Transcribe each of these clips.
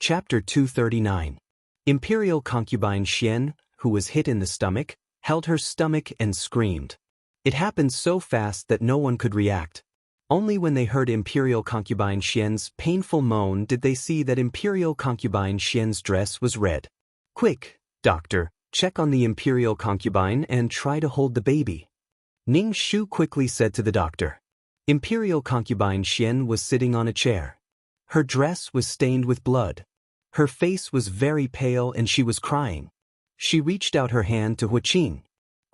Chapter 239. Imperial concubine Xian, who was hit in the stomach, held her stomach and screamed. It happened so fast that no one could react. Only when they heard Imperial concubine Xian's painful moan did they see that Imperial concubine Xian's dress was red. "Quick, doctor, check on the Imperial concubine and try to hold the baby," Ning Shu quickly said to the doctor. Imperial concubine Xian was sitting on a chair. Her dress was stained with blood. Her face was very pale and she was crying. She reached out her hand to Huaqing.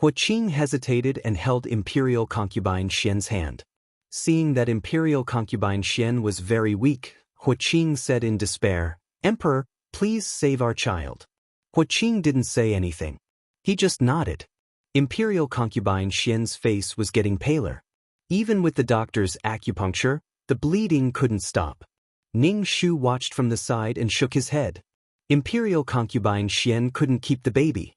Huaqing hesitated and held Imperial concubine Xian's hand. Seeing that Imperial concubine Xian was very weak, Huaqing said in despair, "Emperor, please save our child." Huaqing didn't say anything. He just nodded. Imperial concubine Xian's face was getting paler. Even with the doctor's acupuncture, the bleeding couldn't stop. Ning Shu watched from the side and shook his head. Imperial concubine Xian couldn't keep the baby.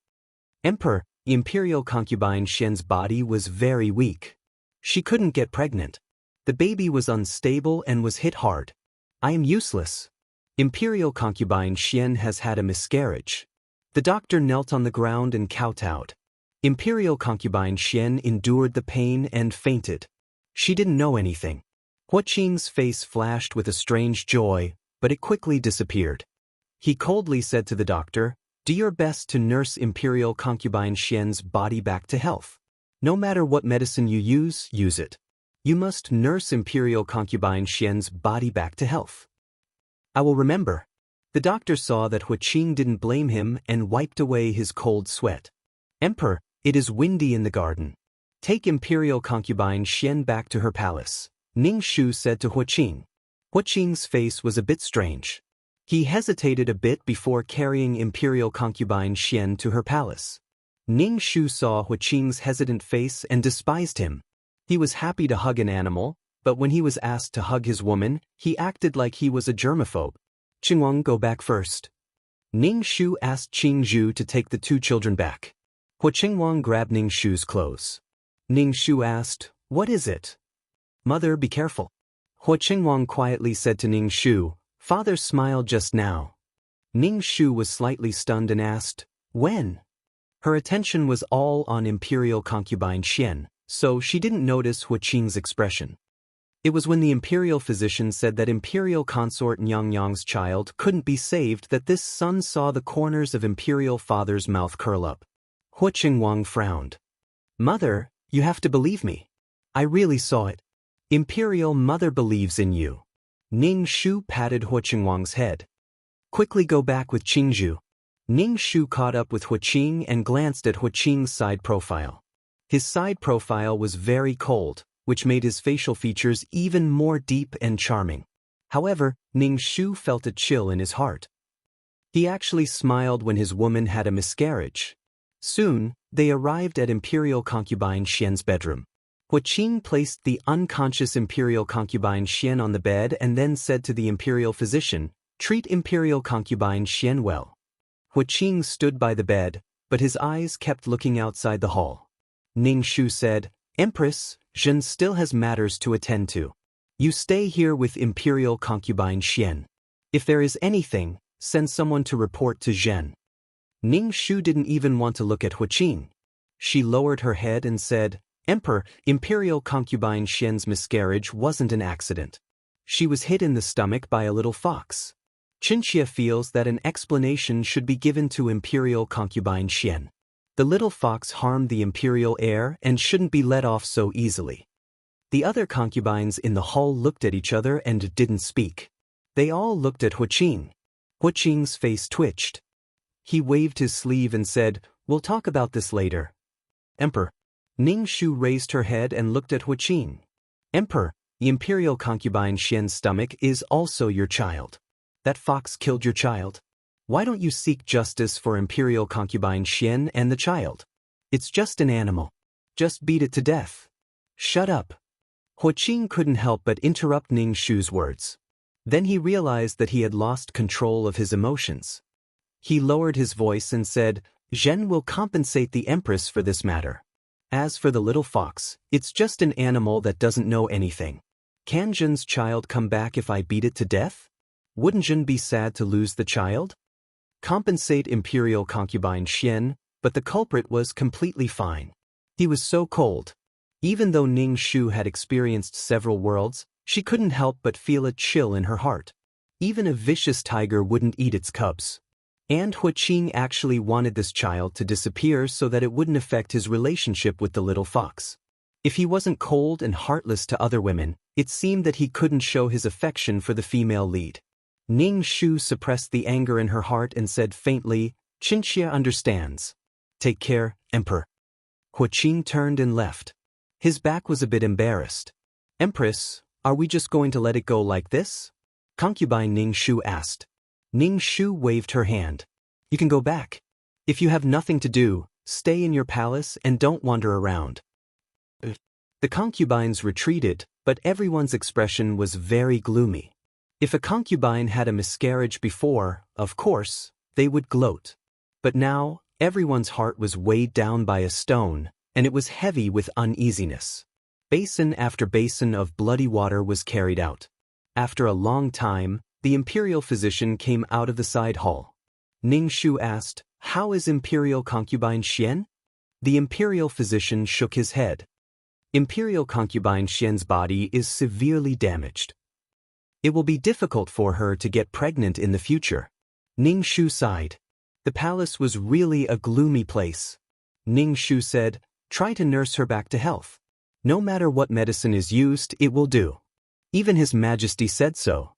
"Emperor, Imperial concubine Xian's body was very weak. She couldn't get pregnant. The baby was unstable and was hit hard. I am useless. Imperial concubine Xian has had a miscarriage." The doctor knelt on the ground and kowtowed. Imperial concubine Xian endured the pain and fainted. She didn't know anything. Huaqing's face flashed with a strange joy, but it quickly disappeared. He coldly said to the doctor, "Do your best to nurse Imperial concubine Xian's body back to health. No matter what medicine you use it. You must nurse Imperial concubine Xian's body back to health." "I will remember." The doctor saw that Huaqing didn't blame him and wiped away his cold sweat. "Emperor, it is windy in the garden. Take Imperial concubine Xian back to her palace," Ning Shu said to Huaqing. Huaqing's face was a bit strange. He hesitated a bit before carrying Imperial concubine Xian to her palace. Ning Shu saw Huaqing's hesitant face and despised him. He was happy to hug an animal, but when he was asked to hug his woman, he acted like he was a germaphobe. "Qingwang, go back first." Ning Shu asked Qing Zhu to take the two children back. Huaqing grabbed Ning Shu's clothes. Ning Shu asked, "What is it?" "Mother, be careful." Huaqing quietly said to Ning Shu, "Father smiled just now." Ning Shu was slightly stunned and asked, "When?" Her attention was all on Imperial concubine Xian, so she didn't notice Huaqing's expression. It was when the imperial physician said that imperial consort Nyang's child couldn't be saved that this son saw the corners of imperial father's mouth curl up. Huaqing frowned. "Mother, you have to believe me. I really saw it. Imperial mother believes in you." Ning Shu patted Huaqing's head. "Quickly go back with Qingzhu." Ning Shu caught up with Huaqing and glanced at Huaqing's side profile. His side profile was very cold, which made his facial features even more deep and charming. However, Ning Shu felt a chill in his heart. He actually smiled when his woman had a miscarriage. Soon, they arrived at Imperial concubine Xian's bedroom. Huaqing placed the unconscious Imperial concubine Xian on the bed and then said to the Imperial physician, "Treat Imperial concubine Xian well." Huaqing stood by the bed, but his eyes kept looking outside the hall. Ning Shu said, "Empress, Zhen still has matters to attend to. You stay here with Imperial concubine Xian. If there is anything, send someone to report to Zhen." Ning Shu didn't even want to look at Huaqing. She lowered her head and said, "Emperor, Imperial concubine Xian's miscarriage wasn't an accident. She was hit in the stomach by a little fox. Qinxia feels that an explanation should be given to Imperial concubine Xian. The little fox harmed the imperial heir and shouldn't be let off so easily." The other concubines in the hall looked at each other and didn't speak. They all looked at Huaqing. Huaqing's face twitched. He waved his sleeve and said, "We'll talk about this later." "Emperor." Ning Shu raised her head and looked at Huaqing. "Emperor, the Imperial concubine Xian's stomach is also your child. That fox killed your child. Why don't you seek justice for Imperial concubine Xian and the child? It's just an animal. Just beat it to death." "Shut up." Huaqing couldn't help but interrupt Ning Shu's words. Then he realized that he had lost control of his emotions. He lowered his voice and said, "Zhen will compensate the Empress for this matter. As for the little fox, it's just an animal that doesn't know anything. Can Zhen's child come back if I beat it to death?" Wouldn't Jun be sad to lose the child? Compensate imperial concubine Xian, but the culprit was completely fine. He was so cold. Even though Ning Shu had experienced several worlds, she couldn't help but feel a chill in her heart. Even a vicious tiger wouldn't eat its cubs. And Huaqing actually wanted this child to disappear so that it wouldn't affect his relationship with the little fox. If he wasn't cold and heartless to other women, it seemed that he couldn't show his affection for the female lead. Ning Shu suppressed the anger in her heart and said faintly, "Qinxia understands. Take care, Emperor." Huaqing turned and left. His back was a bit embarrassed. "Empress, are we just going to let it go like this?" Concubine Ning Shu asked. Ning Shu waved her hand. "You can go back. If you have nothing to do, stay in your palace and don't wander around." The concubines retreated, but everyone's expression was very gloomy. If a concubine had a miscarriage before, of course, they would gloat. But now, everyone's heart was weighed down by a stone, and it was heavy with uneasiness. Basin after basin of bloody water was carried out. After a long time, the imperial physician came out of the side hall. Ning Shu asked, "How is imperial concubine Xian?" The imperial physician shook his head. Imperial concubine Xian's body is severely damaged. It will be difficult for her to get pregnant in the future. Ning Shu sighed. The palace was really a gloomy place. Ning Shu said, "Try to nurse her back to health. No matter what medicine is used, it will do. Even His Majesty said so."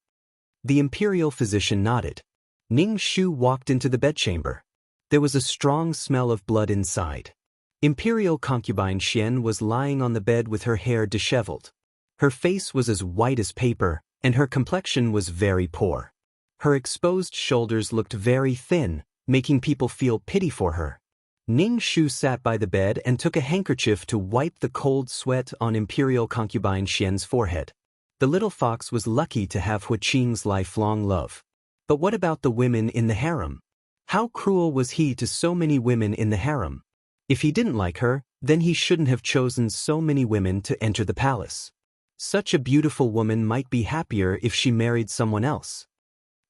The imperial physician nodded. Ning Shu walked into the bedchamber. There was a strong smell of blood inside. Imperial concubine Xian was lying on the bed with her hair disheveled. Her face was as white as paper, and her complexion was very poor. Her exposed shoulders looked very thin, making people feel pity for her. Ning Shu sat by the bed and took a handkerchief to wipe the cold sweat on imperial concubine Xian's forehead. The little fox was lucky to have Huaqing's lifelong love. But what about the women in the harem? How cruel was he to so many women in the harem? If he didn't like her, then he shouldn't have chosen so many women to enter the palace. Such a beautiful woman might be happier if she married someone else.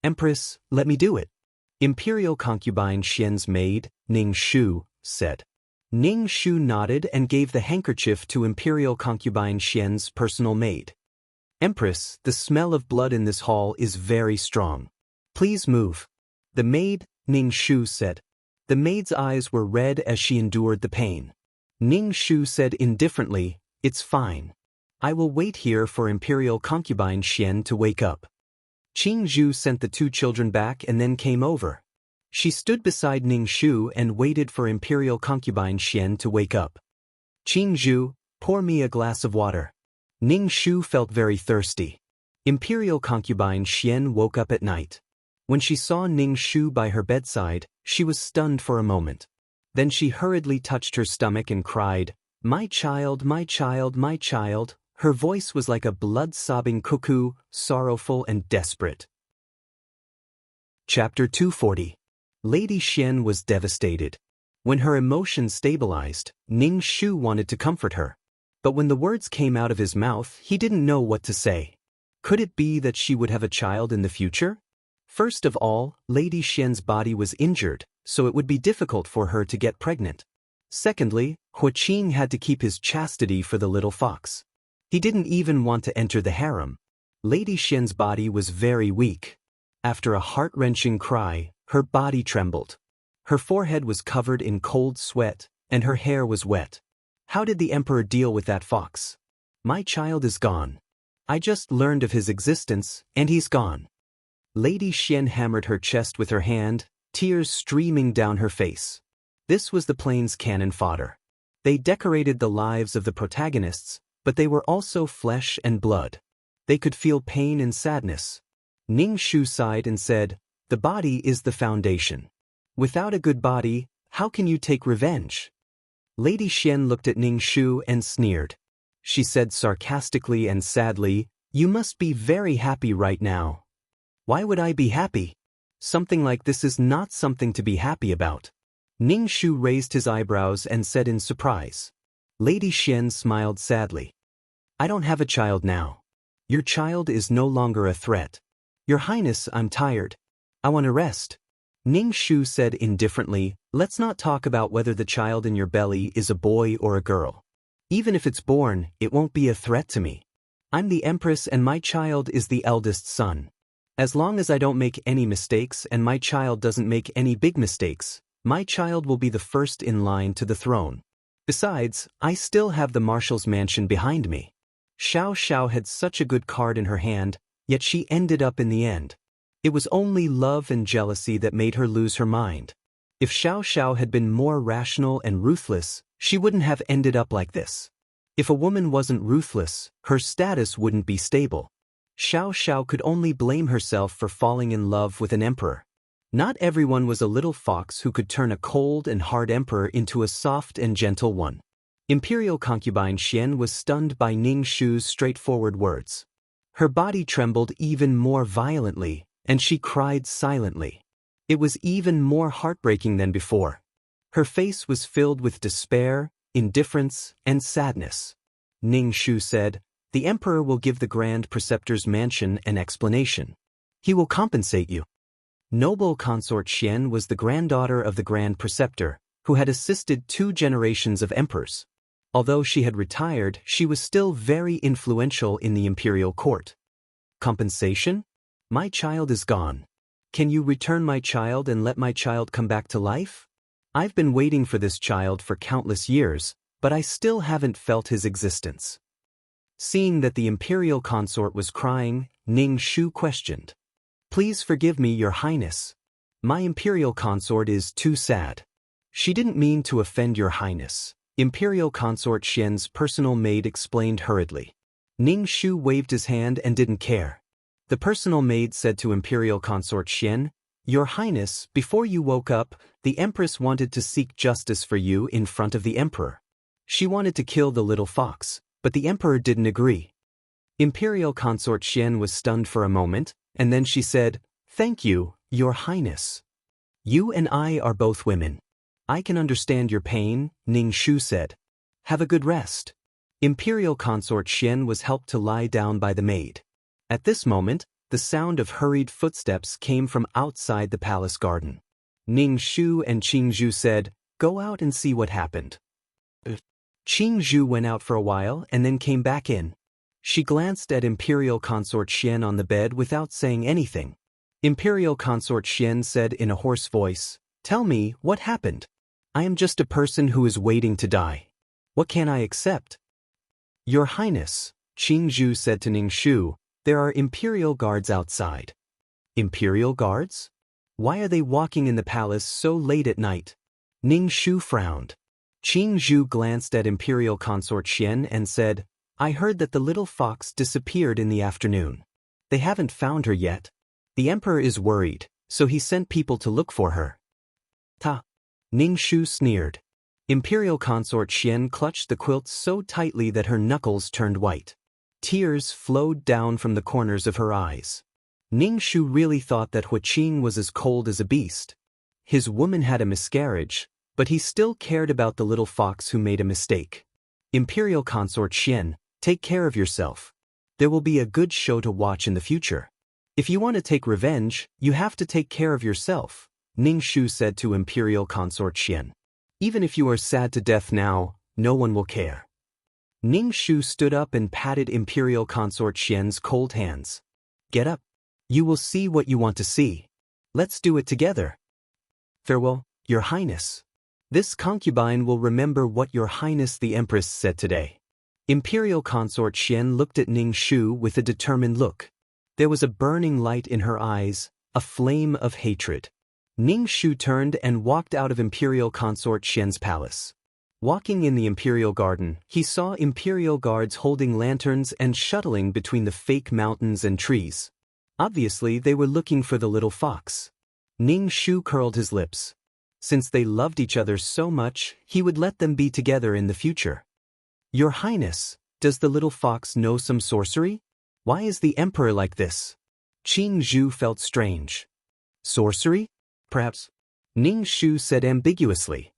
"Empress, let me do it." Imperial concubine Xian's maid, Ning Shu, said. Ning Shu nodded and gave the handkerchief to imperial concubine Xian's personal maid. "Empress, the smell of blood in this hall is very strong. Please move." The maid, Ning Shu, said. The maid's eyes were red as she endured the pain. Ning Shu said indifferently, "It's fine. I will wait here for imperial concubine Xian to wake up." Qing Zhu sent the two children back and then came over. She stood beside Ning Shu and waited for imperial concubine Xian to wake up. "Qing Zhu, pour me a glass of water." Ning Shu felt very thirsty. Imperial concubine Xian woke up at night. When she saw Ning Shu by her bedside, she was stunned for a moment. Then she hurriedly touched her stomach and cried, "My child, my child, my child." Her voice was like a blood-sobbing cuckoo, sorrowful and desperate. Chapter 240. Lady Xian was devastated. When her emotions stabilized, Ning Shu wanted to comfort her. But when the words came out of his mouth, he didn't know what to say. Could it be that she would have a child in the future? First of all, Lady Xian's body was injured, so it would be difficult for her to get pregnant. Secondly, Huaqing had to keep his chastity for the little fox. He didn't even want to enter the harem. Lady Xian's body was very weak. After a heart-wrenching cry, her body trembled. Her forehead was covered in cold sweat, and her hair was wet. How did the emperor deal with that fox? "My child is gone. I just learned of his existence, and he's gone." Lady Xian hammered her chest with her hand, tears streaming down her face. This was the plane's cannon fodder. They decorated the lives of the protagonists, but they were also flesh and blood. They could feel pain and sadness. Ning Shu sighed and said, "The body is the foundation. Without a good body, how can you take revenge?" Lady Xian looked at Ning Shu and sneered. She said sarcastically and sadly, "You must be very happy right now." "Why would I be happy? Something like this is not something to be happy about." Ning Shu raised his eyebrows and said in surprise. Lady Xian smiled sadly. "I don't have a child now. Your child is no longer a threat. Your Highness, I'm tired. I want to rest. Ning Shu said indifferently, let's not talk about whether the child in your belly is a boy or a girl. Even if it's born, it won't be a threat to me. I'm the Empress and my child is the eldest son. As long as I don't make any mistakes and my child doesn't make any big mistakes, my child will be the first in line to the throne. Besides, I still have the Marshal's mansion behind me. Xiao Xiao had such a good card in her hand, yet she ended up in the end. It was only love and jealousy that made her lose her mind. If Xiao Xiao had been more rational and ruthless, she wouldn't have ended up like this. If a woman wasn't ruthless, her status wouldn't be stable. Xiao Xiao could only blame herself for falling in love with an emperor. Not everyone was a little fox who could turn a cold and hard emperor into a soft and gentle one. Imperial concubine Xian was stunned by Ning Shu's straightforward words. Her body trembled even more violently, and she cried silently. It was even more heartbreaking than before. Her face was filled with despair, indifference, and sadness. Ning Shu said, the Emperor will give the Grand Preceptor's mansion an explanation. He will compensate you. Noble consort Xian was the granddaughter of the Grand Preceptor, who had assisted 2 generations of emperors. Although she had retired, she was still very influential in the imperial court. Compensation? My child is gone. Can you return my child and let my child come back to life? I've been waiting for this child for countless years, but I still haven't felt his existence. Seeing that the imperial consort was crying, Ning Shu questioned. Please forgive me, Your Highness. My imperial consort is too sad. She didn't mean to offend Your Highness, Imperial consort Xian's personal maid explained hurriedly. Ning Shu waved his hand and didn't care. The personal maid said to Imperial consort Xian, Your Highness, before you woke up, the Empress wanted to seek justice for you in front of the Emperor. She wanted to kill the little fox, but the Emperor didn't agree. Imperial consort Xian was stunned for a moment, and then she said, Thank you, Your Highness. You and I are both women. I can understand your pain, Ning Shu said. Have a good rest. Imperial consort Xian was helped to lie down by the maid. At this moment, the sound of hurried footsteps came from outside the palace garden. Ning Shu and Qing Zhu said, Go out and see what happened. Qing Zhu went out for a while and then came back in. She glanced at Imperial consort Xian on the bed without saying anything. Imperial consort Xian said in a hoarse voice, Tell me, what happened? I am just a person who is waiting to die. What can I accept? Your Highness, Qing Zhu said to Ning Shu, there are Imperial guards outside. Imperial guards? Why are they walking in the palace so late at night? Ning Shu frowned. Qing Zhu glanced at Imperial consort Xian and said, I heard that the little fox disappeared in the afternoon. They haven't found her yet. The Emperor is worried, so he sent people to look for her. Ta! Ning Shu sneered. Imperial consort Xian clutched the quilt so tightly that her knuckles turned white. Tears flowed down from the corners of her eyes. Ning Shu really thought that Hua Qing was as cold as a beast. His woman had a miscarriage, but he still cared about the little fox who made a mistake. Imperial consort Xian, take care of yourself. There will be a good show to watch in the future. If you want to take revenge, you have to take care of yourself, Ning Shu said to Imperial consort Xian. Even if you are sad to death now, no one will care. Ning Shu stood up and patted Imperial consort Xian's cold hands. Get up. You will see what you want to see. Let's do it together. Farewell, Your Highness. This concubine will remember what Your Highness the Empress said today. Imperial consort Xian looked at Ning Shu with a determined look. There was a burning light in her eyes, a flame of hatred. Ning Shu turned and walked out of Imperial consort Xian's palace. Walking in the Imperial garden, he saw Imperial guards holding lanterns and shuttling between the fake mountains and trees. Obviously, they were looking for the little fox. Ning Shu curled his lips. Since they loved each other so much, he would let them be together in the future. Your Highness, does the little fox know some sorcery? Why is the Emperor like this? Qing Zhu felt strange. Sorcery? Perhaps? Ning Shu said ambiguously.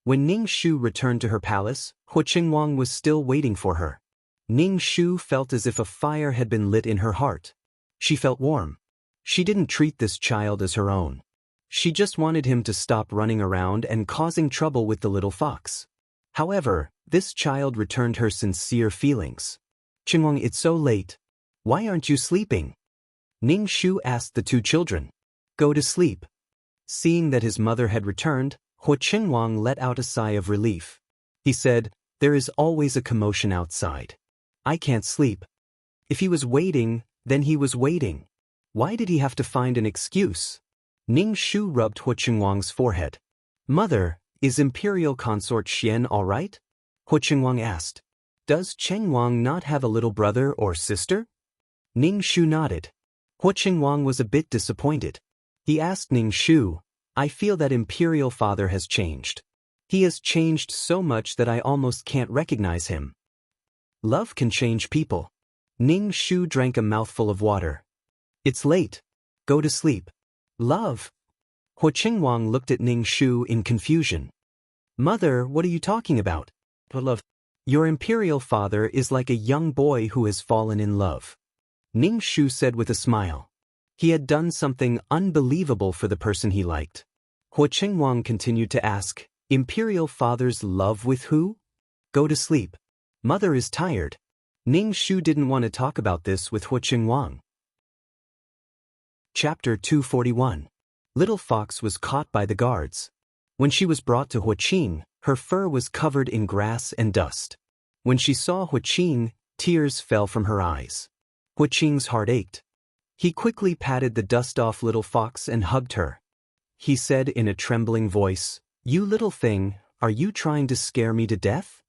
When Ning Shu returned to her palace, Hua Qingwang was still waiting for her. Ning Shu felt as if a fire had been lit in her heart. She felt warm. She didn't treat this child as her own. She just wanted him to stop running around and causing trouble with the little fox. However, this child returned her sincere feelings. Qinhuang, it's so late. Why aren't you sleeping? Ning Shu asked the two children. Go to sleep. Seeing that his mother had returned, Qinhuang let out a sigh of relief. He said, there is always a commotion outside. I can't sleep. If he was waiting, then he was waiting. Why did he have to find an excuse? Ning Shu rubbed Qinhuang's forehead. Mother, is Imperial Consort Xian all right? Qinhuang asked. Does Qinhuang not have a little brother or sister? Ning Shu nodded. Qinhuang was a bit disappointed. He asked Ning Shu, I feel that Imperial Father has changed. He has changed so much that I almost can't recognize him. Love can change people. Ning Shu drank a mouthful of water. It's late. Go to sleep. Love. Qinhuang looked at Ning Shu in confusion. Mother, what are you talking about? Love. Your Imperial Father is like a young boy who has fallen in love. Ning Shu said with a smile. He had done something unbelievable for the person he liked. Qinhuang continued to ask, Imperial Father's love with who? Go to sleep. Mother is tired. Ning Shu didn't want to talk about this with Qinhuang. Chapter 241. Little Fox was caught by the guards. When she was brought to Qing, her fur was covered in grass and dust. When she saw Qing, tears fell from her eyes. Qing's heart ached. He quickly patted the dust off Little Fox and hugged her. He said in a trembling voice, You little thing, are you trying to scare me to death?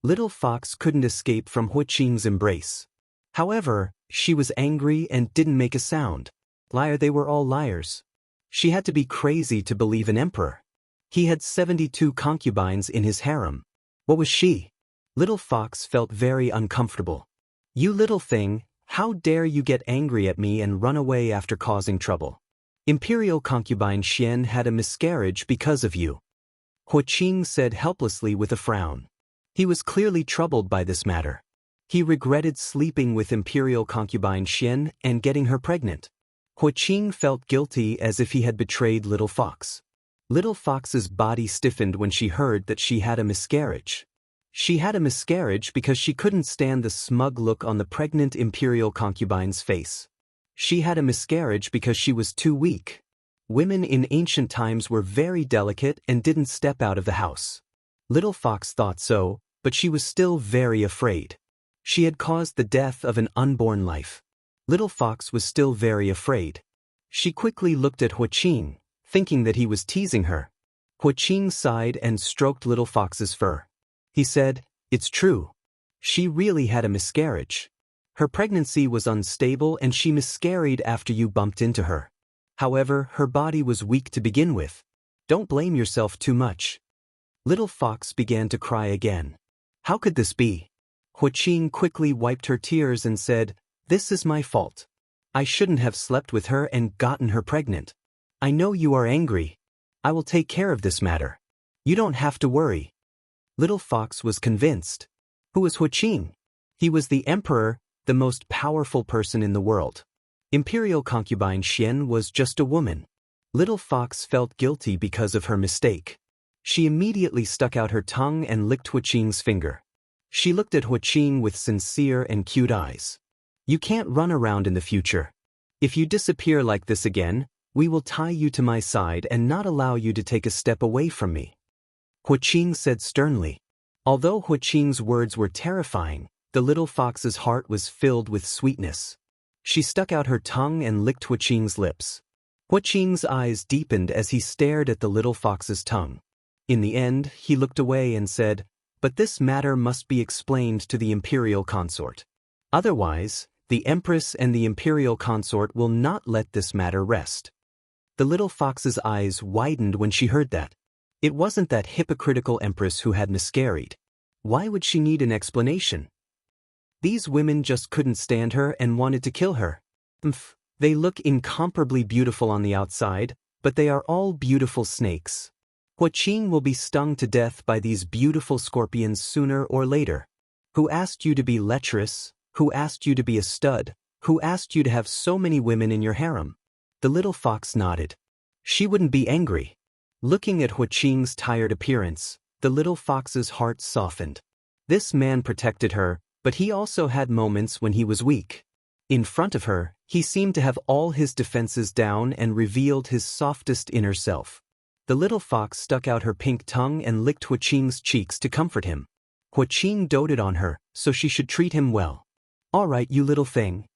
Little Fox couldn't escape from Qing's embrace. However, she was angry and didn't make a sound. Liar, they were all liars. She had to be crazy to believe an emperor. He had 72 concubines in his harem. What was she? Little Fox felt very uncomfortable. You little thing, how dare you get angry at me and run away after causing trouble? Imperial concubine Xian had a miscarriage because of you. Qing said helplessly with a frown. He was clearly troubled by this matter. He regretted sleeping with Imperial concubine Xian and getting her pregnant. Qing felt guilty as if he had betrayed Little Fox. Little Fox's body stiffened when she heard that she had a miscarriage. She had a miscarriage because she couldn't stand the smug look on the pregnant Imperial concubine's face. She had a miscarriage because she was too weak. Women in ancient times were very delicate and didn't step out of the house. Little Fox thought so, but she was still very afraid. She had caused the death of an unborn life. Little Fox was still very afraid. She quickly looked at Qing, thinking that he was teasing her. Qing sighed and stroked Little Fox's fur. He said, It's true. She really had a miscarriage. Her pregnancy was unstable and she miscarried after you bumped into her. However, her body was weak to begin with. Don't blame yourself too much. Little Fox began to cry again. How could this be? Qing quickly wiped her tears and said, This is my fault. I shouldn't have slept with her and gotten her pregnant. I know you are angry. I will take care of this matter. You don't have to worry. Little Fox was convinced. Who was Qing? He was the emperor, the most powerful person in the world. Imperial concubine Xian was just a woman. Little Fox felt guilty because of her mistake. She immediately stuck out her tongue and licked Qing's finger. She looked at Qing with sincere and cute eyes. You can't run around in the future. If you disappear like this again, we will tie you to my side and not allow you to take a step away from me. Qing said sternly. Although Qing's words were terrifying, the little fox's heart was filled with sweetness. She stuck out her tongue and licked Qing's lips. Qing's eyes deepened as he stared at the little fox's tongue. In the end, he looked away and said, But this matter must be explained to the imperial consort. Otherwise, the empress and the imperial consort will not let this matter rest. The little fox's eyes widened when she heard that. It wasn't that hypocritical empress who had miscarried. Why would she need an explanation? These women just couldn't stand her and wanted to kill her. They look incomparably beautiful on the outside, but they are all beautiful snakes. Qing will be stung to death by these beautiful scorpions sooner or later. Who asked you to be lecherous? Who asked you to be a stud? Who asked you to have so many women in your harem? The little fox nodded. She wouldn't be angry. Looking at Huaqing's tired appearance, the little fox's heart softened. This man protected her, but he also had moments when he was weak. In front of her, he seemed to have all his defenses down and revealed his softest inner self. The little fox stuck out her pink tongue and licked Huaqing's cheeks to comfort him. Huaqing doted on her, so she should treat him well. "All right, you little thing."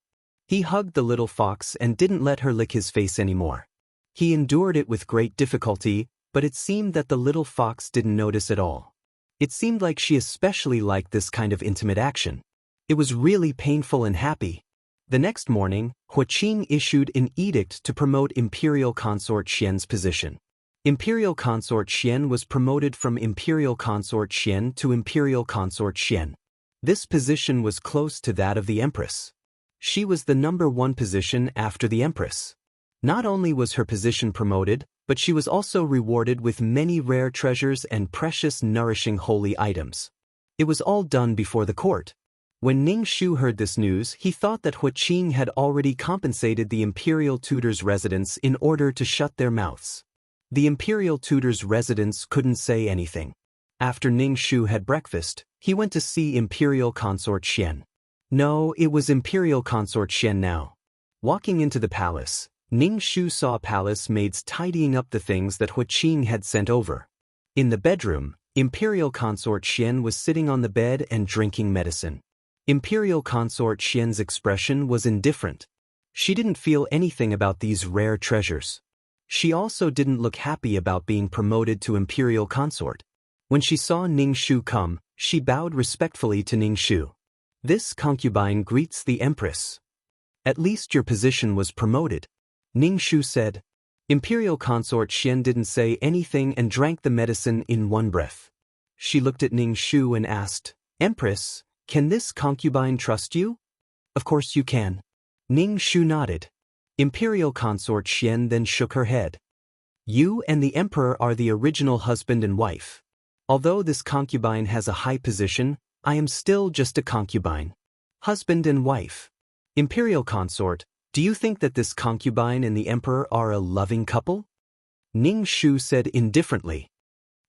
He hugged the little fox and didn't let her lick his face anymore. He endured it with great difficulty, but it seemed that the little fox didn't notice at all. It seemed like she especially liked this kind of intimate action. It was really painful and happy. The next morning, Huaqing issued an edict to promote Imperial Consort Xian's position. Imperial Consort Xian was promoted from Imperial Consort Xian to Imperial Consort Xian. This position was close to that of the Empress. She was the #1 position after the Empress. Not only was her position promoted, but she was also rewarded with many rare treasures and precious nourishing holy items. It was all done before the court. When Ning Shu heard this news, he thought that Huaqing had already compensated the imperial tutor's residents in order to shut their mouths. The imperial tutor's residents couldn't say anything. After Ning Shu had breakfast, he went to see Imperial Consort Xian. No, it was Imperial Consort Xian now. Walking into the palace, Ning Shu saw palace maids tidying up the things that Huaqing had sent over. In the bedroom, Imperial Consort Xian was sitting on the bed and drinking medicine. Imperial Consort Xian's expression was indifferent. She didn't feel anything about these rare treasures. She also didn't look happy about being promoted to Imperial Consort. When she saw Ning Shu come, she bowed respectfully to Ning Shu. "This concubine greets the Empress. At least your position was promoted," Ning Shu said. Imperial Consort Xian didn't say anything and drank the medicine in one breath. She looked at Ning Shu and asked, "Empress, can this concubine trust you?" "Of course you can." Ning Shu nodded. Imperial Consort Xian then shook her head. "You and the Emperor are the original husband and wife. Although this concubine has a high position, I am still just a concubine. Husband and wife. Imperial Consort, do you think that this concubine and the Emperor are a loving couple?" Ning Shu said indifferently.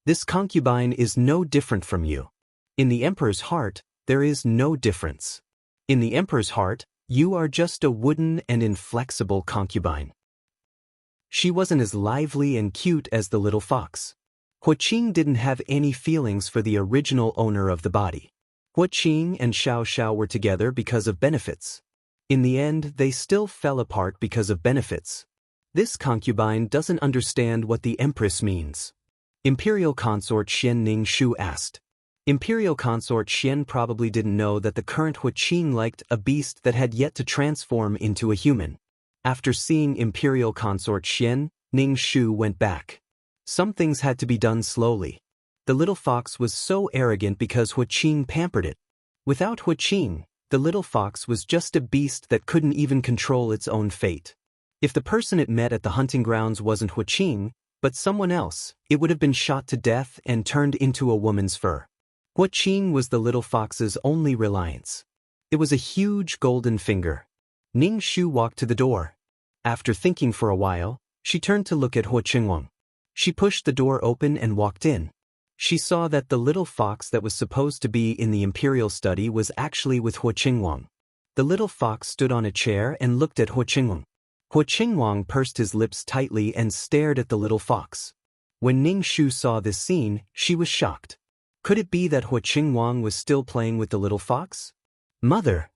"This concubine is no different from you. In the Emperor's heart, there is no difference. In the Emperor's heart, you are just a wooden and inflexible concubine." She wasn't as lively and cute as the little fox. Huaqing didn't have any feelings for the original owner of the body. Huaqing and Xiao Xiao were together because of benefits. In the end, they still fell apart because of benefits. This concubine doesn't understand what the Empress means. Imperial Consort Xian, Ning Shu asked. Imperial Consort Xian probably didn't know that the current Huaqing liked a beast that had yet to transform into a human. After seeing Imperial Consort Xian, Ning Shu went back. Some things had to be done slowly. The little fox was so arrogant because Huaqing pampered it. Without Huaqing, the little fox was just a beast that couldn't even control its own fate. If the person it met at the hunting grounds wasn't Huaqing, but someone else, it would have been shot to death and turned into a woman's fur. Huaqing was the little fox's only reliance. It was a huge golden finger. Ning Shu walked to the door. After thinking for a while, she turned to look at Huaqing. She pushed the door open and walked in. She saw that the little fox that was supposed to be in the imperial study was actually with Huaqing. The little fox stood on a chair and looked at Huaqing. Huaqing pursed his lips tightly and stared at the little fox. When Ning Shu saw this scene, she was shocked. Could it be that Huaqing was still playing with the little fox? "Mother!"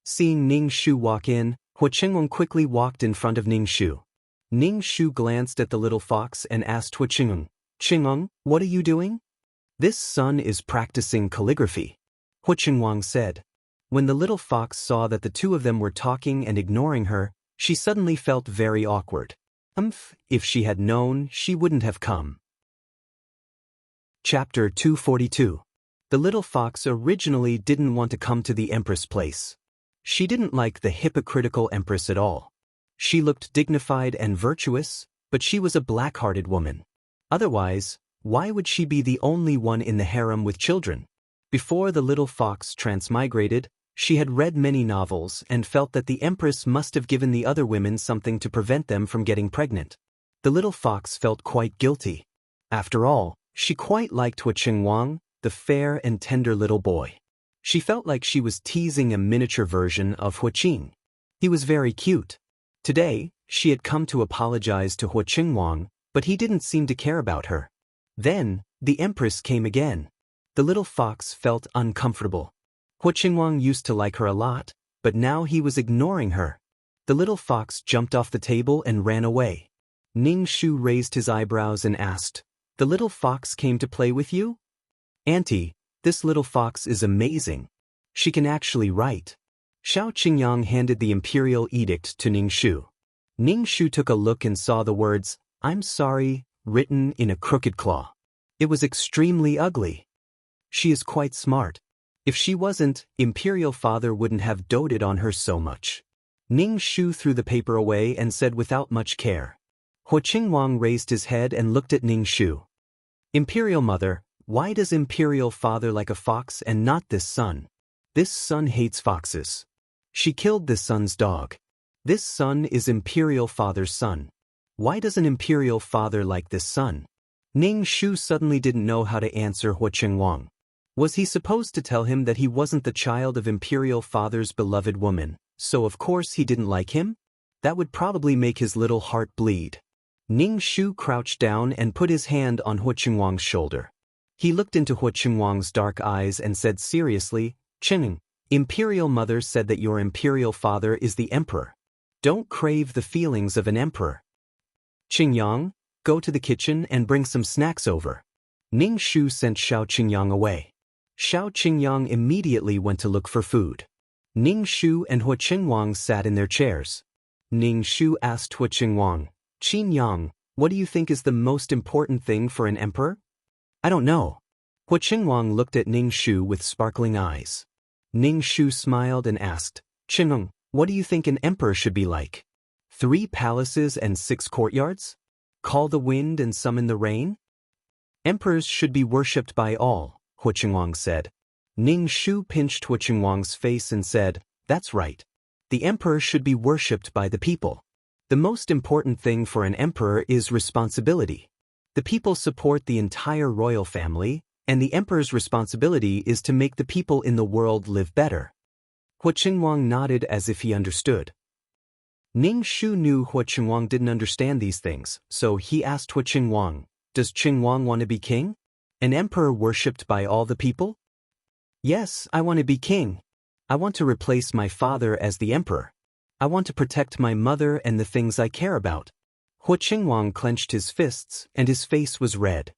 Seeing Ning Shu walk in, Huaqing quickly walked in front of Ning Shu. Ning Shu glanced at the little fox and asked Huaqing, "Qingeng, what are you doing?" "This son is practicing calligraphy," Huaqing said. When the little fox saw that the two of them were talking and ignoring her, she suddenly felt very awkward. If she had known, she wouldn't have come. Chapter 242. The little fox originally didn't want to come to the Empress place. She didn't like the hypocritical Empress at all. She looked dignified and virtuous, but she was a black-hearted woman. Otherwise, why would she be the only one in the harem with children? Before the little fox transmigrated, She had read many novels and felt that the Empress must have given the other women something to prevent them from getting pregnant. The little fox felt quite guilty. After all, she quite liked Hua Qingwang, the fair and tender little boy. She felt like she was teasing a miniature version of Hua Qing. He was very cute. Today, she had come to apologize to Hua Qingwang, but he didn't seem to care about her. Then, the Empress came again. The little fox felt uncomfortable. Hua Qingwang used to like her a lot, but now he was ignoring her. The little fox jumped off the table and ran away. Ning Shu raised his eyebrows and asked, "The little fox came to play with you?" "Auntie, this little fox is amazing. She can actually write." Xiao Qingyang handed the imperial edict to Ning Shu. Ning Shu took a look and saw the words, "I'm sorry," written in a crooked claw. It was extremely ugly. She is quite smart. If she wasn't, Imperial Father wouldn't have doted on her so much. Ning Shu threw the paper away and said without much care. Hua Qingwang raised his head and looked at Ning Shu. "Imperial Mother, why does Imperial Father like a fox and not this son? This son hates foxes. She killed this son's dog. This son is Imperial Father's son. Why does an Imperial Father like this son?" Ning Shu suddenly didn't know how to answer Hua Qingwang. Was he supposed to tell him that he wasn't the child of Imperial Father's beloved woman, so of course he didn't like him? That would probably make his little heart bleed. Ning Shu crouched down and put his hand on Hua Qingwang's shoulder. He looked into Hua Qingwang's dark eyes and said seriously, "Qing, Imperial Mother said that your Imperial Father is the Emperor. Don't crave the feelings of an emperor. Qingyang, go to the kitchen and bring some snacks over." Ning Shu sent Xiao Qingyang away. Xiao Qingyang immediately went to look for food. Ning Shu and Hua Qingwang sat in their chairs. Ning Shu asked Hua Qingwang, "Qingyang, what do you think is the most important thing for an emperor?" "I don't know." Hua Qingwang looked at Ning Shu with sparkling eyes. Ning Shu smiled and asked, "Qingyang, what do you think an emperor should be like? 3 palaces and 6 courtyards? Call the wind and summon the rain?" "Emperors should be worshipped by all," Hua Qingwang said. Ning Shu pinched Hua Qingwang's face and said, "That's right. The emperor should be worshipped by the people. The most important thing for an emperor is responsibility. The people support the entire royal family, and the emperor's responsibility is to make the people in the world live better." Hua Qingwang nodded as if he understood. Ning Shu knew Hua Qingwang didn't understand these things, so he asked Hua Qingwang, "Does Qingwang want to be king? An emperor worshipped by all the people?" "Yes, I want to be king. I want to replace my father as the emperor. I want to protect my mother and the things I care about." Hua Qingwang clenched his fists, and his face was red.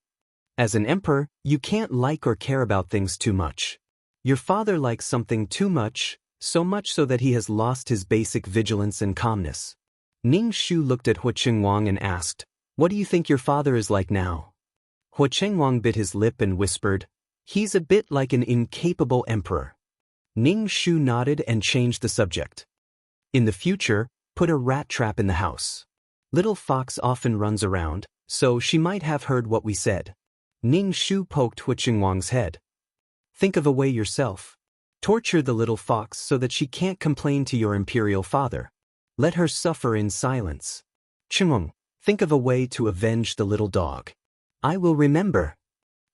As an emperor, you can't like or care about things too much. Your father likes something too much, so much so that he has lost his basic vigilance and calmness. Ning Shu looked at Hua Qingwang and asked, "What do you think your father is like now?" Hua Qingwang bit his lip and whispered, "He's a bit like an incapable emperor." Ning Shu nodded and changed the subject. "In the future, put a rat trap in the house. Little Fox often runs around, so she might have heard what we said." Ning Shu poked Hua Qingwang's head. "Think of a way yourself. Torture the little fox so that she can't complain to your Imperial Father. Let her suffer in silence. Qingyang, think of a way to avenge the little dog." "I will remember."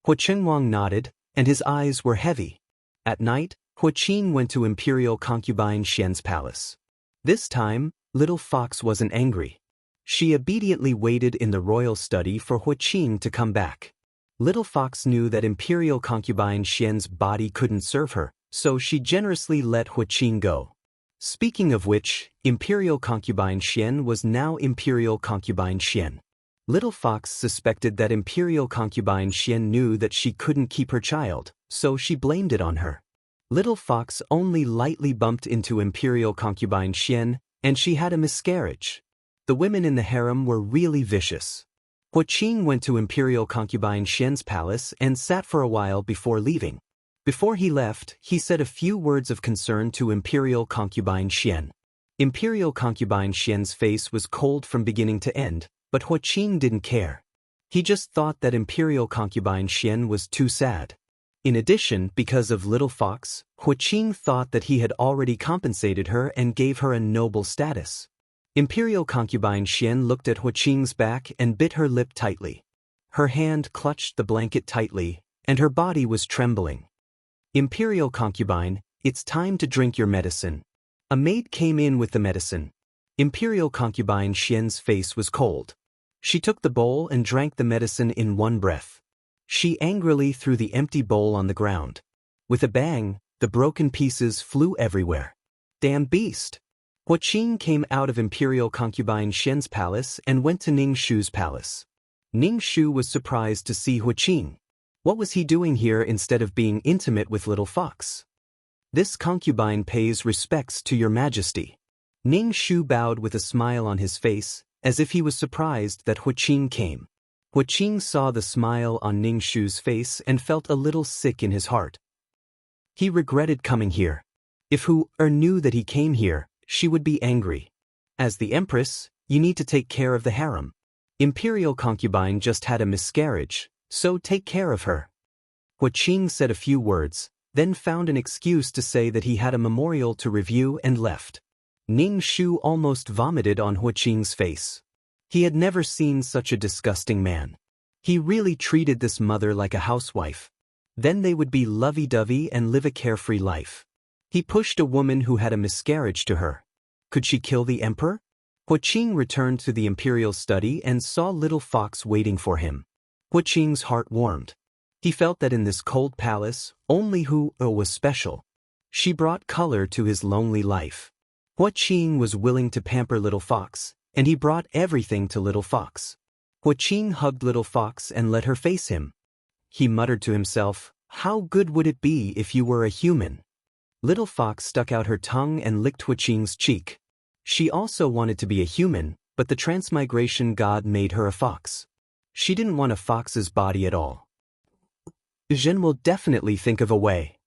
Hua Qingwang nodded, and his eyes were heavy. At night, Hua Qing went to Imperial concubine Xian's palace. This time, little Fox wasn't angry. She obediently waited in the royal study for Hua Qing to come back. Little Fox knew that Imperial concubine Xian's body couldn't serve her, so she generously let Hua Qing go. Speaking of which, Imperial concubine Xian was now Imperial concubine Xian. Little Fox suspected that Imperial concubine Xian knew that she couldn't keep her child, so she blamed it on her. Little Fox only lightly bumped into Imperial concubine Xian, and she had a miscarriage. The women in the harem were really vicious. Hua Qing went to Imperial concubine Xian's palace and sat for a while before leaving. Before he left, he said a few words of concern to Imperial concubine Xian. Imperial concubine Xian's face was cold from beginning to end, but Hua Qing didn't care. He just thought that Imperial concubine Xian was too sad. In addition, because of Little Fox, Huaqing thought that he had already compensated her and gave her a noble status. Imperial concubine Xian looked at Huaqing's back and bit her lip tightly. Her hand clutched the blanket tightly, and her body was trembling. Imperial concubine, it's time to drink your medicine. A maid came in with the medicine. Imperial concubine Xian's face was cold. She took the bowl and drank the medicine in one breath. She angrily threw the empty bowl on the ground. With a bang, the broken pieces flew everywhere. Damn beast! Huaqing came out of Imperial concubine Xian's palace and went to Ning Shu's palace. Ning Shu was surprised to see Huaqing. What was he doing here instead of being intimate with Little Fox? This concubine pays respects to your majesty. Ning Shu bowed with a smile on his face, as if he was surprised that Huaqing came. Huaqing saw the smile on Ning Shu's face and felt a little sick in his heart. He regretted coming here. If Hu-er knew that he came here, she would be angry. As the empress, you need to take care of the harem. Imperial concubine just had a miscarriage, so take care of her. Huaqing said a few words, then found an excuse to say that he had a memorial to review and left. Ning Shu almost vomited on Huaqing's face. He had never seen such a disgusting man. He really treated this mother like a housewife. Then they would be lovey-dovey and live a carefree life. He pushed a woman who had a miscarriage to her. Could she kill the emperor? Huaqing returned to the imperial study and saw Little Fox waiting for him. Huaqing's heart warmed. He felt that in this cold palace, only Hu-er was special. She brought color to his lonely life. Huaqing was willing to pamper Little Fox, and he brought everything to Little Fox. Huaqing hugged Little Fox and let her face him. He muttered to himself, "How good would it be if you were a human?" Little Fox stuck out her tongue and licked Huaqing's cheek. She also wanted to be a human, but the Transmigration god made her a fox. She didn't want a fox's body at all. "Zhen will definitely think of a way,"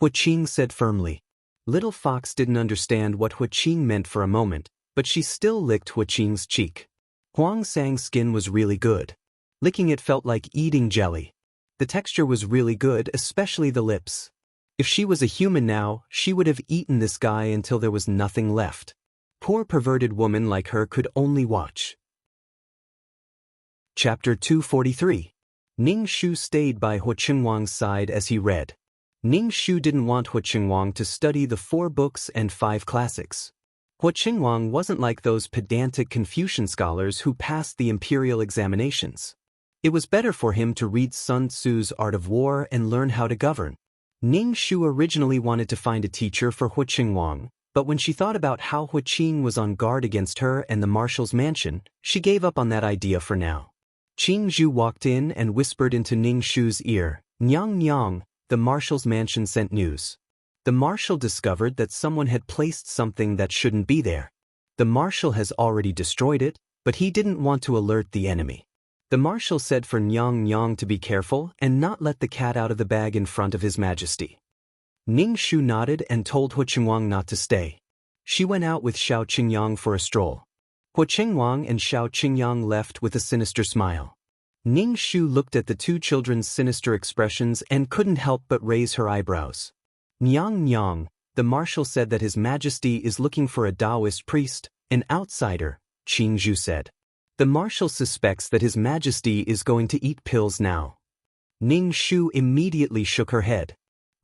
Huaqing said firmly. Little Fox didn't understand what Huaqing meant for a moment, but she still licked Huaqing's cheek. Huang Sang's skin was really good. Licking it felt like eating jelly. The texture was really good, especially the lips. If she was a human now, she would have eaten this guy until there was nothing left. Poor perverted woman like her could only watch. Chapter 243. Ning Shu stayed by Huaqingwang's side as he read. Ning Shu didn't want Huaqingwang to study the 4 books and 5 classics. Huaqingwang wasn't like those pedantic Confucian scholars who passed the imperial examinations. It was better for him to read Sun Tzu's Art of War and learn how to govern. Ning Shu originally wanted to find a teacher for Huaqingwang, but when she thought about how Huaqing was on guard against her and the marshal's mansion, she gave up on that idea for now. Qing Zhu walked in and whispered into Ning Shu's ear, "Nyang Nyang, the marshal's mansion sent news." The marshal discovered that someone had placed something that shouldn't be there. The marshal has already destroyed it, but he didn't want to alert the enemy. The marshal said for Nyang Nyang to be careful and not let the cat out of the bag in front of His Majesty. Ning Shu nodded and told Huaqingwang not to stay. She went out with Xiao Qingyang for a stroll. Huaqingwang and Xiao Qingyang left with a sinister smile. Ning Shu looked at the 2 children's sinister expressions and couldn't help but raise her eyebrows. "Nyang Nyang, the marshal said that His Majesty is looking for a Taoist priest, an outsider," Qing Zhu said. "The marshal suspects that His Majesty is going to eat pills now." Ning Shu immediately shook her head.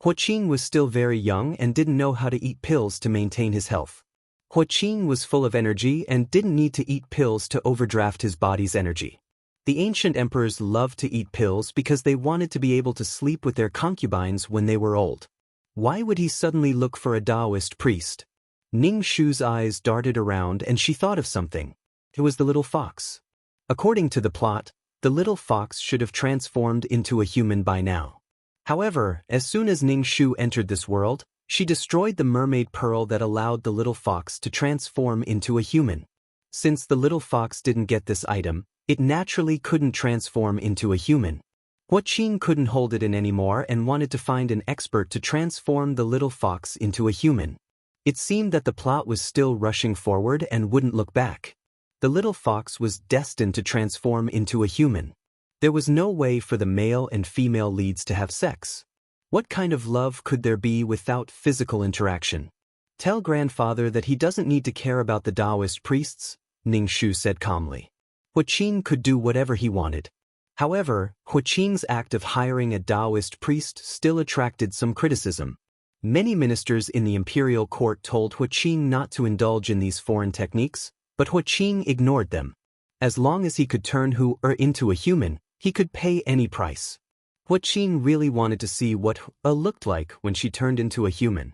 Huaqing was still very young and didn't know how to eat pills to maintain his health. Huaqing was full of energy and didn't need to eat pills to overdraft his body's energy. The ancient emperors loved to eat pills because they wanted to be able to sleep with their concubines when they were old. Why would he suddenly look for a Taoist priest? Ning Shu's eyes darted around and she thought of something. It was the little fox. According to the plot, the little fox should have transformed into a human by now. However, as soon as Ning Shu entered this world, she destroyed the mermaid pearl that allowed the little fox to transform into a human. Since the little fox didn't get this item, it naturally couldn't transform into a human. Huaqing couldn't hold it in anymore and wanted to find an expert to transform the little fox into a human. It seemed that the plot was still rushing forward and wouldn't look back. The little fox was destined to transform into a human. There was no way for the male and female leads to have sex. What kind of love could there be without physical interaction? Tell grandfather that he doesn't need to care about the Taoist priests, Ningxu said calmly. Huaqing could do whatever he wanted. However, Huaqing's act of hiring a Taoist priest still attracted some criticism. Many ministers in the imperial court told Huaqing not to indulge in these foreign techniques, but Huaqing ignored them. As long as he could turn Hu-Er into a human, he could pay any price. Huaqing really wanted to see what Hu-Er looked like when she turned into a human.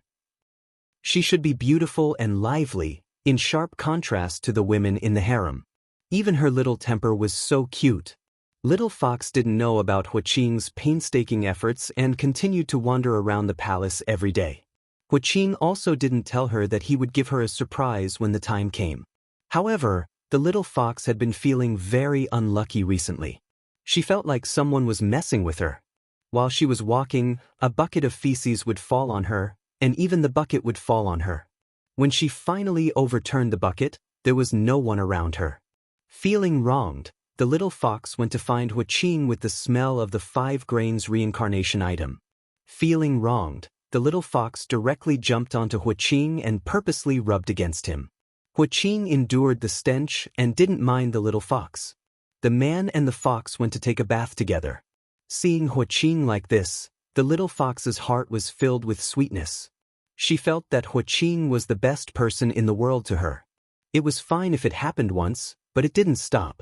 She should be beautiful and lively, in sharp contrast to the women in the harem. Even her little temper was so cute. Little Fox didn't know about Huaqing's painstaking efforts and continued to wander around the palace every day. Huaqing also didn't tell her that he would give her a surprise when the time came. However, the little fox had been feeling very unlucky recently. She felt like someone was messing with her. While she was walking, a bucket of feces would fall on her, and even the bucket would fall on her. When she finally overturned the bucket, there was no one around her. Feeling wronged, the little fox went to find Huaqing with the smell of the 5 grains reincarnation item. Feeling wronged, the little fox directly jumped onto Huaqing and purposely rubbed against him. Huaqing endured the stench and didn't mind the little fox. The man and the fox went to take a bath together. Seeing Huaqing like this, the little fox's heart was filled with sweetness. She felt that Huaqing was the best person in the world to her. It was fine if it happened once, but it didn't stop.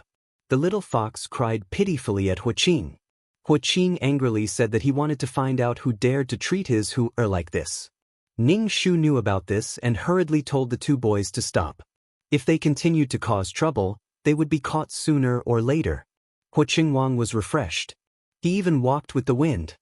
The little fox cried pitifully at Huaqing. Huaqing angrily said that he wanted to find out who dared to treat his Hu-Er like this. Ningxu knew about this and hurriedly told the 2 boys to stop. If they continued to cause trouble, they would be caught sooner or later. Huaqing was refreshed. He even walked with the wind.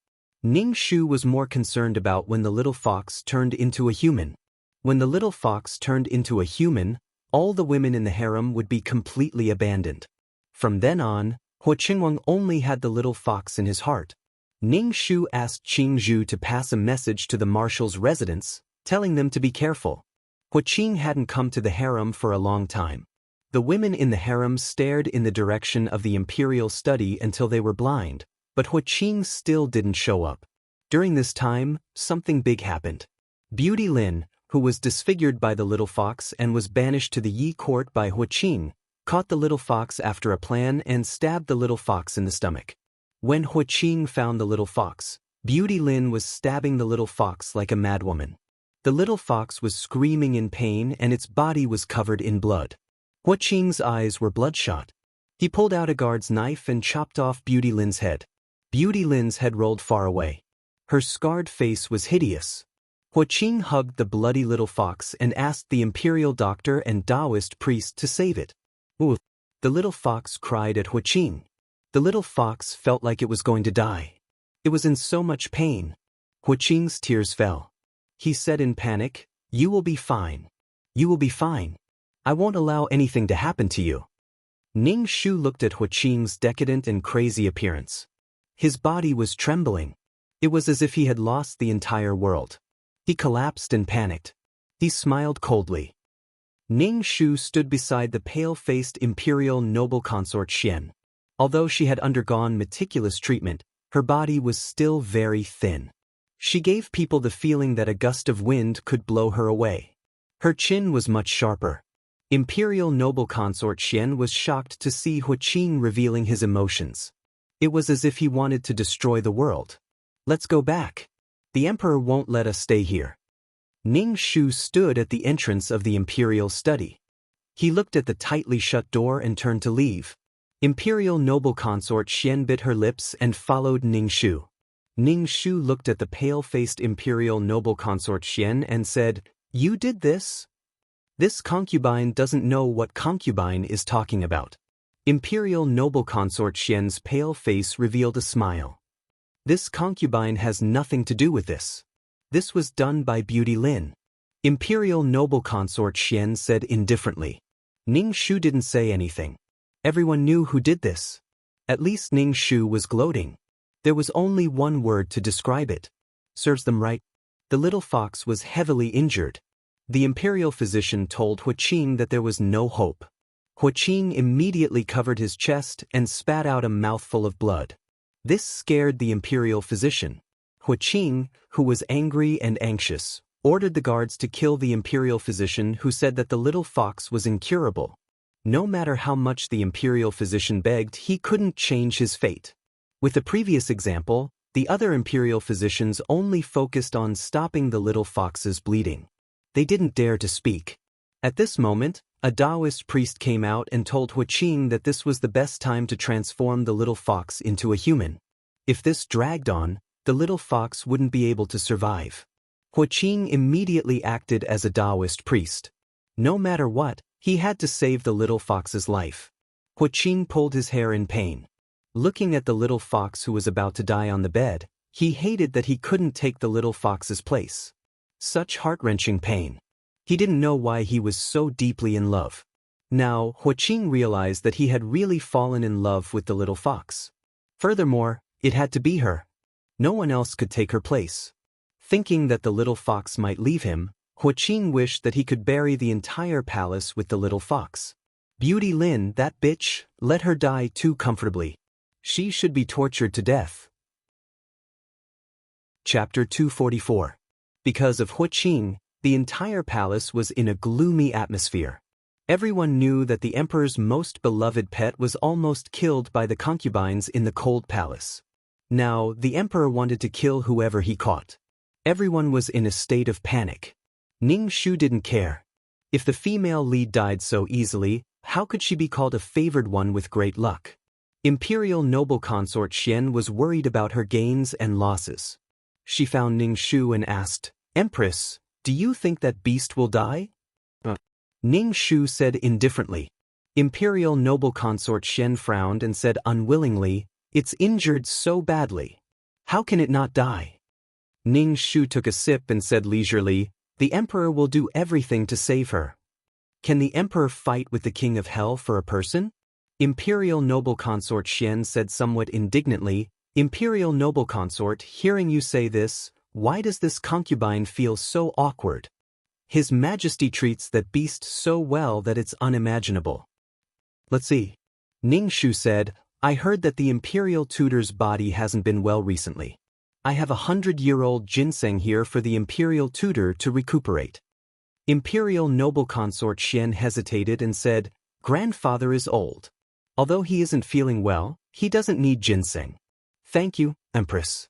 Ningxu was more concerned about when the little fox turned into a human. When the little fox turned into a human, all the women in the harem would be completely abandoned. From then on, Huaqing only had the little fox in his heart. Ningxu asked Qingzhu to pass a message to the marshal's residence, telling them to be careful. Huaqing hadn't come to the harem for a long time. The women in the harem stared in the direction of the imperial study until they were blind, but Huaqing still didn't show up. During this time, something big happened. Beauty Lin, who was disfigured by the little fox and was banished to the Yi court by Huaqing, caught the little fox after a plan and stabbed the little fox in the stomach. When Huaqing found the little fox, Beauty Lin was stabbing the little fox like a madwoman. The little fox was screaming in pain and its body was covered in blood. Huaqing's eyes were bloodshot. He pulled out a guard's knife and chopped off Beauty Lin's head. Beauty Lin's head rolled far away. Her scarred face was hideous. Huaqing hugged the bloody little fox and asked the imperial doctor and Taoist priest to save it. Ooh! The little fox cried at Huaqing. The little fox felt like it was going to die. It was in so much pain. Huaqing's tears fell. He said in panic, "You will be fine. You will be fine. I won't allow anything to happen to you." Ningxu looked at Huaqing's decadent and crazy appearance. His body was trembling. It was as if he had lost the entire world. He collapsed and panicked. He smiled coldly. Ningxu stood beside the pale-faced imperial noble consort Xian. Although she had undergone meticulous treatment, her body was still very thin. She gave people the feeling that a gust of wind could blow her away. Her chin was much sharper. Imperial noble consort Xian was shocked to see Huaqing revealing his emotions. It was as if he wanted to destroy the world. "Let's go back. The emperor won't let us stay here." Ningxu stood at the entrance of the imperial study. He looked at the tightly shut door and turned to leave. Imperial noble consort Xian bit her lips and followed Ningxu. Ningxu looked at the pale-faced imperial noble consort Xian and said, "You did this? This concubine doesn't know what concubine is talking about." Imperial noble consort Xian's pale face revealed a smile. "This concubine has nothing to do with this. This was done by Beauty Lin." Imperial noble consort Xian said indifferently. Ningxu didn't say anything. Everyone knew who did this. At least Ningxu was gloating. There was only one word to describe it. Serves them right. The little fox was heavily injured. The imperial physician told Huaqing that there was no hope. Huaqing immediately covered his chest and spat out a mouthful of blood. This scared the imperial physician. Qing, who was angry and anxious, ordered the guards to kill the imperial physician who said that the little fox was incurable. No matter how much the imperial physician begged, he couldn't change his fate. With the previous example, the other imperial physicians only focused on stopping the little fox's bleeding. They didn't dare to speak. At this moment, a Taoist priest came out and told Qing that this was the best time to transform the little fox into a human. If this dragged on, the little fox wouldn't be able to survive. Qing immediately acted as a Taoist priest. No matter what, he had to save the little fox's life. Qing pulled his hair in pain. Looking at the little fox who was about to die on the bed, he hated that he couldn't take the little fox's place. Such heart-wrenching pain. He didn't know why he was so deeply in love. Now, Qing realized that he had really fallen in love with the little fox. Furthermore, it had to be her. No one else could take her place. Thinking that the little fox might leave him, Qing wished that he could bury the entire palace with the little fox. Beauty Lin, that bitch, let her die too comfortably. She should be tortured to death. Chapter 244. Because of Qing, the entire palace was in a gloomy atmosphere. Everyone knew that the emperor's most beloved pet was almost killed by the concubines in the cold palace. Now, the emperor wanted to kill whoever he caught. Everyone was in a state of panic. Ningxu didn't care. If the female lead died so easily, how could she be called a favored one with great luck? Imperial noble consort Xian was worried about her gains and losses. She found Ningxu and asked, "Empress, do you think that beast will die?" Ningxu said indifferently. Imperial noble consort Xian frowned and said unwillingly, "It's injured so badly. How can it not die?" Ningxu took a sip and said leisurely, "The emperor will do everything to save her." Can the emperor fight with the king of hell for a person? Imperial noble consort Xian said somewhat indignantly, "Imperial noble consort, hearing you say this, why does this concubine feel so awkward? His Majesty treats that beast so well that it's unimaginable." Let's see. Ningxu said, "I heard that the imperial tutor's body hasn't been well recently. I have 100-year-old ginseng here for the imperial tutor to recuperate." Imperial noble consort Xian hesitated and said, "Grandfather is old. Although he isn't feeling well, he doesn't need ginseng." "Thank you, Empress."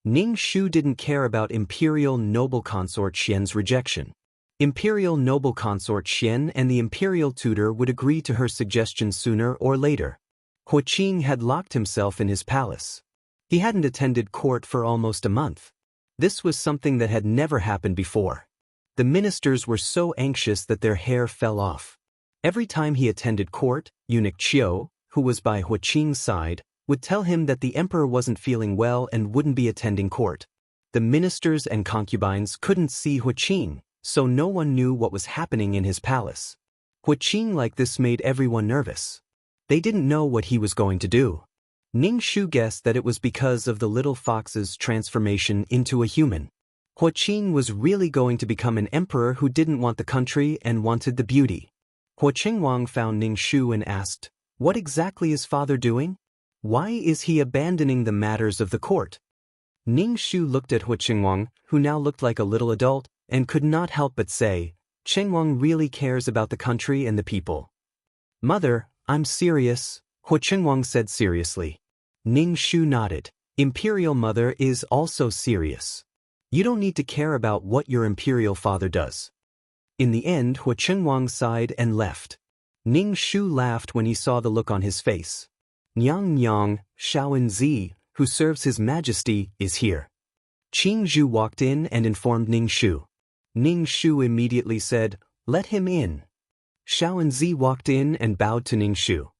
Ningxu didn't care about Imperial noble consort Xian's rejection. Imperial noble consort Xian and the imperial tutor would agree to her suggestion sooner or later. Qing had locked himself in his palace. He hadn't attended court for almost a month. This was something that had never happened before. The ministers were so anxious that their hair fell off. Every time he attended court, eunuch Qiu, who was by Qing's side, would tell him that the emperor wasn't feeling well and wouldn't be attending court. The ministers and concubines couldn't see Qing, so no one knew what was happening in his palace. Qing like this made everyone nervous. They didn't know what he was going to do. Ningxu guessed that it was because of the little fox's transformation into a human. Qing was really going to become an emperor who didn't want the country and wanted the beauty. Qingwang found Ningxu and asked, "What exactly is father doing? Why is he abandoning the matters of the court?" Ningxu looked at Qingwang, who now looked like a little adult, and could not help but say, "Qingwang really cares about the country and the people." "Mother, I'm serious," Qingwang said seriously. Ningxu nodded. "Imperial mother is also serious. You don't need to care about what your imperial father does." In the end, Qingwang sighed and left. Ningxu laughed when he saw the look on his face. "Nyang Nyang, Shaoenzi, who serves His Majesty, is here." Qingzhu walked in and informed Ningxu. Ningxu immediately said, "Let him in." Shaoenzi walked in and bowed to Ningxu.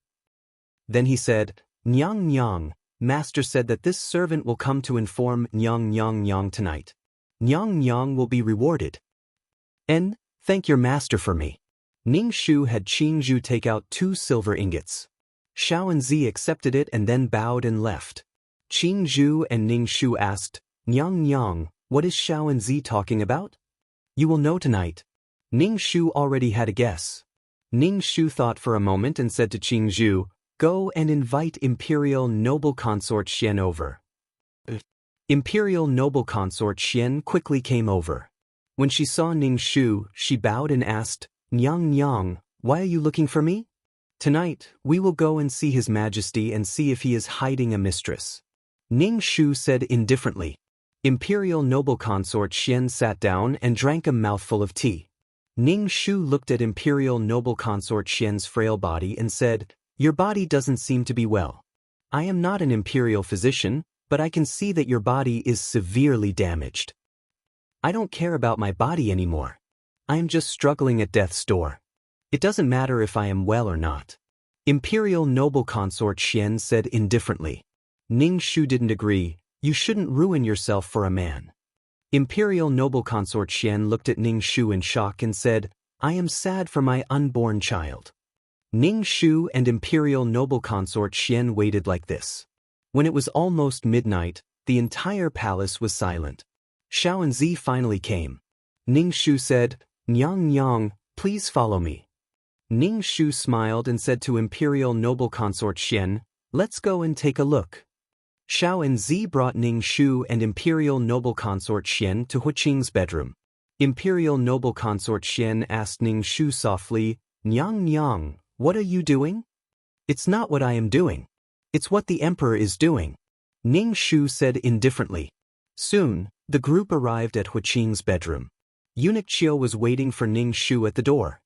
Then he said, "Nyang Nyang, Master said that this servant will come to inform Nyang Nyang Nyang tonight. Nyang Nyang will be rewarded. And thank your master for me." Ningxu had Qingzhu take out 2 silver ingots. Shaoenzi accepted it and then bowed and left. Qingzhu and Ningxu asked, "Nyang Nyang, what is Shaoenzi talking about?" "You will know tonight." Ningxu already had a guess. Ningxu thought for a moment and said to Qingzhu, "Go and invite Imperial noble consort Xian over." Imperial noble consort Xian quickly came over. When she saw Ning Shu, she bowed and asked, "Nyang Nyang, why are you looking for me?" "Tonight, we will go and see His Majesty and see if he is hiding a mistress," Ning Shu said indifferently. Imperial noble consort Xian sat down and drank a mouthful of tea. Ning Shu looked at Imperial noble consort Xian's frail body and said, "Your body doesn't seem to be well. I am not an imperial physician, but I can see that your body is severely damaged." "I don't care about my body anymore. I am just struggling at death's door. It doesn't matter if I am well or not," Imperial noble consort Xian said indifferently. Ning Shu didn't agree. "You shouldn't ruin yourself for a man." Imperial noble consort Xian looked at Ning Shu in shock and said, "I am sad for my unborn child." Ning Shu and Imperial noble consort Xian waited like this. When it was almost midnight, the entire palace was silent. Xiao and Zi finally came. Ning Shu said, "Nyang Nyang, please follow me." Ning Shu smiled and said to Imperial noble consort Xian, "Let's go and take a look." Xiao and Zi brought Ning Shu and Imperial noble consort Xian to Huqing's bedroom. Imperial noble consort Xian asked Ning Shu softly, "Nyang Nyang, what are you doing?" "It's not what I am doing. It's what the Emperor is doing," Ning Shu said indifferently. Soon, the group arrived at Huqing's bedroom. Eunuch Qiu was waiting for Ning Shu at the door.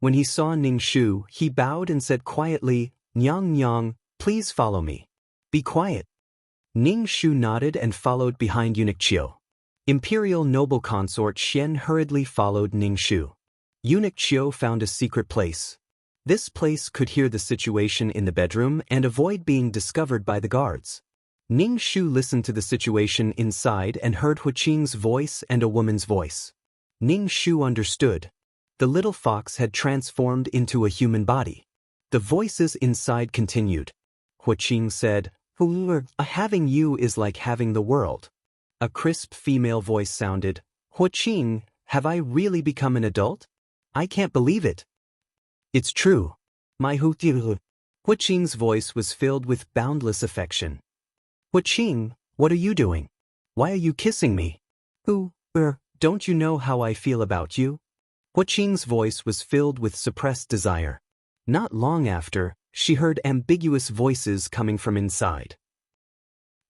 When he saw Ning Shu, he bowed and said quietly, "Nyang Nyang, please follow me." "Be quiet." Ning Shu nodded and followed behind Eunuch Qiu. Imperial noble consort Xian hurriedly followed Ning Shu. Eunuch Qiu found a secret place. This place could hear the situation in the bedroom and avoid being discovered by the guards. Ning Shu listened to the situation inside and heard Huqing's voice and a woman's voice. Ning Shu understood. The little fox had transformed into a human body. The voices inside continued. Huqing said, "Having you is like having the world." A crisp female voice sounded, "Huqing, have I really become an adult? I can't believe it." "It's true. My Huqing's voice was filled with boundless affection. "Huqing, what are you doing? Why are you kissing me? Don't you know how I feel about you?" Huqing's voice was filled with suppressed desire. Not long after, she heard ambiguous voices coming from inside.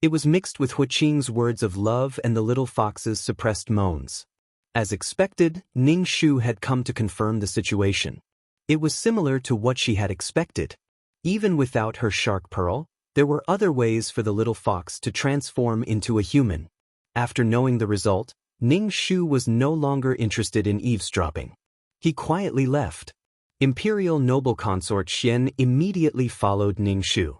It was mixed with Huqing's words of love and the little fox's suppressed moans. As expected, Ning Shu had come to confirm the situation. It was similar to what she had expected. Even without her shark pearl, there were other ways for the little fox to transform into a human. After knowing the result, Ning Shu was no longer interested in eavesdropping. He quietly left. Imperial noble consort Xian immediately followed Ning Shu.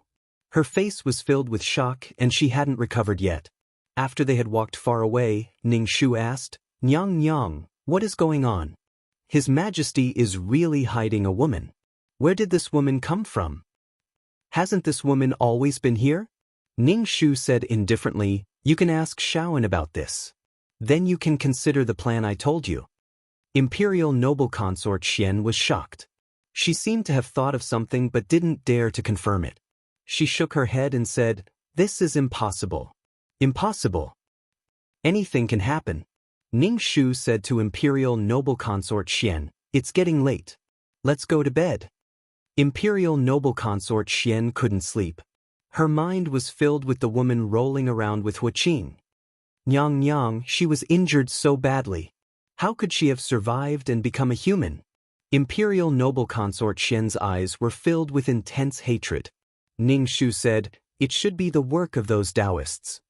Her face was filled with shock and she hadn't recovered yet. After they had walked far away, Ning Shu asked, "Nyang Nyang, what is going on? His Majesty is really hiding a woman. Where did this woman come from? Hasn't this woman always been here?" Ning Shu said indifferently, "You can ask Shaoan about this. Then you can consider the plan I told you." Imperial noble consort Xian was shocked. She seemed to have thought of something but didn't dare to confirm it. She shook her head and said, "This is impossible. Impossible. Anything can happen." Ning Shu said to Imperial noble consort Xian, "It's getting late. Let's go to bed." Imperial noble consort Xian couldn't sleep. Her mind was filled with the woman rolling around with Huqing. Nyang Nyang, she was injured so badly. How could she have survived and become a human? Imperial noble consort Xian's eyes were filled with intense hatred. Ning Shu said, "It should be the work of those Taoists."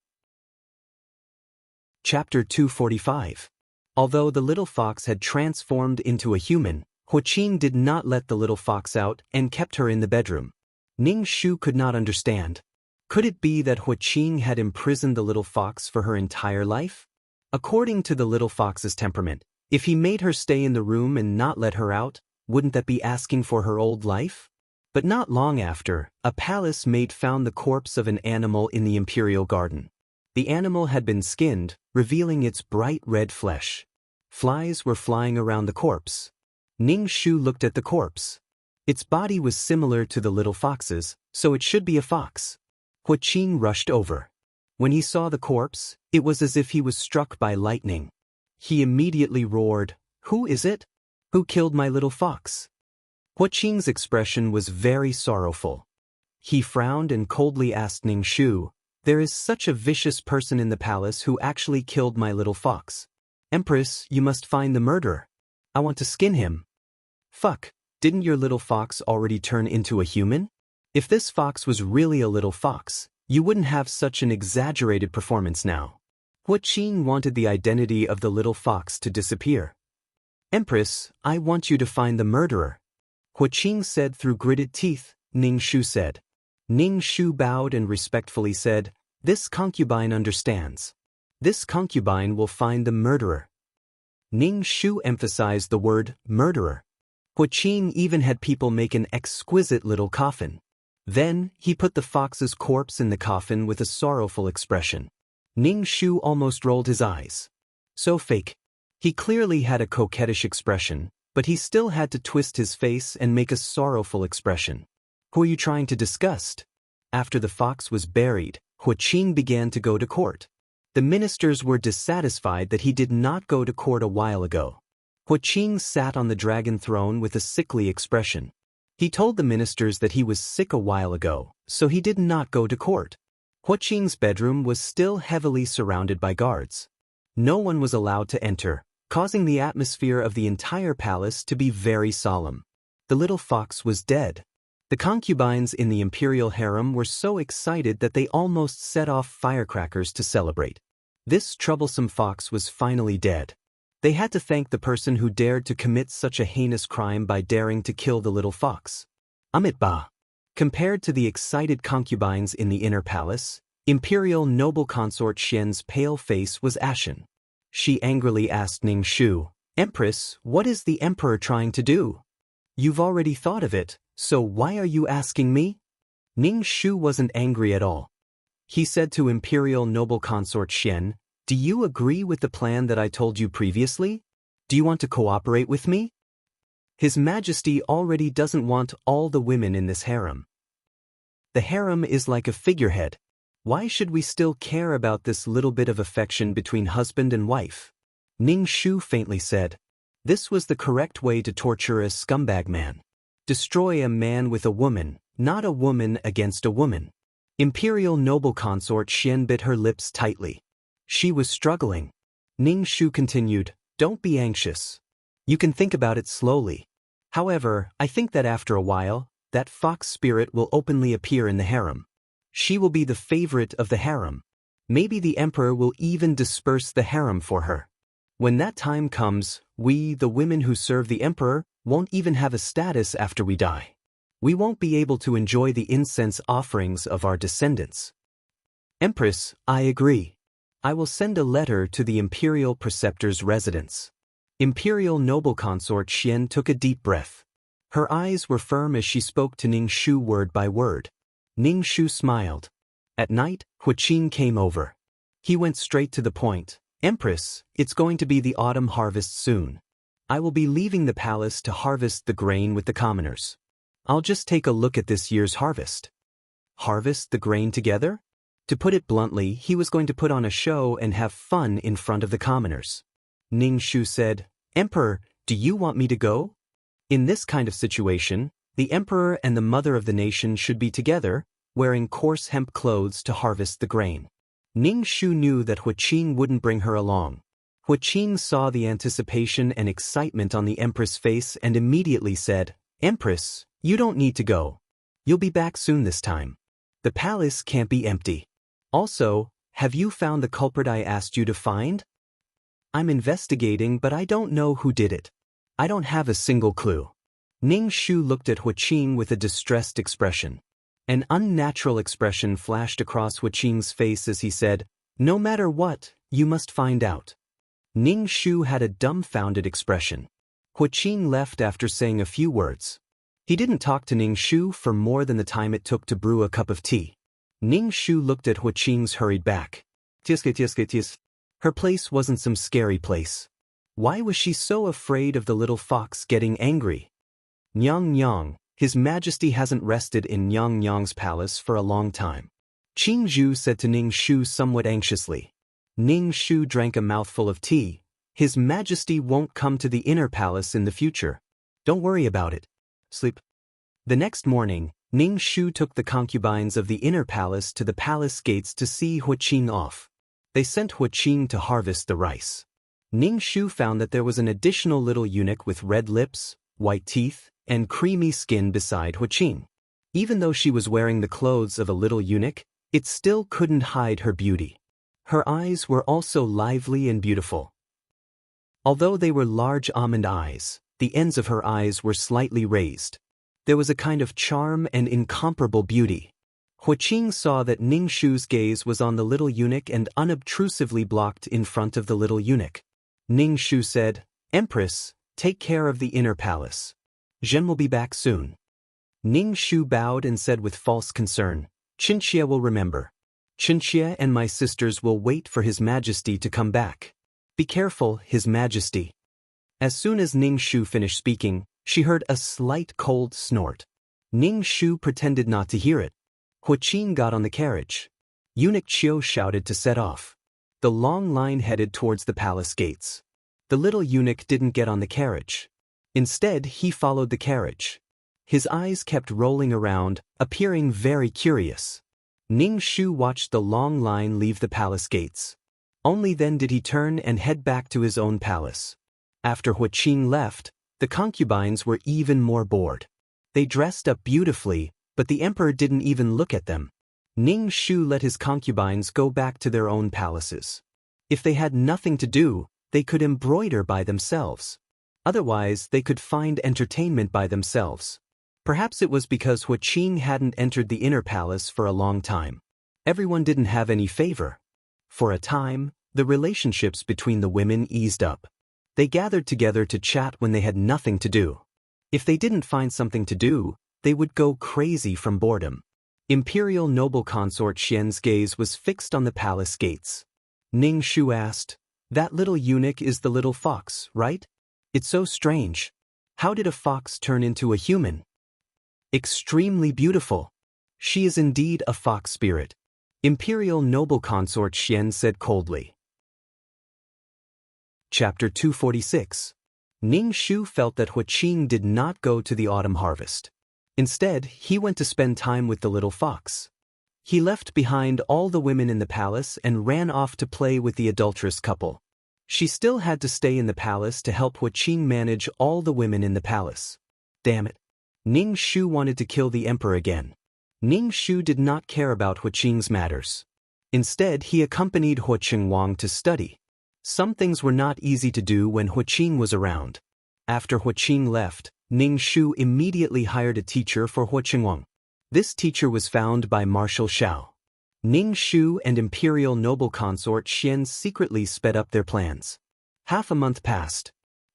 Chapter 245. Although the little fox had transformed into a human, Huqing did not let the little fox out and kept her in the bedroom. Ning Shu could not understand. Could it be that Huqing had imprisoned the little fox for her entire life? According to the little fox's temperament, if he made her stay in the room and not let her out, wouldn't that be asking for her old life? But not long after, a palace maid found the corpse of an animal in the imperial garden. The animal had been skinned, revealing its bright red flesh. Flies were flying around the corpse. Ning Shu looked at the corpse. Its body was similar to the little fox's, so it should be a fox. Huqing rushed over. When he saw the corpse, it was as if he was struck by lightning. He immediately roared, "Who is it? Who killed my little fox?" Hua Qing's expression was very sorrowful. He frowned and coldly asked Ning Shu, "There is such a vicious person in the palace who actually killed my little fox. Empress, you must find the murderer. I want to skin him." "Fuck, didn't your little fox already turn into a human? If this fox was really a little fox, you wouldn't have such an exaggerated performance now." Hua Qing wanted the identity of the little fox to disappear. "Empress, I want you to find the murderer," Hua Qing said through gritted teeth. Ning Shu said. Ning Shu bowed and respectfully said, "This concubine understands. This concubine will find the murderer." Ning Shu emphasized the word murderer. Hua Qing even had people make an exquisite little coffin. Then, he put the fox's corpse in the coffin with a sorrowful expression. Ning Shu almost rolled his eyes. So fake. He clearly had a coquettish expression, but he still had to twist his face and make a sorrowful expression. "Who are you trying to disgust?" After the fox was buried, Hua Qing began to go to court. The ministers were dissatisfied that he did not go to court a while ago. Hua Qing sat on the dragon throne with a sickly expression. He told the ministers that he was sick a while ago, so he did not go to court. Hua Qing's bedroom was still heavily surrounded by guards. No one was allowed to enter, causing the atmosphere of the entire palace to be very solemn. The little fox was dead. The concubines in the imperial harem were so excited that they almost set off firecrackers to celebrate. This troublesome fox was finally dead. They had to thank the person who dared to commit such a heinous crime by daring to kill the little fox. Amitabha. Compared to the excited concubines in the inner palace, imperial noble consort Xian's pale face was ashen. She angrily asked Ning Shu, "Empress, what is the emperor trying to do? You've already thought of it, so why are you asking me?" Ning Shu wasn't angry at all. He said to imperial noble consort Xian, "Do you agree with the plan that I told you previously? Do you want to cooperate with me?" His Majesty already doesn't want all the women in this harem. The harem is like a figurehead. Why should we still care about this little bit of affection between husband and wife? Ning Shu faintly said. This was the correct way to torture a scumbag man. Destroy a man with a woman, not a woman against a woman. Imperial noble consort Xian bit her lips tightly. She was struggling. Ning Shu continued, "Don't be anxious. You can think about it slowly. However, I think that after a while, that fox spirit will openly appear in the harem. She will be the favorite of the harem. Maybe the emperor will even disperse the harem for her. When that time comes, we, the women who serve the emperor, won't even have a status after we die. We won't be able to enjoy the incense offerings of our descendants." "Empress, I agree. I will send a letter to the imperial preceptor's residence." Imperial noble consort Xian took a deep breath. Her eyes were firm as she spoke to Ning Shu word by word. Ning Shu smiled. At night, Hua Qing came over. He went straight to the point. "Empress, it's going to be the autumn harvest soon. I will be leaving the palace to harvest the grain with the commoners. I'll just take a look at this year's harvest." Harvest the grain together? To put it bluntly, he was going to put on a show and have fun in front of the commoners. Ning Shu said, "Emperor, do you want me to go? In this kind of situation, the emperor and the mother of the nation should be together, wearing coarse hemp clothes to harvest the grain." Ning Shu knew that Hua Qing wouldn't bring her along. Hua Qing saw the anticipation and excitement on the empress' face and immediately said, "Empress, you don't need to go. You'll be back soon this time. The palace can't be empty. Also, have you found the culprit I asked you to find?" "I'm investigating, but I don't know who did it. I don't have a single clue." Ning Shu looked at Hua Qing with a distressed expression. An unnatural expression flashed across Hua Qing's face as he said, "No matter what, you must find out." Ning Shu had a dumbfounded expression. Hua Qing left after saying a few words. He didn't talk to Ning Shu for more than the time it took to brew a cup of tea. Ning Shu looked at Hua Qing's hurried back. Tis. Her place wasn't some scary place. Why was she so afraid of the little fox getting angry? Nyang, His Majesty hasn't rested in Nyang's palace for a long time. Qing Zhu said to Ning Shu somewhat anxiously. Ning Shu drank a mouthful of tea. His Majesty won't come to the inner palace in the future. Don't worry about it. Sleep. The next morning, Ning Shu took the concubines of the inner palace to the palace gates to see Huaqing off. They sent Huaqing to harvest the rice. Ning Shu found that there was an additional little eunuch with red lips, white teeth, and creamy skin beside Huaqing. Even though she was wearing the clothes of a little eunuch, it still couldn't hide her beauty. Her eyes were also lively and beautiful. Although they were large almond eyes, the ends of her eyes were slightly raised. There was a kind of charm and incomparable beauty. Huaqing saw that Ning Shu's gaze was on the little eunuch and unobtrusively blocked in front of the little eunuch. Ning Shu said, "Empress, take care of the inner palace. Zhen will be back soon." Ning Shu bowed and said with false concern, "Qinxie will remember. Qinxie and my sisters will wait for His Majesty to come back. Be careful, His Majesty." As soon as Ning Shu finished speaking, she heard a slight cold snort. Ning Shu pretended not to hear it. Huaqing got on the carriage. Eunuch Qiu shouted to set off. The long line headed towards the palace gates. The little eunuch didn't get on the carriage. Instead, he followed the carriage. His eyes kept rolling around, appearing very curious. Ning Shu watched the long line leave the palace gates. Only then did he turn and head back to his own palace. After Huaqing left, the concubines were even more bored. They dressed up beautifully, but the emperor didn't even look at them. Ning Shu let his concubines go back to their own palaces. If they had nothing to do, they could embroider by themselves. Otherwise, they could find entertainment by themselves. Perhaps it was because Huaqing hadn't entered the inner palace for a long time. Everyone didn't have any favor. For a time, the relationships between the women eased up. They gathered together to chat when they had nothing to do. If they didn't find something to do, they would go crazy from boredom. Imperial noble consort Xian's gaze was fixed on the palace gates. Ning Shu asked, "That little eunuch is the little fox, right? It's so strange. How did a fox turn into a human?" "Extremely beautiful. She is indeed a fox spirit," Imperial noble consort Xian said coldly. Chapter 246. Ning Shu felt that Huaqing did not go to the autumn harvest. Instead, he went to spend time with the little fox. He left behind all the women in the palace and ran off to play with the adulterous couple. She still had to stay in the palace to help Huaqing manage all the women in the palace. Damn it. Ning Shu wanted to kill the emperor again. Ning Shu did not care about Huaqing's matters. Instead, he accompanied Huaqing Wang to study. Some things were not easy to do when Huaqing was around. After Huaqing left, Ning Shu immediately hired a teacher for Huaqing Wang. This teacher was found by Marshal Xiao. Ning Shu and Imperial noble consort Xian secretly sped up their plans. Half a month passed.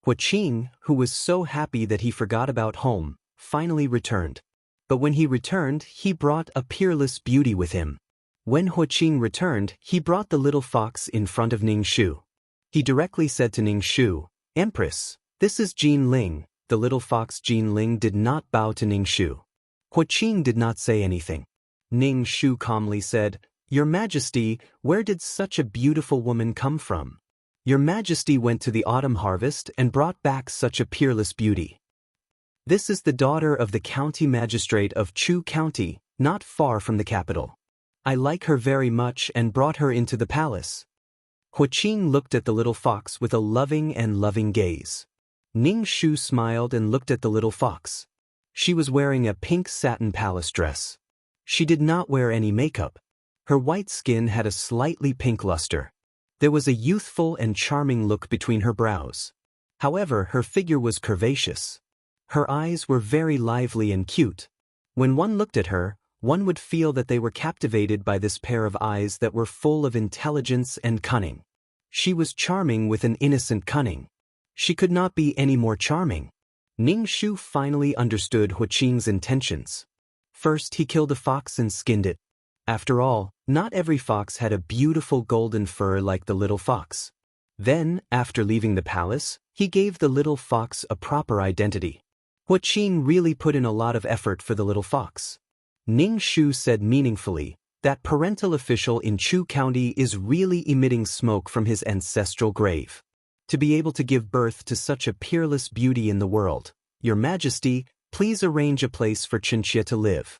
Huaqing, who was so happy that he forgot about home, finally returned. But when he returned, he brought a peerless beauty with him. When Huaqing returned, he brought the little fox in front of Ning Shu. He directly said to Ning Shu, "Empress, this is Jin Ling." The little fox Jin Ling did not bow to Ning Shu. Huaqing did not say anything. Ning Shu calmly said, "Your Majesty, where did such a beautiful woman come from? Your Majesty went to the autumn harvest and brought back such a peerless beauty. This is the daughter of the county magistrate of Chu County, not far from the capital. I like her very much and brought her into the palace." Huaqing looked at the little fox with a loving gaze. Ning Shu smiled and looked at the little fox. She was wearing a pink satin palace dress. She did not wear any makeup. Her white skin had a slightly pink luster. There was a youthful and charming look between her brows. However, her figure was curvaceous. Her eyes were very lively and cute. When one looked at her, one would feel that they were captivated by this pair of eyes that were full of intelligence and cunning. She was charming with an innocent cunning. She could not be any more charming. Ning Shu finally understood Huaqing's intentions. First, he killed a fox and skinned it. After all, not every fox had a beautiful golden fur like the little fox. Then, after leaving the palace, he gave the little fox a proper identity. Huaqing really put in a lot of effort for the little fox. Ning Shu said meaningfully, That parental official in Chu County is really emitting smoke from his ancestral grave. To be able to give birth to such a peerless beauty in the world, Your Majesty, please arrange a place for Chinchilla to live.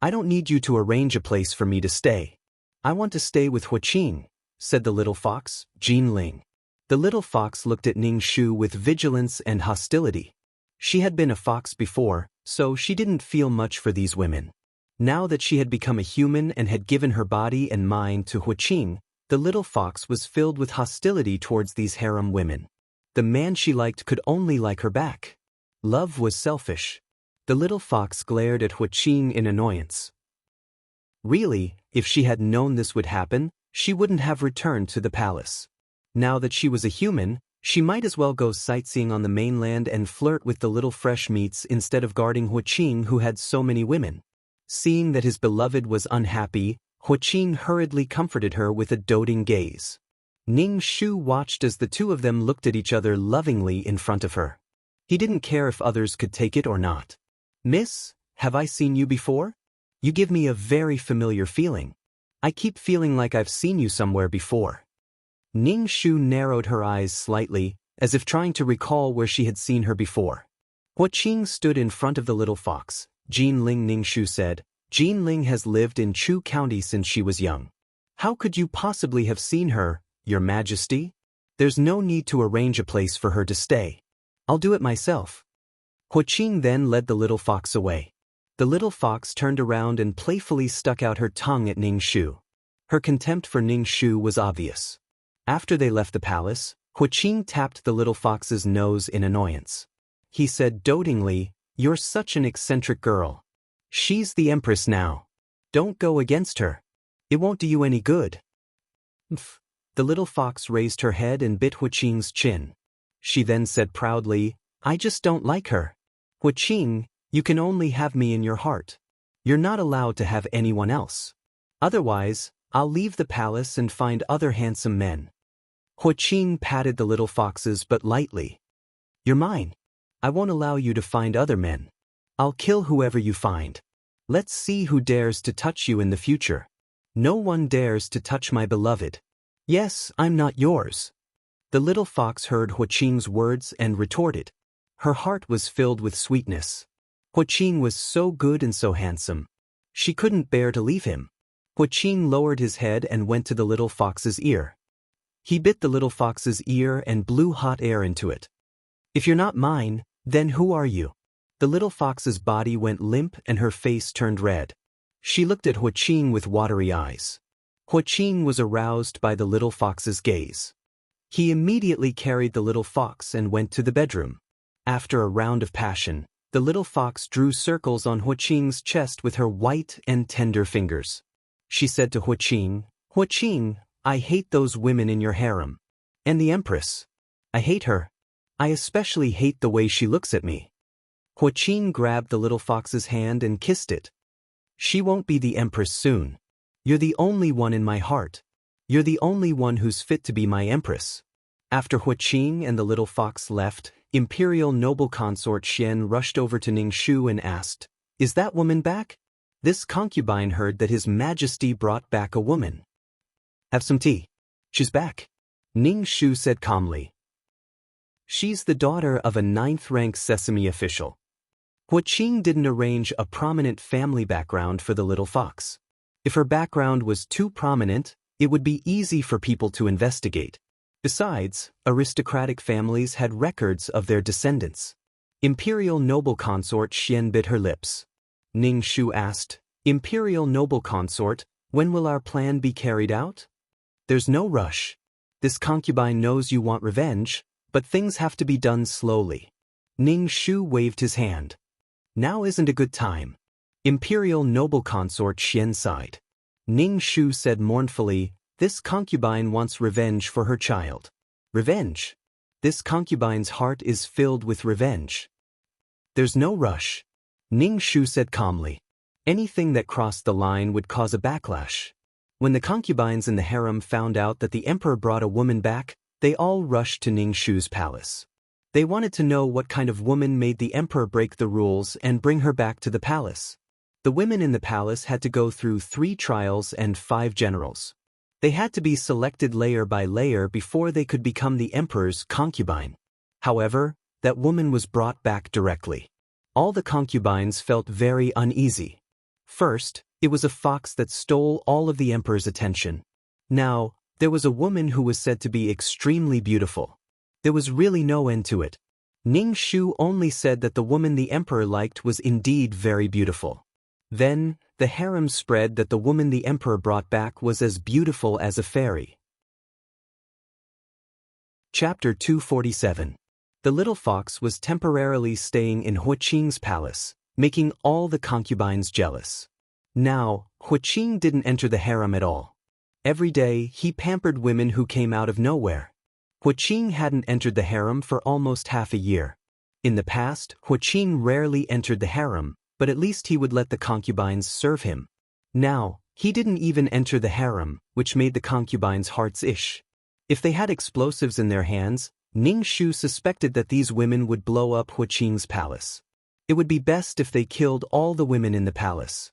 I don't need you to arrange a place for me to stay. I want to stay with Huaqing, said the little fox, Jin Ling. The little fox looked at Ning Shu with vigilance and hostility. She had been a fox before, so she didn't feel much for these women. Now that she had become a human and had given her body and mind to Huaqing, the little fox was filled with hostility towards these harem women. The man she liked could only like her back. Love was selfish. The little fox glared at Huaqing in annoyance. Really, if she had known this would happen, she wouldn't have returned to the palace. Now that she was a human, she might as well go sightseeing on the mainland and flirt with the little fresh meats instead of guarding Huaqing, who had so many women. Seeing that his beloved was unhappy, Huaqing hurriedly comforted her with a doting gaze. Ning Shu watched as the two of them looked at each other lovingly in front of her. He didn't care if others could take it or not. Miss, have I seen you before? You give me a very familiar feeling. I keep feeling like I've seen you somewhere before. Ning Shu narrowed her eyes slightly, as if trying to recall where she had seen her before. Huaqing stood in front of the little fox. Jin Ling, Ning Shu said, Jin Ling has lived in Chu County since she was young. How could you possibly have seen her, Your Majesty? There's no need to arrange a place for her to stay. I'll do it myself. Huaqing then led the little fox away. The little fox turned around and playfully stuck out her tongue at Ning Shu. Her contempt for Ning Shu was obvious. After they left the palace, Huaqing tapped the little fox's nose in annoyance. He said dotingly, You're such an eccentric girl. She's the empress now. Don't go against her. It won't do you any good. Mph. The little fox raised her head and bit Huaqing's chin. She then said proudly, I just don't like her. Huaqing, you can only have me in your heart. You're not allowed to have anyone else. Otherwise, I'll leave the palace and find other handsome men. Huaqing patted the little fox's butt lightly. You're mine. I won't allow you to find other men. I'll kill whoever you find. Let's see who dares to touch you in the future. No one dares to touch my beloved. Yes, I'm not yours. The little fox heard Huaqing's words and retorted. Her heart was filled with sweetness. Huaqing was so good and so handsome. She couldn't bear to leave him. Huaqing lowered his head and went to the little fox's ear. He bit the little fox's ear and blew hot air into it. If you're not mine, then who are you? The little fox's body went limp and her face turned red. She looked at Huaqing with watery eyes. Huaqing was aroused by the little fox's gaze. He immediately carried the little fox and went to the bedroom. After a round of passion, the little fox drew circles on Huaqing's chest with her white and tender fingers. She said to Huaqing, Huaqing, I hate those women in your harem. And the empress. I hate her. I especially hate the way she looks at me. Huaqing grabbed the little fox's hand and kissed it. She won't be the empress soon. You're the only one in my heart. You're the only one who's fit to be my empress. After Huaqing and the little fox left, Imperial noble consort Xian rushed over to Ning Shu and asked, Is that woman back? This concubine heard that His Majesty brought back a woman. Have some tea. She's back. Ning Shu said calmly. She's the daughter of a 9th-rank Sesame official. Huaqing didn't arrange a prominent family background for the little fox. If her background was too prominent, it would be easy for people to investigate. Besides, aristocratic families had records of their descendants. Imperial noble consort Xian bit her lips. Ning Shu asked, Imperial noble consort, when will our plan be carried out? There's no rush. This concubine knows you want revenge, but things have to be done slowly. Ning Shu waved his hand. Now isn't a good time. Imperial noble consort Xian sighed. Ning Shu said mournfully, This concubine wants revenge for her child. Revenge? This concubine's heart is filled with revenge. There's no rush. Ning Shu said calmly. Anything that crossed the line would cause a backlash. When the concubines in the harem found out that the emperor brought a woman back, they all rushed to Ning Shu's palace. They wanted to know what kind of woman made the emperor break the rules and bring her back to the palace. The women in the palace had to go through 3 trials and 5 generals. They had to be selected layer by layer before they could become the emperor's concubine. However, that woman was brought back directly. All the concubines felt very uneasy. First, it was a fox that stole all of the emperor's attention. Now, there was a woman who was said to be extremely beautiful. There was really no end to it. Ning Shu only said that the woman the emperor liked was indeed very beautiful. Then, the harem spread that the woman the emperor brought back was as beautiful as a fairy. Chapter 247. The little fox was temporarily staying in Huaqing's palace, making all the concubines jealous. Now, Huaqing didn't enter the harem at all. Every day, he pampered women who came out of nowhere. Huaqing hadn't entered the harem for almost half a year. In the past, Huaqing rarely entered the harem, but at least he would let the concubines serve him. Now, he didn't even enter the harem, which made the concubines' hearts itch. If they had explosives in their hands, Ning Shu suspected that these women would blow up Huaqing's palace. It would be best if they killed all the women in the palace.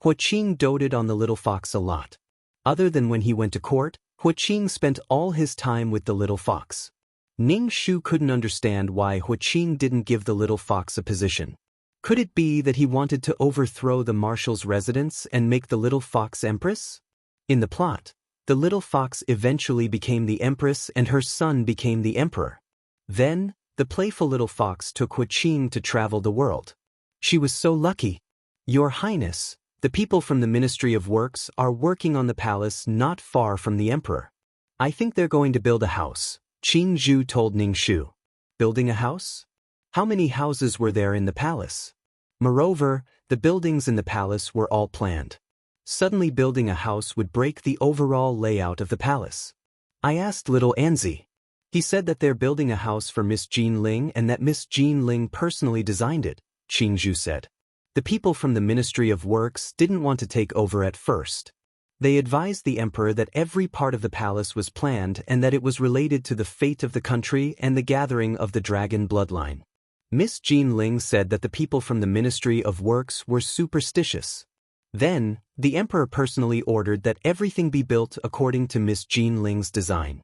Huaqing doted on the little fox a lot. Other than when he went to court, Huaqing spent all his time with the little fox. Ning Shu couldn't understand why Huaqing didn't give the little fox a position. Could it be that he wanted to overthrow the marshal's residence and make the little fox empress? In the plot, the little fox eventually became the empress and her son became the emperor. Then, the playful little fox took Huaqing to travel the world. She was so lucky. Your Highness, the people from the Ministry of Works are working on the palace not far from the emperor. I think they're going to build a house, Qin Zhu told Ning Shu. Building a house? How many houses were there in the palace? Moreover, the buildings in the palace were all planned. Suddenly building a house would break the overall layout of the palace. I asked little Anzi. He said that they're building a house for Miss Jean Ling and that Miss Jean Ling personally designed it, Qin Zhu said. The people from the Ministry of Works didn't want to take over at first. They advised the emperor that every part of the palace was planned and that it was related to the fate of the country and the gathering of the dragon bloodline. Miss Jean Ling said that the people from the Ministry of Works were superstitious. Then, the emperor personally ordered that everything be built according to Miss Jean Ling's design.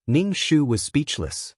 Ning Shu was speechless.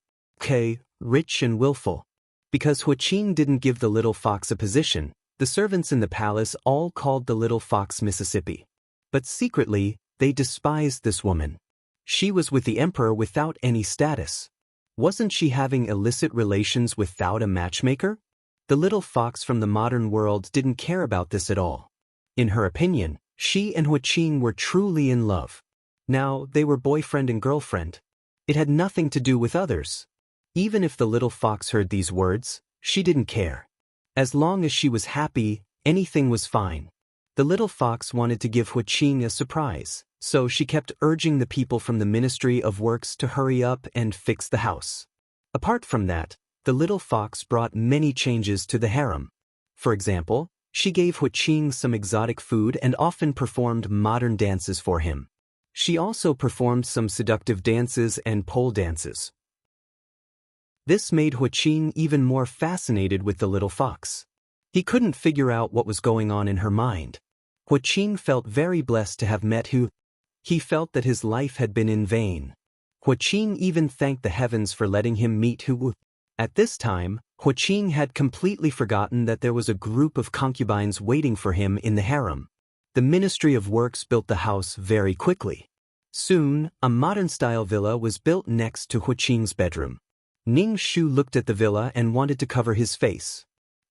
Rich and willful. Because Huaqing didn't give the little fox a position, the servants in the palace all called the little fox Mississippi. But secretly, they despised this woman. She was with the emperor without any status. Wasn't she having illicit relations without a matchmaker? The little fox from the modern world didn't care about this at all. In her opinion, she and Huaqing were truly in love. Now, they were boyfriend and girlfriend. It had nothing to do with others. Even if the little fox heard these words, she didn't care. As long as she was happy, anything was fine. The little fox wanted to give Huaqing a surprise, so she kept urging the people from the Ministry of Works to hurry up and fix the house. Apart from that, the little fox brought many changes to the harem. For example, she gave Huaqing some exotic food and often performed modern dances for him. She also performed some seductive dances and pole dances. This made Huaqing even more fascinated with the little fox. He couldn't figure out what was going on in her mind. Huaqing felt very blessed to have met Hu. He felt that his life had been in vain. Huaqing even thanked the heavens for letting him meet Hu. At this time, Huaqing had completely forgotten that there was a group of concubines waiting for him in the harem. The Ministry of Works built the house very quickly. Soon, a modern-style villa was built next to Huaqing's bedroom. Ning Shu looked at the villa and wanted to cover his face.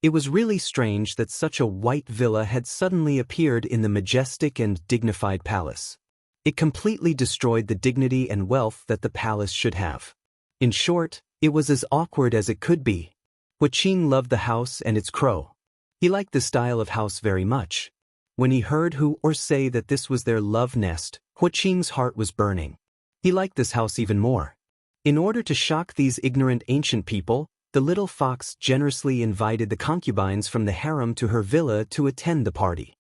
It was really strange that such a white villa had suddenly appeared in the majestic and dignified palace. It completely destroyed the dignity and wealth that the palace should have. In short, it was as awkward as it could be. Huaqing loved the house and its crow. He liked the style of house very much. When he heard Hu or say that this was their love nest, Huaqing's heart was burning. He liked this house even more. In order to shock these ignorant ancient people, the little fox generously invited the concubines from the harem to her villa to attend the party.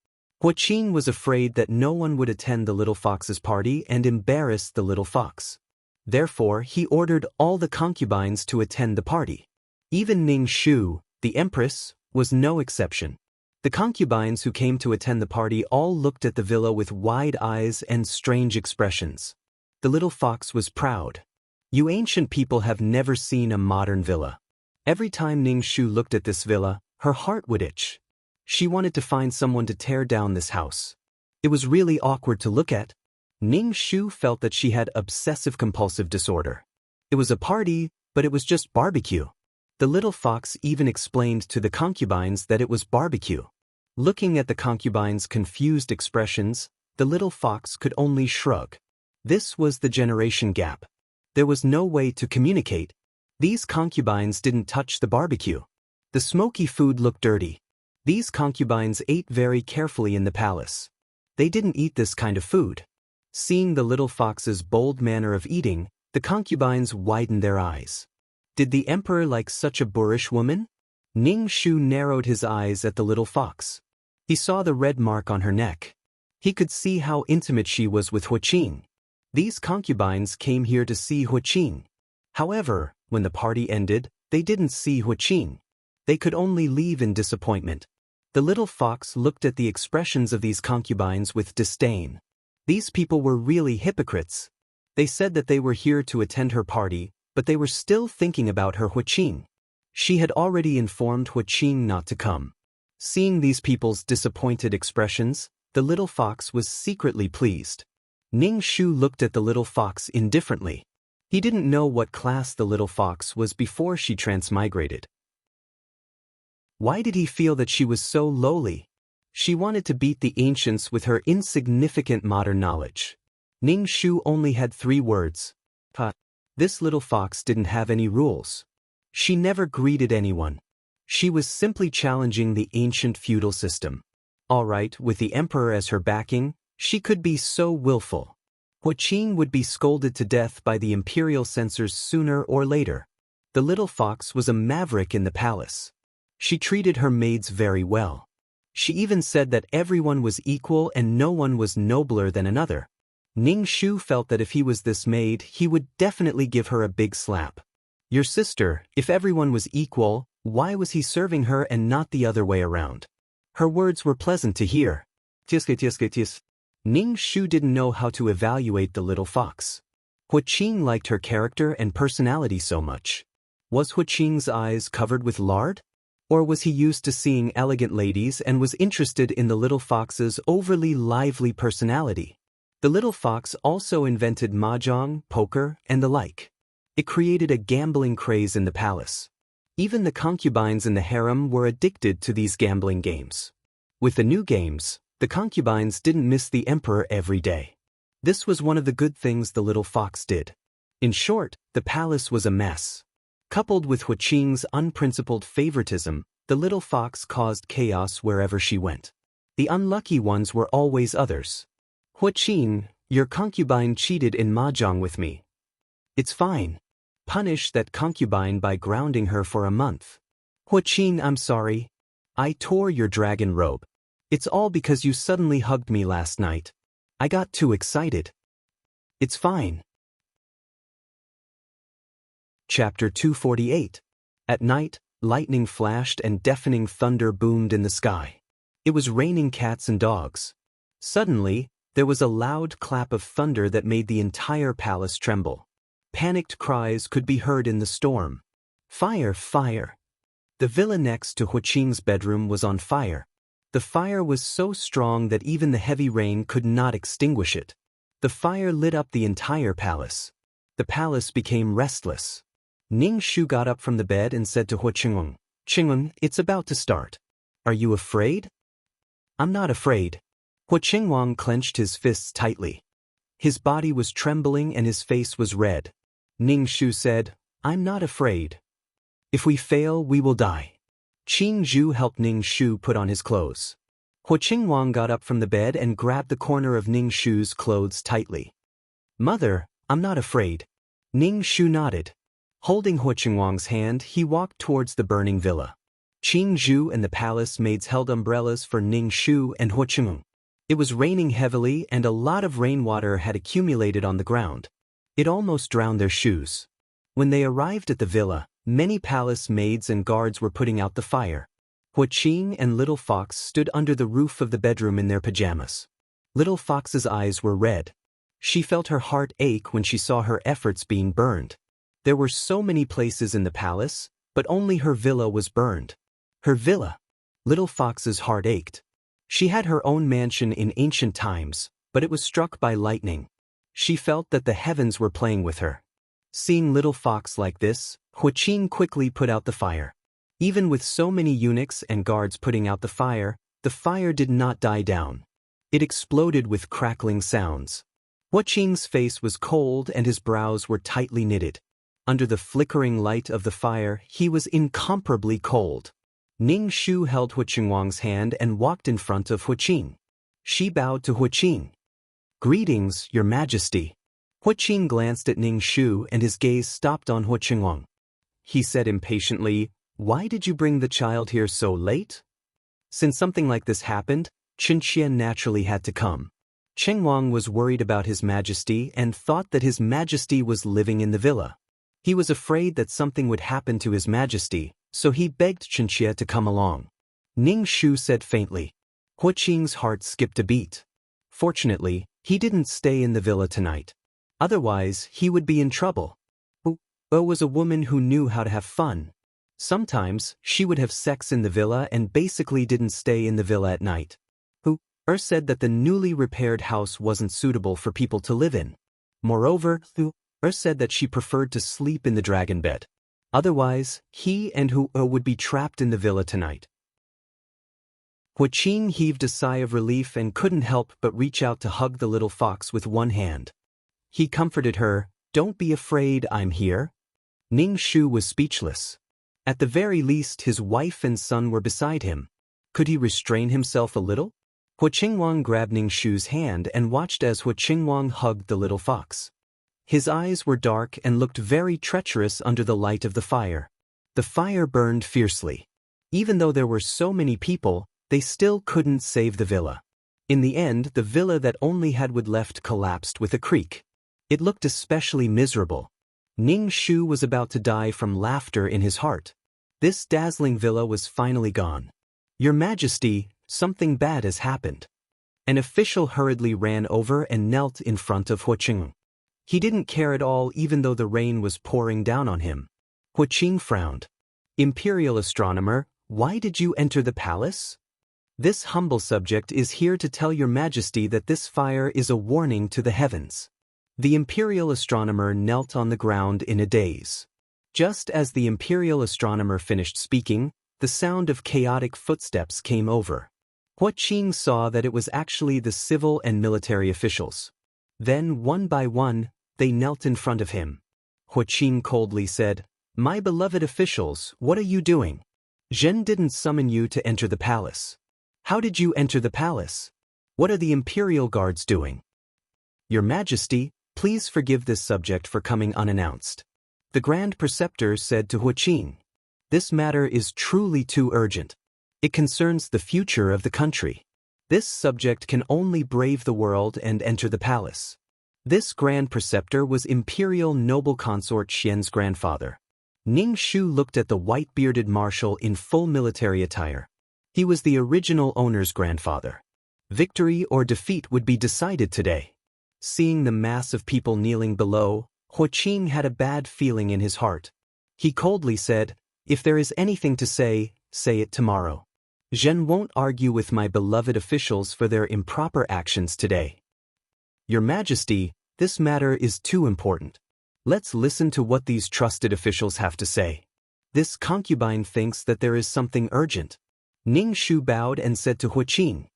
Huaqing was afraid that no one would attend the little fox's party and embarrass the little fox. Therefore, he ordered all the concubines to attend the party. Even Ning Shu, the empress, was no exception. The concubines who came to attend the party all looked at the villa with wide eyes and strange expressions. The little fox was proud. You ancient people have never seen a modern villa. Every time Ning Shu looked at this villa, her heart would itch. She wanted to find someone to tear down this house. It was really awkward to look at. Ning Shu felt that she had obsessive-compulsive disorder. It was a party, but it was just barbecue. The little fox even explained to the concubines that it was barbecue. Looking at the concubines' confused expressions, the little fox could only shrug. This was the generation gap. There was no way to communicate. These concubines didn't touch the barbecue. The smoky food looked dirty. These concubines ate very carefully in the palace. They didn't eat this kind of food. Seeing the little fox's bold manner of eating, the concubines widened their eyes. Did the emperor like such a boorish woman? Ning Shu narrowed his eyes at the little fox. He saw the red mark on her neck. He could see how intimate she was with Huaqing. These concubines came here to see Huaqing. However, when the party ended, they didn't see Huaqing. They could only leave in disappointment. The little fox looked at the expressions of these concubines with disdain. These people were really hypocrites. They said that they were here to attend her party, but they were still thinking about her Huaqing. She had already informed Huaqing not to come. Seeing these people's disappointed expressions, the little fox was secretly pleased. Ning Shu looked at the little fox indifferently. He didn't know what class the little fox was before she transmigrated. Why did he feel that she was so lowly? She wanted to beat the ancients with her insignificant modern knowledge. Ning Shu only had 3 words. "Pa." This little fox didn't have any rules. She never greeted anyone. She was simply challenging the ancient feudal system. Alright, with the emperor as her backing, she could be so willful. Huaqing would be scolded to death by the imperial censors sooner or later. The little fox was a maverick in the palace. She treated her maids very well. She even said that everyone was equal and no one was nobler than another. Ning Shu felt that if he was this maid, he would definitely give her a big slap. Your sister, if everyone was equal, why was he serving her and not the other way around? Her words were pleasant to hear. Tis. Ning Shu didn't know how to evaluate the little fox. Huaqing liked her character and personality so much. Was Huaqing's eyes covered with lard? Or was he used to seeing elegant ladies and was interested in the little fox's overly lively personality? The little fox also invented mahjong, poker, and the like. It created a gambling craze in the palace. Even the concubines in the harem were addicted to these gambling games. With the new games, the concubines didn't miss the emperor every day. This was one of the good things the little fox did. In short, the palace was a mess. Coupled with Huaqing's unprincipled favoritism, the little fox caused chaos wherever she went. The unlucky ones were always others. Huaqing, your concubine cheated in mahjong with me. It's fine. Punish that concubine by grounding her for a month. Huaqing, I'm sorry. I tore your dragon robe. It's all because you suddenly hugged me last night. I got too excited. It's fine. Chapter 248. At night, lightning flashed and deafening thunder boomed in the sky. It was raining cats and dogs. Suddenly, there was a loud clap of thunder that made the entire palace tremble. Panicked cries could be heard in the storm. Fire, fire! The villa next to Huaqing's bedroom was on fire. The fire was so strong that even the heavy rain could not extinguish it. The fire lit up the entire palace. The palace became restless. Ning Shu got up from the bed and said to Huaqing, "Qingwen, it's about to start. Are you afraid?" "I'm not afraid." Huaqing clenched his fists tightly. His body was trembling and his face was red. Ning Shu said, "I'm not afraid. If we fail, we will die." Qing Zhu helped Ning Shu put on his clothes. Huaqing got up from the bed and grabbed the corner of Ning Shu's clothes tightly. "Mother, I'm not afraid." Ning Shu nodded. Holding Huaqing's hand, he walked towards the burning villa. Qing Zhu and the palace maids held umbrellas for Ning Shu and Huaqing. It was raining heavily and a lot of rainwater had accumulated on the ground. It almost drowned their shoes. When they arrived at the villa, many palace maids and guards were putting out the fire. Hua Qing and Little Fox stood under the roof of the bedroom in their pajamas. Little Fox's eyes were red. She felt her heart ache when she saw her efforts being burned. There were so many places in the palace, but only her villa was burned. Her villa. Little Fox's heart ached. She had her own mansion in ancient times, but it was struck by lightning. She felt that the heavens were playing with her. Seeing Little Fox like this, Hua Qing quickly put out the fire. Even with so many eunuchs and guards putting out the fire did not die down. It exploded with crackling sounds. Hua Qing's face was cold and his brows were tightly knitted. Under the flickering light of the fire, he was incomparably cold. Ning Shu held Hua Qingwang's hand and walked in front of Hua Qing. She bowed to Hua Qing. "Greetings, Your Majesty." Hua Qing glanced at Ning Shu and his gaze stopped on Hua Qingwang. He said impatiently, "Why did you bring the child here so late?" Since something like this happened, Chen Qian naturally had to come. Qingwang was worried about His Majesty and thought that His Majesty was living in the villa. He was afraid that something would happen to His Majesty, so he begged Chen Qia to come along. Ning Shu said faintly. Hua Qing's heart skipped a beat. Fortunately, he didn't stay in the villa tonight. Otherwise, he would be in trouble. Hua was a woman who knew how to have fun. Sometimes, she would have sex in the villa and basically didn't stay in the villa at night. Hua said that the newly repaired house wasn't suitable for people to live in. Moreover, Hua said that she preferred to sleep in the dragon bed. Otherwise, he and Hua would be trapped in the villa tonight. Hua Qing heaved a sigh of relief and couldn't help but reach out to hug the little fox with one hand. He comforted her, "Don't be afraid, I'm here." Ning Shu was speechless. At the very least, his wife and son were beside him. Could he restrain himself a little? Hua Qingwang grabbed Ning Shu's hand and watched as Hua Qingwang hugged the little fox. His eyes were dark and looked very treacherous under the light of the fire. The fire burned fiercely. Even though there were so many people, they still couldn't save the villa. In the end, the villa that only had wood left collapsed with a creak. It looked especially miserable. Ning Shu was about to die from laughter in his heart. This dazzling villa was finally gone. "Your Majesty, something bad has happened." An official hurriedly ran over and knelt in front of Hua Qing. He didn't care at all even though the rain was pouring down on him. Hua Qing frowned. "Imperial astronomer, why did you enter the palace?" "This humble subject is here to tell Your Majesty that this fire is a warning to the heavens." The imperial astronomer knelt on the ground in a daze. Just as the imperial astronomer finished speaking, the sound of chaotic footsteps came over. Hua Qing saw that it was actually the civil and military officials. Then, one by one, they knelt in front of him. Hua Qing coldly said, "My beloved officials, what are you doing? Zhen didn't summon you to enter the palace. How did you enter the palace? What are the imperial guards doing?" "Your Majesty, please forgive this subject for coming unannounced." The Grand Preceptor said to Hua Qing, "This matter is truly too urgent. It concerns the future of the country. This subject can only brave the world and enter the palace." This Grand Preceptor was Imperial Noble Consort Xian's grandfather. Ning Shu looked at the white-bearded marshal in full military attire. He was the original owner's grandfather. Victory or defeat would be decided today. Seeing the mass of people kneeling below, Hua Qing had a bad feeling in his heart. He coldly said, "If there is anything to say it tomorrow. Zhen won't argue with my beloved officials for their improper actions today." "Your Majesty, this matter is too important. Let's listen to what these trusted officials have to say. This concubine thinks that there is something urgent." Ning Shu bowed and said to Hua Qing.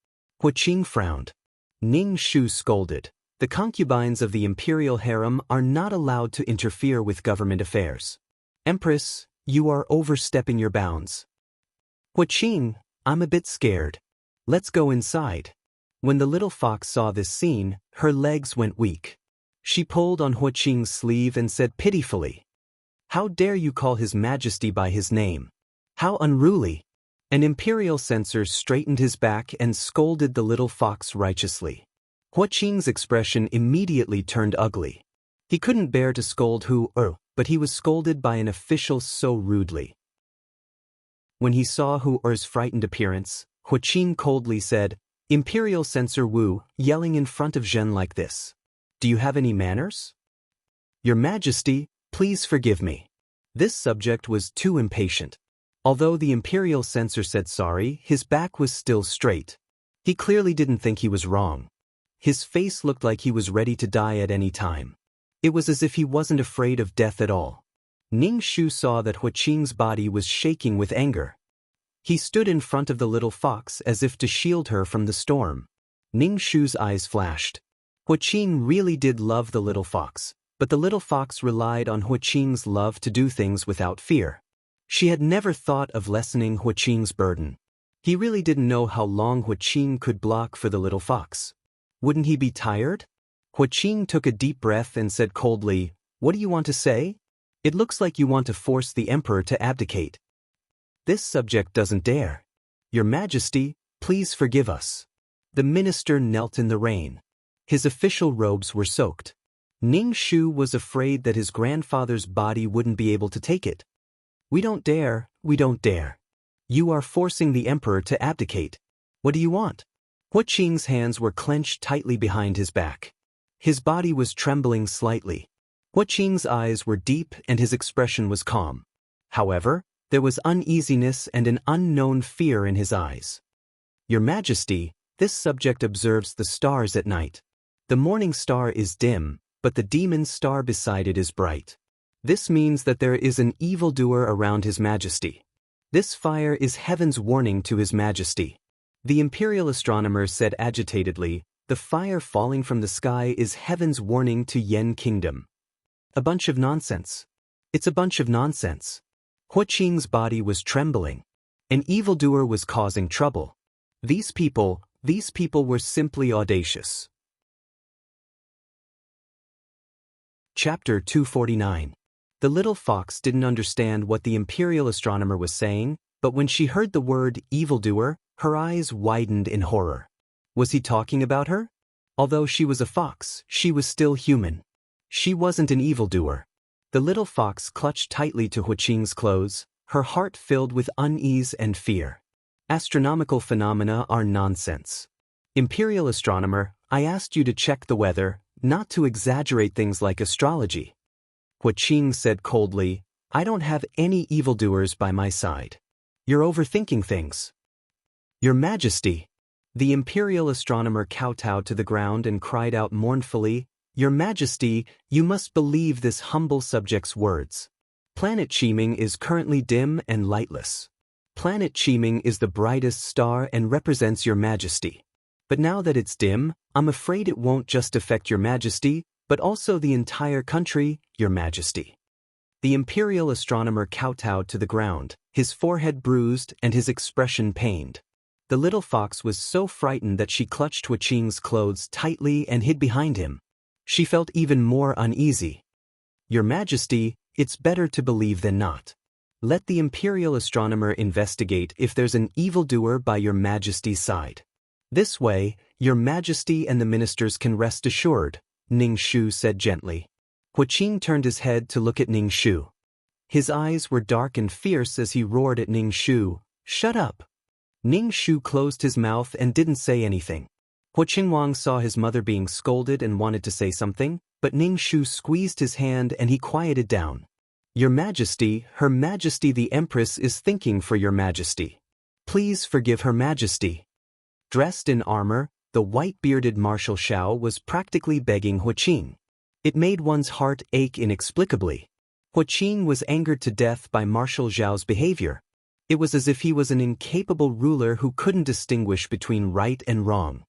Hua Qing frowned. Ning Shu scolded. "The concubines of the imperial harem are not allowed to interfere with government affairs. Empress, you are overstepping your bounds." "Hua Qing, I'm a bit scared. Let's go inside." When the little fox saw this scene, her legs went weak. She pulled on Hua Qing's sleeve and said pitifully, "How dare you call His Majesty by his name? How unruly." An imperial censor straightened his back and scolded the little fox righteously. Hua Qing's expression immediately turned ugly. He couldn't bear to scold but he was scolded by an official so rudely. When he saw Hu Er's frightened appearance, Huaqing coldly said, "Imperial Censor Wu, yelling in front of Zhen like this. Do you have any manners? Your Majesty, please forgive me." This subject was too impatient. Although the Imperial Censor said sorry, his back was still straight. He clearly didn't think he was wrong. His face looked like he was ready to die at any time. It was as if he wasn't afraid of death at all. Ning Shu saw that Huaqing's body was shaking with anger. He stood in front of the little fox as if to shield her from the storm. Ning Shu's eyes flashed. Huaqing really did love the little fox, but the little fox relied on Huaqing's love to do things without fear. She had never thought of lessening Huaqing's burden. He really didn't know how long Huaqing could block for the little fox. Wouldn't he be tired? Huaqing took a deep breath and said coldly, "What do you want to say? It looks like you want to force the emperor to abdicate." "This subject doesn't dare. Your Majesty, please forgive us." The minister knelt in the rain. His official robes were soaked. Ning Shu was afraid that his grandfather's body wouldn't be able to take it. "We don't dare, we don't dare. You are forcing the emperor to abdicate. What do you want?" Huaqing's hands were clenched tightly behind his back. His body was trembling slightly. Huaqing's eyes were deep and his expression was calm. However, there was uneasiness and an unknown fear in his eyes. "Your Majesty, this subject observes the stars at night. The morning star is dim, but the demon's star beside it is bright. This means that there is an evildoer around His Majesty. This fire is heaven's warning to His Majesty." The imperial astronomer said agitatedly, "The fire falling from the sky is heaven's warning to Yen Kingdom." A bunch of nonsense. It's a bunch of nonsense. Huaqing's body was trembling. An evildoer was causing trouble. These people were simply audacious. Chapter 249. The little fox didn't understand what the imperial astronomer was saying, but when she heard the word evildoer, her eyes widened in horror. Was he talking about her? Although she was a fox, she was still human. She wasn't an evildoer. The little fox clutched tightly to Huaqing's clothes, her heart filled with unease and fear. Astronomical phenomena are nonsense. Imperial astronomer, I asked you to check the weather, not to exaggerate things like astrology. Huaqing said coldly, "I don't have any evildoers by my side. You're overthinking things." "Your Majesty." The imperial astronomer kowtowed to the ground and cried out mournfully, "Your Majesty, you must believe this humble subject's words. Planet Chiming is currently dim and lightless. Planet Chiming is the brightest star and represents Your Majesty. But now that it's dim, I'm afraid it won't just affect Your Majesty, but also the entire country, Your Majesty." The imperial astronomer kowtowed to the ground, his forehead bruised and his expression pained. The little fox was so frightened that she clutched Huaqing's clothes tightly and hid behind him. She felt even more uneasy. "Your Majesty, it's better to believe than not. Let the imperial astronomer investigate if there's an evildoer by Your Majesty's side. This way, Your Majesty and the ministers can rest assured," Ning Shu said gently. Huaqing turned his head to look at Ning Shu. His eyes were dark and fierce as he roared at Ning Shu, "Shut up!" Ning Shu closed his mouth and didn't say anything. Huaqing saw his mother being scolded and wanted to say something, but Ning Shu squeezed his hand and he quieted down. "Your Majesty, Her Majesty the Empress is thinking for Your Majesty. Please forgive Her Majesty." Dressed in armor, the white-bearded Marshal Xiao was practically begging Huaqing. It made one's heart ache inexplicably. Huaqing was angered to death by Marshal Xiao's behavior. It was as if he was an incapable ruler who couldn't distinguish between right and wrong.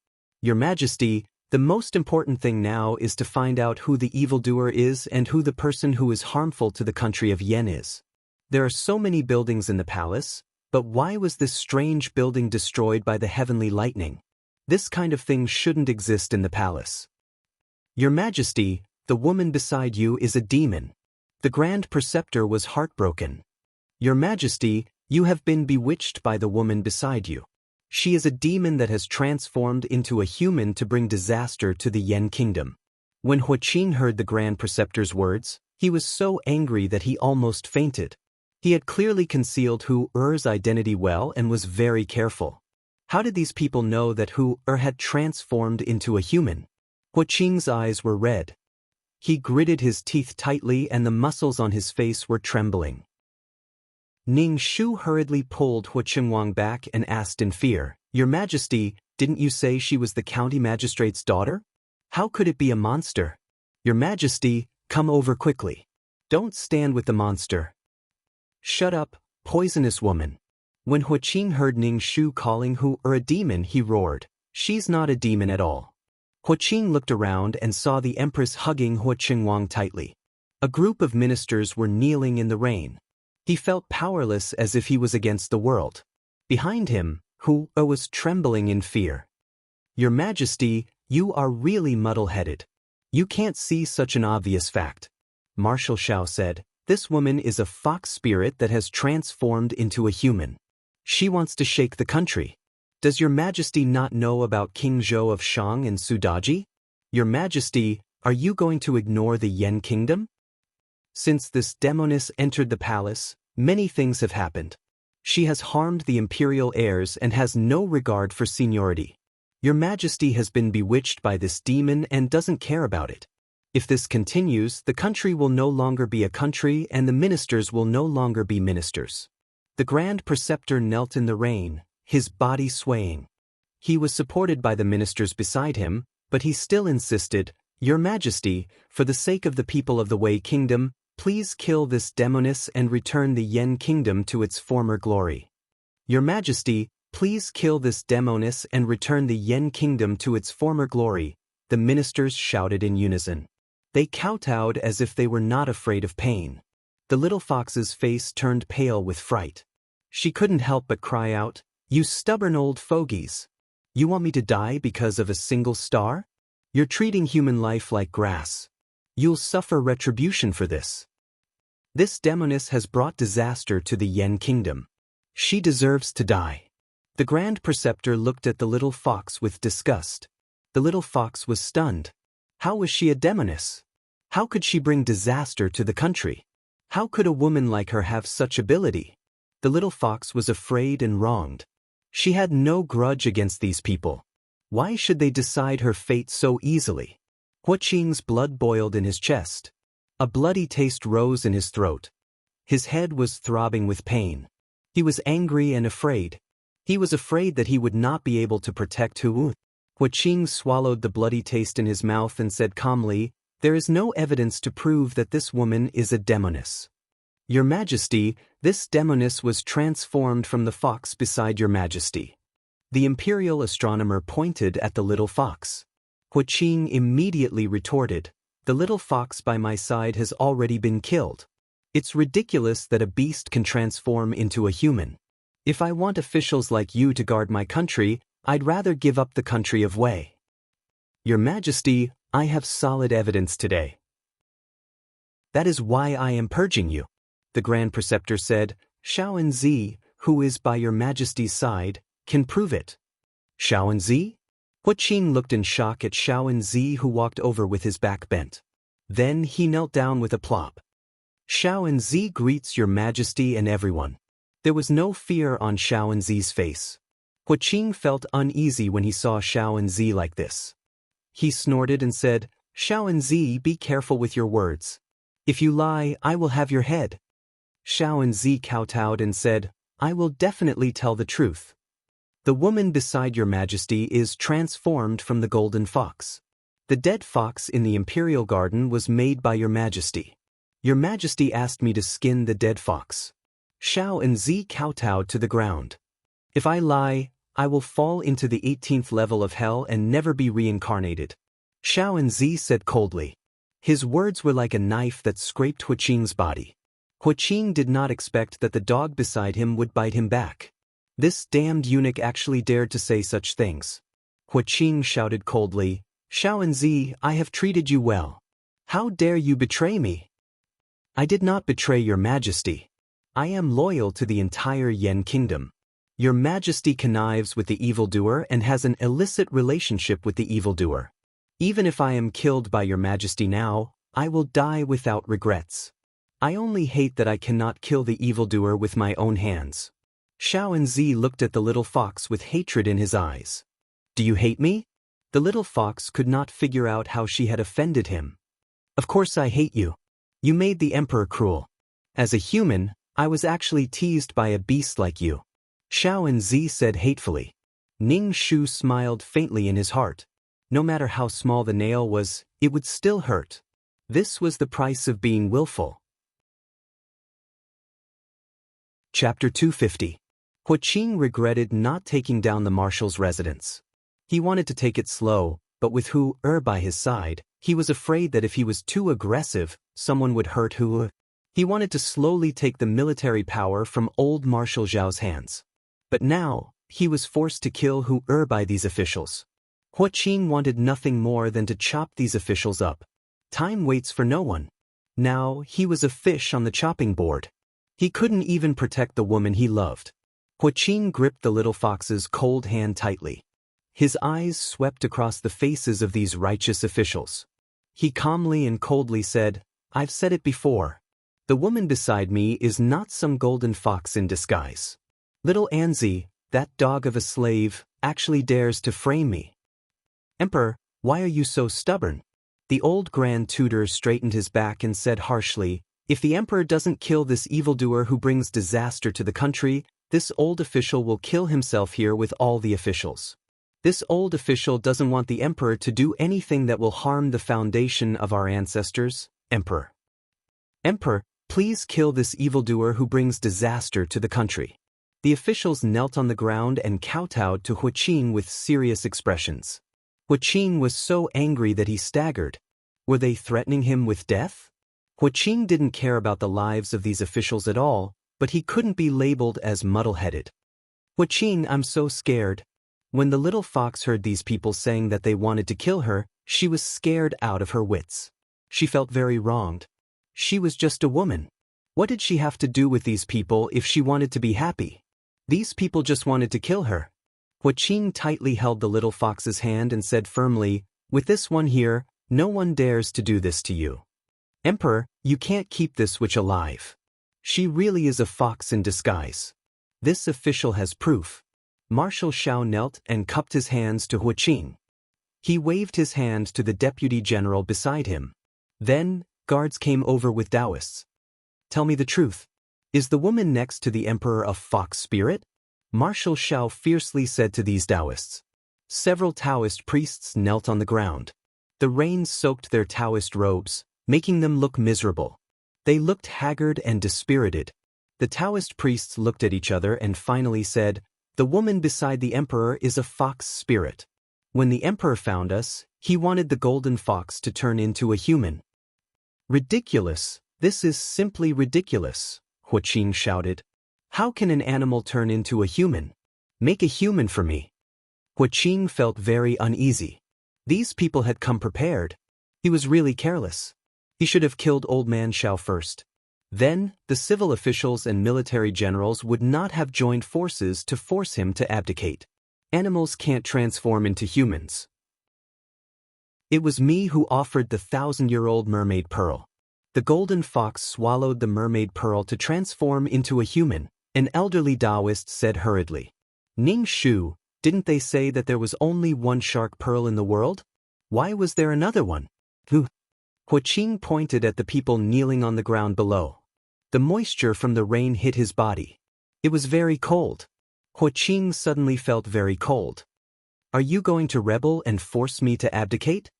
"Your Majesty, the most important thing now is to find out who the evildoer is and who the person who is harmful to the country of Yen is. There are so many buildings in the palace, but why was this strange building destroyed by the heavenly lightning? This kind of thing shouldn't exist in the palace. Your Majesty, the woman beside you is a demon. The Grand Preceptor was heartbroken. Your Majesty, you have been bewitched by the woman beside you. She is a demon that has transformed into a human to bring disaster to the Yen Kingdom." When Huaqing heard the Grand Preceptor's words, he was so angry that he almost fainted. He had clearly concealed Hu Er's identity well and was very careful. How did these people know that Hu Er had transformed into a human? Hua Qing's eyes were red. He gritted his teeth tightly and the muscles on his face were trembling. Ning Shu hurriedly pulled Hua Qingwang back and asked in fear, "Your Majesty, didn't you say she was the county magistrate's daughter? How could it be a monster? Your Majesty, come over quickly. Don't stand with the monster." "Shut up, poisonous woman." When Hua Qing heard Ning Shu calling Hu Er a demon, he roared, "She's not a demon at all." Hua Qing looked around and saw the Empress hugging Hua Qingwang tightly. A group of ministers were kneeling in the rain. He felt powerless as if he was against the world. Behind him, Hu Er was trembling in fear. "Your Majesty, you are really muddle-headed. You can't see such an obvious fact." Marshal Shao said, "This woman is a fox spirit that has transformed into a human. She wants to shake the country. Does your Majesty not know about King Zhou of Shang and Sudaji? Your Majesty, are you going to ignore the Yen kingdom?" Since this demoness entered the palace, many things have happened. She has harmed the imperial heirs and has no regard for seniority. Your Majesty has been bewitched by this demon and doesn't care about it. If this continues, the country will no longer be a country and the ministers will no longer be ministers. The Grand Preceptor knelt in the rain, his body swaying. He was supported by the ministers beside him, but he still insisted, "Your Majesty, for the sake of the people of the Wei Kingdom, please kill this demoness and return the Yen Kingdom to its former glory. Your Majesty, please kill this demoness and return the Yen Kingdom to its former glory," the ministers shouted in unison. They kowtowed as if they were not afraid of pain. The little fox's face turned pale with fright. She couldn't help but cry out, "You stubborn old fogies! You want me to die because of a single star? You're treating human life like grass. You'll suffer retribution for this. This demoness has brought disaster to the Yen Kingdom. She deserves to die." The Grand Preceptor looked at the little fox with disgust. The little fox was stunned. How was she a demoness? How could she bring disaster to the country? How could a woman like her have such ability? The little fox was afraid and wronged. She had no grudge against these people. Why should they decide her fate so easily? Hua Qing's blood boiled in his chest. A bloody taste rose in his throat. His head was throbbing with pain. He was angry and afraid. He was afraid that he would not be able to protect Hu. Hua Qing swallowed the bloody taste in his mouth and said calmly, "There is no evidence to prove that this woman is a demoness. Your Majesty, this demoness was transformed from the fox beside your Majesty." The imperial astronomer pointed at the little fox. Hua Qing immediately retorted, "The little fox by my side has already been killed. It's ridiculous that a beast can transform into a human. If I want officials like you to guard my country, I'd rather give up the country of Wei. Your Majesty, I have solid evidence today. That is why I am purging you," the Grand Preceptor said. "Shaoenzi, who is by your Majesty's side, can prove it." "Shaoenzi?" Hua Qing looked in shock at Shaoenzi, who walked over with his back bent. Then he knelt down with a plop. "Shaoenzi greets your Majesty and everyone." There was no fear on Shaoenzi's face. Hua Qing felt uneasy when he saw Shaoenzi like this. He snorted and said, "Shaoenzi, be careful with your words. If you lie, I will have your head." Shaoenzi kowtowed and said, "I will definitely tell the truth. The woman beside your Majesty is transformed from the golden fox. The dead fox in the imperial garden was made by your Majesty. Your Majesty asked me to skin the dead fox." Shaoenzi kowtowed to the ground. "If I lie, I will fall into the 18th level of hell and never be reincarnated," Shaoenzi said coldly. His words were like a knife that scraped Hua Qing's body. Hua Qing did not expect that the dog beside him would bite him back. This damned eunuch actually dared to say such things. Hua Qing shouted coldly, "Shaoenzi, I have treated you well. How dare you betray me?" "I did not betray your Majesty. I am loyal to the entire Yen Kingdom. Your Majesty connives with the evildoer and has an illicit relationship with the evildoer. Even if I am killed by your Majesty now, I will die without regrets. I only hate that I cannot kill the evildoer with my own hands. Xiao and Zi looked at the little fox with hatred in his eyes. Do you hate me? The little fox could not figure out how she had offended him. Of course I hate you. You made the emperor cruel. As a human, I was actually teased by a beast like you. Xiao and Zi said hatefully. Ning Shu smiled faintly in his heart. No matter how small the nail was, it would still hurt. This was the price of being willful. Chapter 250. Hua Qing regretted not taking down the marshal's residence. He wanted to take it slow, but with Hu by his side, he was afraid that if he was too aggressive, someone would hurt Hu. He wanted to slowly take the military power from old Marshal Zhao's hands. But now, he was forced to kill Hu by these officials. Hua Qing wanted nothing more than to chop these officials up. Time waits for no one. Now, he was a fish on the chopping board. He couldn't even protect the woman he loved. Hua Qing gripped the little fox's cold hand tightly. His eyes swept across the faces of these righteous officials. He calmly and coldly said, I've said it before. The woman beside me is not some golden fox in disguise. Little Anzi, that dog of a slave, actually dares to frame me. Emperor, why are you so stubborn? The old Grand Tutor straightened his back and said harshly, if the emperor doesn't kill this evildoer who brings disaster to the country, this old official will kill himself here with all the officials. This old official doesn't want the emperor to do anything that will harm the foundation of our ancestors, Emperor. Emperor, please kill this evildoer who brings disaster to the country. The officials knelt on the ground and kowtowed to Hua Qing with serious expressions. Hua Qing was so angry that he staggered. Were they threatening him with death? Hua Qing didn't care about the lives of these officials at all, but he couldn't be labeled as muddle-headed. Hua Qing, I'm so scared. When the little fox heard these people saying that they wanted to kill her, she was scared out of her wits. She felt very wronged. She was just a woman. What did she have to do with these people if she wanted to be happy? These people just wanted to kill her. Hua Qing tightly held the little fox's hand and said firmly, with this one here, no one dares to do this to you. Emperor, you can't keep this witch alive. She really is a fox in disguise. This official has proof. Marshal Xiao knelt and cupped his hands to Hua Qing. He waved his hand to the deputy general beside him. Then, guards came over with Taoists. Tell me the truth. Is the woman next to the emperor a fox spirit? Marshal Xiao fiercely said to these Taoists. Several Taoist priests knelt on the ground. The rain soaked their Taoist robes, making them look miserable. They looked haggard and dispirited. The Taoist priests looked at each other and finally said, the woman beside the emperor is a fox spirit. When the emperor found us, he wanted the golden fox to turn into a human. Ridiculous! This is simply ridiculous, Hua Qing shouted. How can an animal turn into a human? Make a human for me. Hua Qing felt very uneasy. These people had come prepared. He was really careless. He should have killed old man Xiao first. Then, the civil officials and military generals would not have joined forces to force him to abdicate. Animals can't transform into humans. It was me who offered the 1,000-year-old mermaid pearl. The golden fox swallowed the mermaid pearl to transform into a human, an elderly Taoist said hurriedly. Ning Shu, didn't they say that there was only one shark pearl in the world? Why was there another one? Hua Qing pointed at the people kneeling on the ground below. The moisture from the rain hit his body. It was very cold. Hua Qing suddenly felt very cold. Are you going to rebel and force me to abdicate?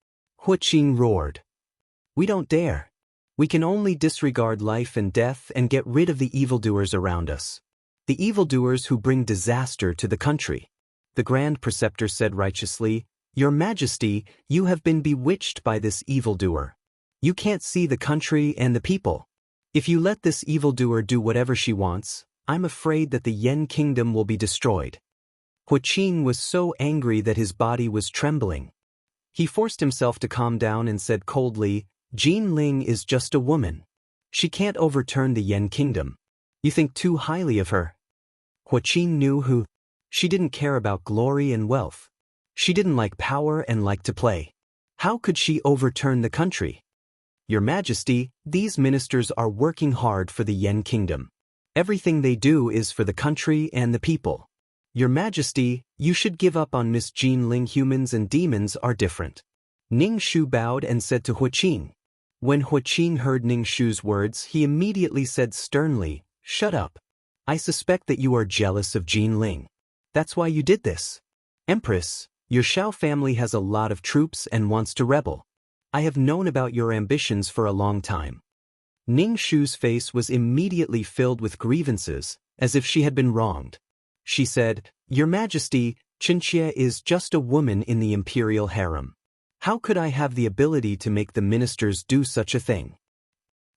Hua Qing roared. We don't dare. We can only disregard life and death and get rid of the evildoers around us. The evildoers who bring disaster to the country. The Grand Preceptor said righteously, Your Majesty, you have been bewitched by this evildoer. You can't see the country and the people. If you let this evildoer do whatever she wants, I'm afraid that the Yen kingdom will be destroyed. Hua Qing was so angry that his body was trembling. He forced himself to calm down and said coldly, Jin Ling is just a woman. She can't overturn the Yen kingdom. You think too highly of her. Hua Qing knew who. She didn't care about glory and wealth. She didn't like power and liked to play. How could she overturn the country? Your Majesty, these ministers are working hard for the Yen Kingdom. Everything they do is for the country and the people. Your Majesty, you should give up on Miss Jean Ling. Humans and demons are different. Ning Shu bowed and said to Huaqing. When Huaqing heard Ning Shu's words, he immediately said sternly, "Shut up. I suspect that you are jealous of Jean Ling. That's why you did this. Empress, your Shao family has a lot of troops and wants to rebel. I have known about your ambitions for a long time." Ning Shu's face was immediately filled with grievances, as if she had been wronged. She said, "Your Majesty, Qinxie is just a woman in the imperial harem. How could I have the ability to make the ministers do such a thing?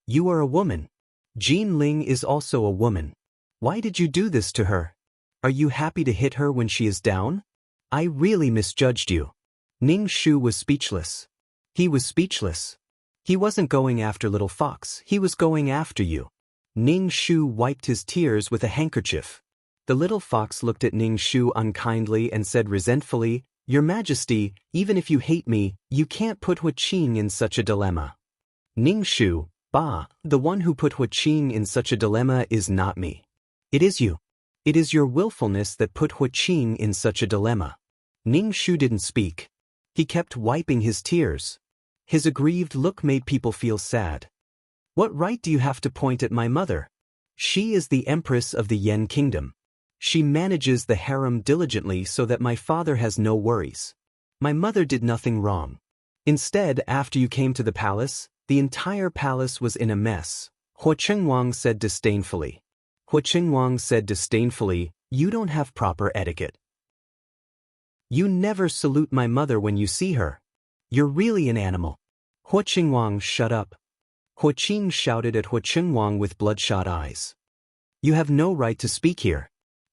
You are a woman. Jean Ling is also a woman. Why did you do this to her? Are you happy to hit her when she is down? I really misjudged you." Ning Shu was speechless. He was speechless. He wasn't going after little fox, he was going after you. Ning Shu wiped his tears with a handkerchief. The little fox looked at Ning Shu unkindly and said resentfully, "Your Majesty, even if you hate me, you can't put Huaqing in such a dilemma." Ning Shu, "Bah, the one who put Huaqing in such a dilemma is not me. It is you. It is your willfulness that put Huaqing in such a dilemma." Ning Shu didn't speak. He kept wiping his tears. His aggrieved look made people feel sad. "What right do you have to point at my mother? She is the Empress of the Yen Kingdom. She manages the harem diligently so that my father has no worries. My mother did nothing wrong. Instead, after you came to the palace, the entire palace was in a mess," Huaqing said disdainfully. Huaqing said disdainfully, "You don't have proper etiquette. You never salute my mother when you see her. You're really an animal." Huaqing, shut up. Huaqing shouted at Huaqing with bloodshot eyes. "You have no right to speak here."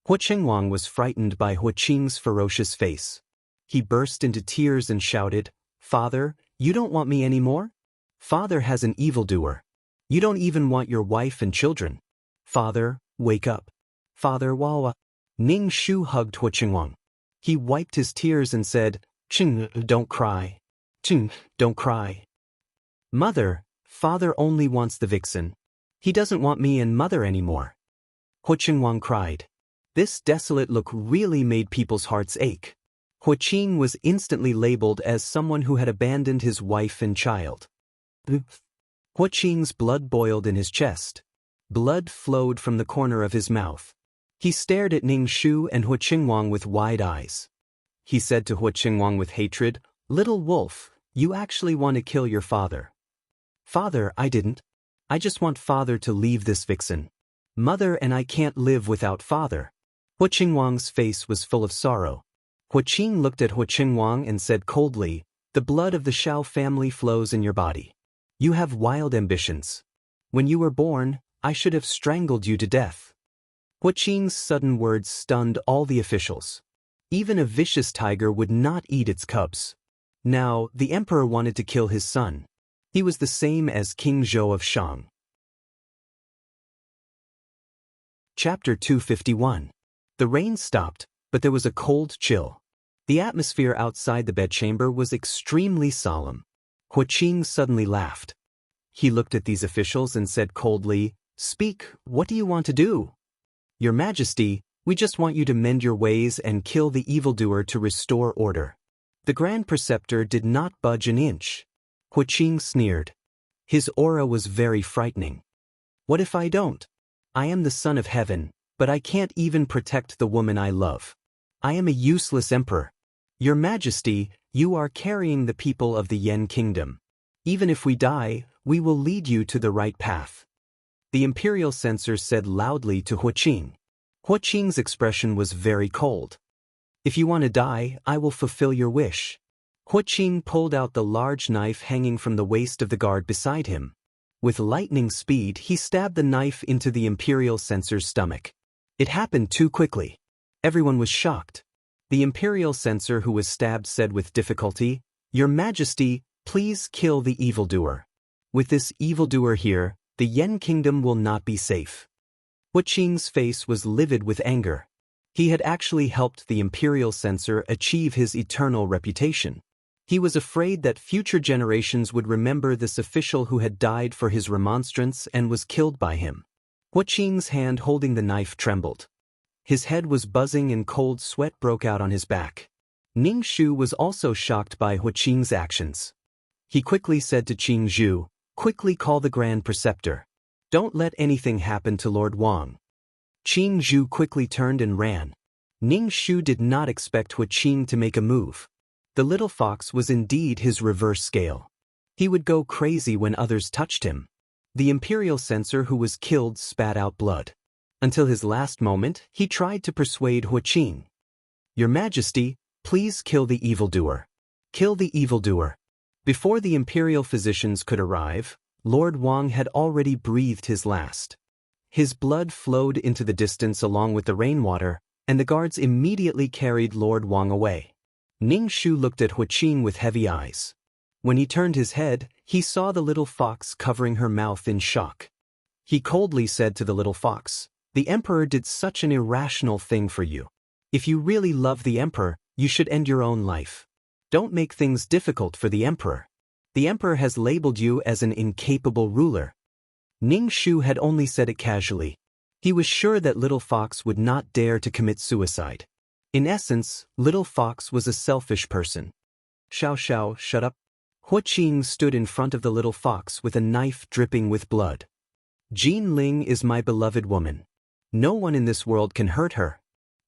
Huaqing was frightened by Huaqing's ferocious face. He burst into tears and shouted, "Father, you don't want me anymore? Father has an evildoer. You don't even want your wife and children. Father, wake up. Father Wawa." Ning Shu hugged Huaqing. He wiped his tears and said, "Ching, don't cry. Ching, don't cry. Mother, father only wants the vixen. He doesn't want me and mother anymore." Huaqing cried. This desolate look really made people's hearts ache. Huaqing was instantly labeled as someone who had abandoned his wife and child. Huaqing's blood boiled in his chest. Blood flowed from the corner of his mouth. He stared at Ning Shu and Huaqing with wide eyes. He said to Huaqing with hatred, "Little wolf, you actually want to kill your father." "Father, I didn't. I just want father to leave this vixen. Mother and I can't live without father." Huaqing's face was full of sorrow. Huaqing looked at Huaqing and said coldly, "The blood of the Shao family flows in your body. You have wild ambitions. When you were born, I should have strangled you to death." Huaqing's sudden words stunned all the officials. Even a vicious tiger would not eat its cubs. Now, the emperor wanted to kill his son. He was the same as King Zhou of Shang. Chapter 251. The rain stopped, but there was a cold chill. The atmosphere outside the bedchamber was extremely solemn. Huaqing suddenly laughed. He looked at these officials and said coldly, "Speak, what do you want to do?" "Your Majesty, we just want you to mend your ways and kill the evildoer to restore order." The Grand Preceptor did not budge an inch. Huaqing sneered. His aura was very frightening. "What if I don't? I am the son of heaven, but I can't even protect the woman I love. I am a useless emperor. Your Majesty, you are carrying the people of the Yen Kingdom. Even if we die, we will lead you to the right path." The imperial censor said loudly to Huaqing. Huaqing's expression was very cold. "If you want to die, I will fulfill your wish." Huaqing pulled out the large knife hanging from the waist of the guard beside him. With lightning speed, he stabbed the knife into the imperial censor's stomach. It happened too quickly. Everyone was shocked. The imperial censor who was stabbed said with difficulty, "Your Majesty, please kill the evildoer. With this evildoer here, the Yen Kingdom will not be safe." Huaqing's face was livid with anger. He had actually helped the imperial censor achieve his eternal reputation. He was afraid that future generations would remember this official who had died for his remonstrance and was killed by him. Huaqing's hand holding the knife trembled. His head was buzzing and cold sweat broke out on his back. Ning Shu was also shocked by Huaqing's actions. He quickly said to Qing Zhu, "Quickly call the Grand Preceptor. Don't let anything happen to Lord Wang." Qing Zhu quickly turned and ran. Ning Shu did not expect Huaqing to make a move. The little fox was indeed his reverse scale. He would go crazy when others touched him. The imperial censor who was killed spat out blood. Until his last moment, he tried to persuade Huaqing. "Your Majesty, please kill the evildoer. Kill the evildoer." Before the imperial physicians could arrive, Lord Wang had already breathed his last. His blood flowed into the distance along with the rainwater, and the guards immediately carried Lord Wang away. Ning Shu looked at Huaqing with heavy eyes. When he turned his head, he saw the little fox covering her mouth in shock. He coldly said to the little fox, "The Emperor did such an irrational thing for you. If you really love the Emperor, you should end your own life. Don't make things difficult for the Emperor. The Emperor has labeled you as an incapable ruler." Ning Shu had only said it casually. He was sure that Little Fox would not dare to commit suicide. In essence, Little Fox was a selfish person. "Xiao Xiao, shut up." Huaqing stood in front of the little fox with a knife dripping with blood. "Jin Ling is my beloved woman. No one in this world can hurt her."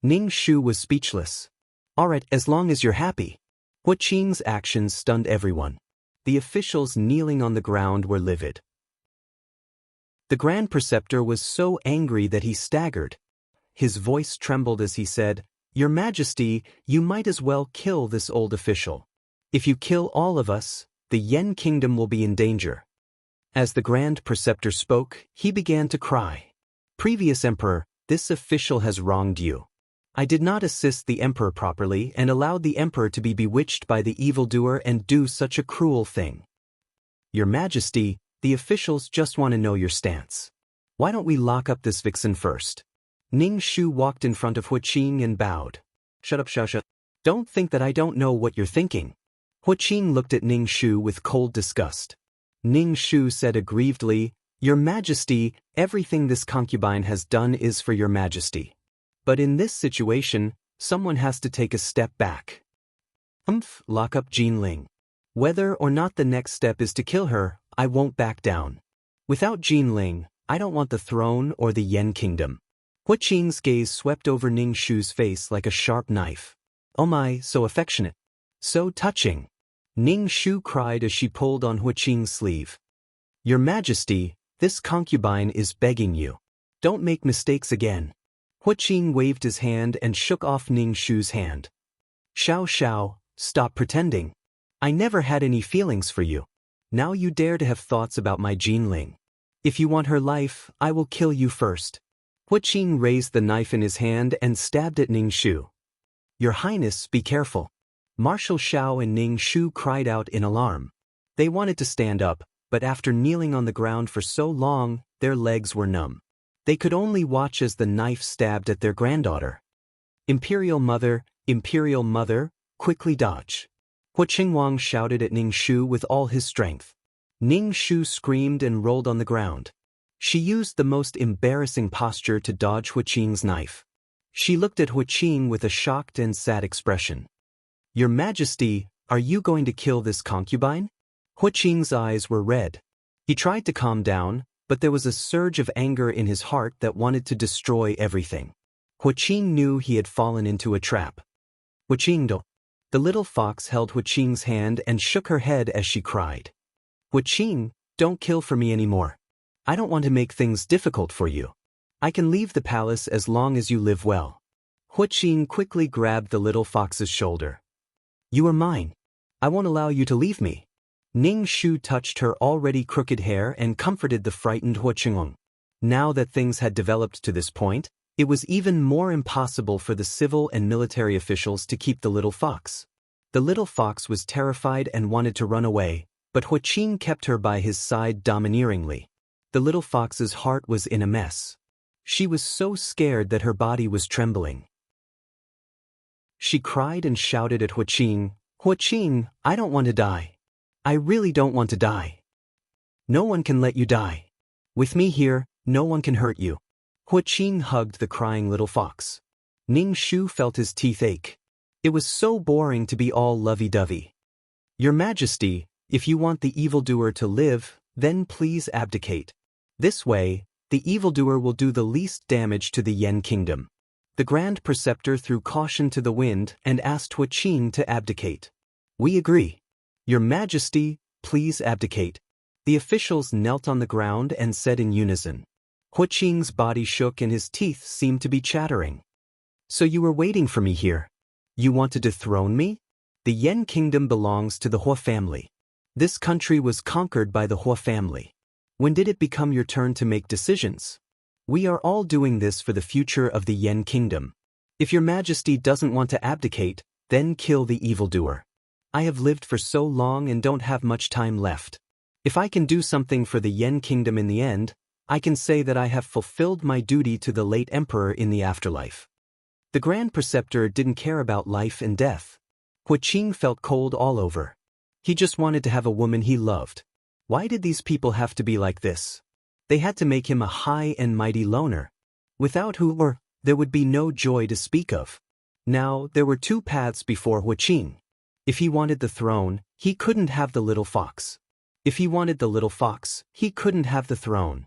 Ning Shu was speechless. "Alright, as long as you're happy." Huaqing's actions stunned everyone. The officials kneeling on the ground were livid. The Grand Preceptor was so angry that he staggered. His voice trembled as he said, "Your Majesty, you might as well kill this old official. If you kill all of us, the Yen Kingdom will be in danger." As the Grand Preceptor spoke, he began to cry. "Previous Emperor, this official has wronged you. I did not assist the Emperor properly and allowed the Emperor to be bewitched by the evildoer and do such a cruel thing. Your Majesty, the officials just want to know your stance. Why don't we lock up this vixen first?" Ning Shu walked in front of Huaqing and bowed. "Shut up, Xiaoxia. Don't think that I don't know what you're thinking." Huaqing looked at Ning Shu with cold disgust. Ning Shu said aggrievedly, "Your Majesty, everything this concubine has done is for your Majesty. But in this situation, someone has to take a step back. Lock up Jin Ling. Whether or not the next step is to kill her, I won't back down. Without Jin Ling, I don't want the throne or the Yen Kingdom." Huaqing's gaze swept over Ning Shu's face like a sharp knife. "Oh my, so affectionate. So touching." Ning Shu cried as she pulled on Huaqing's sleeve. "Your Majesty, this concubine is begging you. Don't make mistakes again." Huaqing waved his hand and shook off Ning Shu's hand. "Xiao Xiao, stop pretending. I never had any feelings for you. Now you dare to have thoughts about my Jin Ling. If you want her life, I will kill you first." Huaqing raised the knife in his hand and stabbed at Ning Shu. "Your Highness, be careful." Marshal Xiao and Ning Shu cried out in alarm. They wanted to stand up, but after kneeling on the ground for so long, their legs were numb. They could only watch as the knife stabbed at their granddaughter. Imperial Mother, quickly dodge." Huaqing Wang shouted at Ning Shu with all his strength. Ning Shu screamed and rolled on the ground. She used the most embarrassing posture to dodge Huaqing's knife. She looked at Huaqing with a shocked and sad expression. "Your Majesty, are you going to kill this concubine?" Huaqing's eyes were red. He tried to calm down, but there was a surge of anger in his heart that wanted to destroy everything. Huaqing knew he had fallen into a trap. "Huaqing, the little fox held Huaqing's hand and shook her head as she cried. "Huaqing, don't kill for me anymore. I don't want to make things difficult for you. I can leave the palace as long as you live well." Huaqing quickly grabbed the little fox's shoulder. "You are mine. I won't allow you to leave me." Ning Shu touched her already crooked hair and comforted the frightened Huaqing. Now that things had developed to this point, it was even more impossible for the civil and military officials to keep the little fox. The little fox was terrified and wanted to run away, but Huaqing kept her by his side domineeringly. The little fox's heart was in a mess. She was so scared that her body was trembling. She cried and shouted at Huaqing, Huaqing, I don't want to die. I really don't want to die. No one can let you die. With me here, no one can hurt you. Huaqing hugged the crying little fox. Ning Shu felt his teeth ache. It was so boring to be all lovey-dovey. Your Majesty, if you want the evildoer to live, then please abdicate. This way, the evildoer will do the least damage to the Yen Kingdom. The Grand Preceptor threw caution to the wind and asked Huaqing to abdicate. We agree. Your Majesty, please abdicate. The officials knelt on the ground and said in unison. Huaqing's body shook and his teeth seemed to be chattering. So you were waiting for me here? You want to dethrone me? The Yen Kingdom belongs to the Hua family. This country was conquered by the Hua family. When did it become your turn to make decisions? We are all doing this for the future of the Yen Kingdom. If your Majesty doesn't want to abdicate, then kill the evildoer. I have lived for so long and don't have much time left. If I can do something for the Yen Kingdom in the end, I can say that I have fulfilled my duty to the late emperor in the afterlife. The Grand Preceptor didn't care about life and death. Huaqing felt cold all over. He just wanted to have a woman he loved. Why did these people have to be like this? They had to make him a high and mighty loner, without whom there would be no joy to speak of. Now, there were two paths before Huaqing. If he wanted the throne, he couldn't have the little fox. If he wanted the little fox, he couldn't have the throne.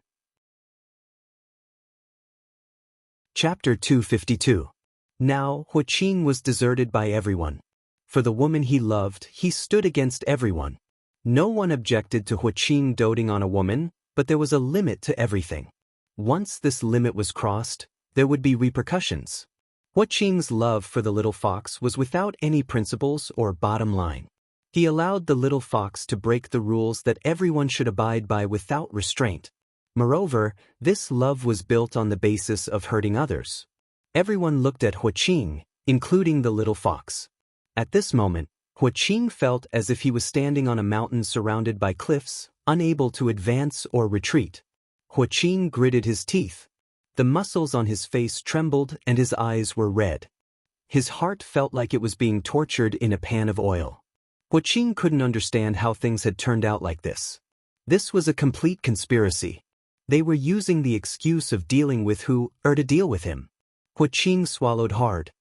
Chapter 252. Now, Huaqing was deserted by everyone. For the woman he loved, he stood against everyone. No one objected to Huaqing doting on a woman, but there was a limit to everything. Once this limit was crossed, there would be repercussions. Huaqing's love for the little fox was without any principles or bottom line. He allowed the little fox to break the rules that everyone should abide by without restraint. Moreover, this love was built on the basis of hurting others. Everyone looked at Huaqing, including the little fox. At this moment, Huaqing felt as if he was standing on a mountain surrounded by cliffs, unable to advance or retreat. Huaqing gritted his teeth. The muscles on his face trembled and his eyes were red. His heart felt like it was being tortured in a pan of oil. Huaqing couldn't understand how things had turned out like this. This was a complete conspiracy. They were using the excuse of dealing with who, or to deal with him. Huaqing swallowed hard.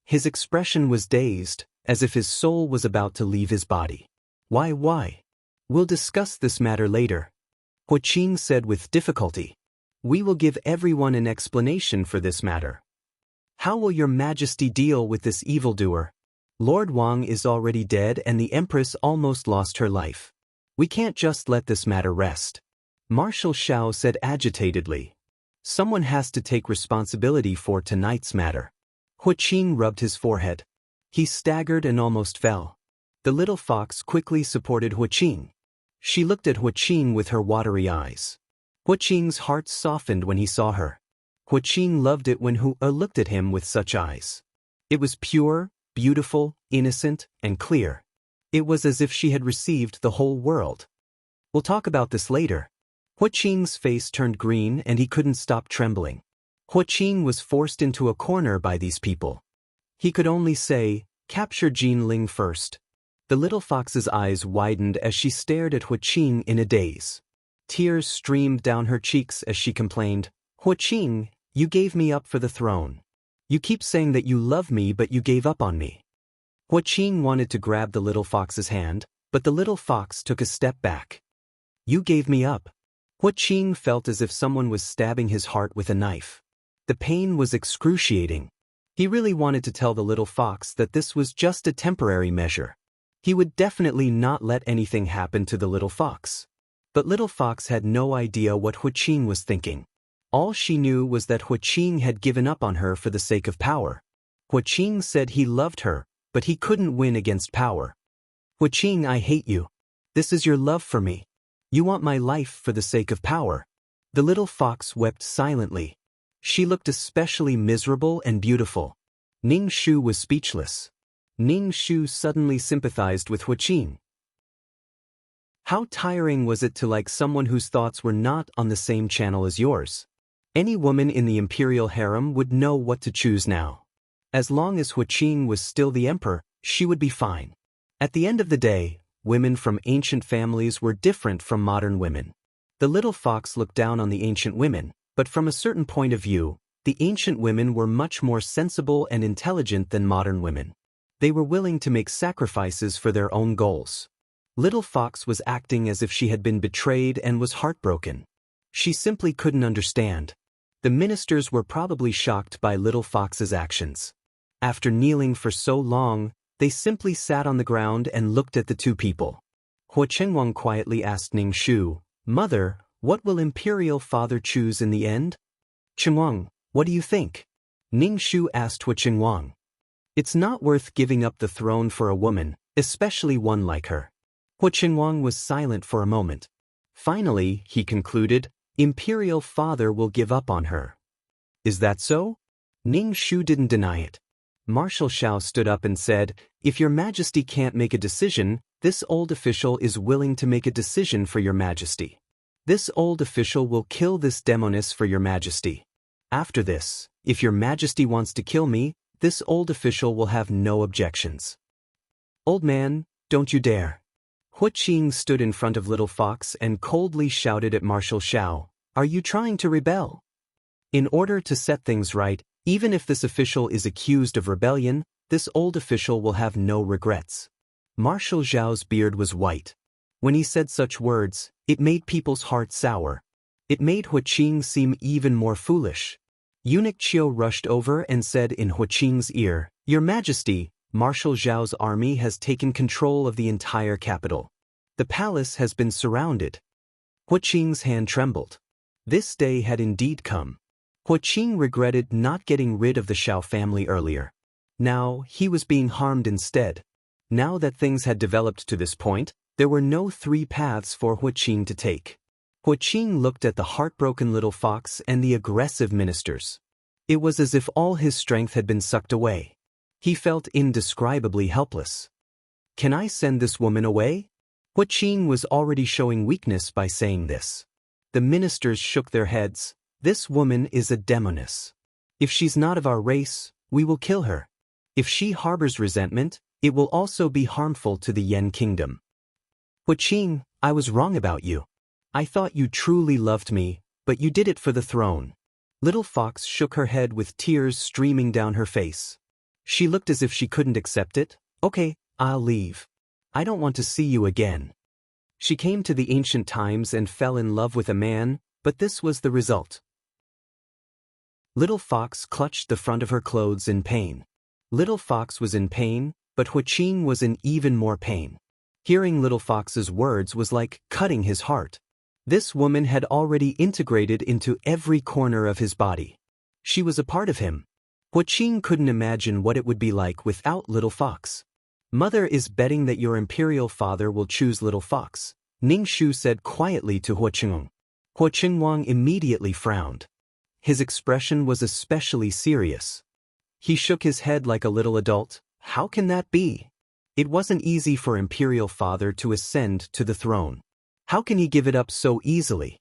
His expression was dazed, as if his soul was about to leave his body. Why? We'll discuss this matter later. Huaqing said with difficulty. We will give everyone an explanation for this matter. How will your Majesty deal with this evildoer? Lord Wang is already dead and the Empress almost lost her life. We can't just let this matter rest. Marshal Xiao said agitatedly. Someone has to take responsibility for tonight's matter. Huaqing rubbed his forehead. He staggered and almost fell. The little fox quickly supported Huaqing. She looked at Huaqing with her watery eyes. Huaqing's heart softened when he saw her. Huaqing loved it when Hu looked at him with such eyes. It was pure, beautiful, innocent, and clear. It was as if she had received the whole world. We'll talk about this later. Huaqing's face turned green and he couldn't stop trembling. Huaqing was forced into a corner by these people. He could only say, capture Jin Ling first. The little fox's eyes widened as she stared at Huaqing in a daze. Tears streamed down her cheeks as she complained, Huaqing, you gave me up for the throne. You keep saying that you love me but you gave up on me. Huaqing wanted to grab the little fox's hand, but the little fox took a step back. You gave me up. Huaqing felt as if someone was stabbing his heart with a knife. The pain was excruciating. He really wanted to tell the little fox that this was just a temporary measure. He would definitely not let anything happen to the little fox. But little fox had no idea what Huaqing was thinking. All she knew was that Huaqing had given up on her for the sake of power. Huaqing said he loved her, but he couldn't win against power. Huaqing, I hate you. This is your love for me. You want my life for the sake of power. The little fox wept silently. She looked especially miserable and beautiful. Ning Shu was speechless. Ning Shu suddenly sympathized with Huaqing. How tiring was it to like someone whose thoughts were not on the same channel as yours? Any woman in the imperial harem would know what to choose now. As long as Huaqing was still the emperor, she would be fine. At the end of the day, women from ancient families were different from modern women. The little fox looked down on the ancient women, but from a certain point of view, the ancient women were much more sensible and intelligent than modern women. They were willing to make sacrifices for their own goals. Little Fox was acting as if she had been betrayed and was heartbroken. She simply couldn't understand. The ministers were probably shocked by Little Fox's actions. After kneeling for so long, they simply sat on the ground and looked at the two people. Hua Qingwang quietly asked Ning Shu, "Mother, what will Imperial Father choose in the end?" "Qingwang, what do you think?" Ning Shu asked Hua Qingwang. "It's not worth giving up the throne for a woman, especially one like her." Hua Qingwang was silent for a moment. Finally, he concluded, "Imperial Father will give up on her." "Is that so?" Ning Shu didn't deny it. Marshal Xiao stood up and said, "If your Majesty can't make a decision, this old official is willing to make a decision for your Majesty. This old official will kill this demoness for your Majesty. After this, if your Majesty wants to kill me, this old official will have no objections." "Old man, don't you dare." Hua Qing stood in front of Little Fox and coldly shouted at Marshal Xiao, "Are you trying to rebel?" In order to set things right, even if this official is accused of rebellion, this old official will have no regrets. Marshal Xiao's beard was white. When he said such words, it made people's hearts sour. It made Hua Qing seem even more foolish. Eunuch Qiu rushed over and said in Hua Qing's ear, "Your Majesty, Marshal Xiao's army has taken control of the entire capital. The palace has been surrounded." Hua Qing's hand trembled. This day had indeed come. Hua Qing regretted not getting rid of the Xiao family earlier. Now, he was being harmed instead. Now that things had developed to this point, there were no three paths for Hua Qing to take. Hua Qing looked at the heartbroken Little Fox and the aggressive ministers. It was as if all his strength had been sucked away. He felt indescribably helpless. "Can I send this woman away?" Hua Qing was already showing weakness by saying this. The ministers shook their heads. "This woman is a demoness. If she's not of our race, we will kill her. If she harbors resentment, it will also be harmful to the Yan kingdom." "Hua Qing, I was wrong about you. I thought you truly loved me, but you did it for the throne." Little Fox shook her head with tears streaming down her face. She looked as if she couldn't accept it. "Okay, I'll leave. I don't want to see you again." She came to the ancient times and fell in love with a man, but this was the result. Little Fox clutched the front of her clothes in pain. Little Fox was in pain, but Hua Qing was in even more pain. Hearing Little Fox's words was like cutting his heart. This woman had already integrated into every corner of his body. She was a part of him. Hua Qing couldn't imagine what it would be like without Little Fox. "Mother is betting that your Imperial Father will choose Little Fox," Ning Shu said quietly to Hua Qingwang. Hua Qingwang immediately frowned. His expression was especially serious. He shook his head like a little adult. How can that be? It wasn't easy for Imperial Father to ascend to the throne. How can he give it up so easily?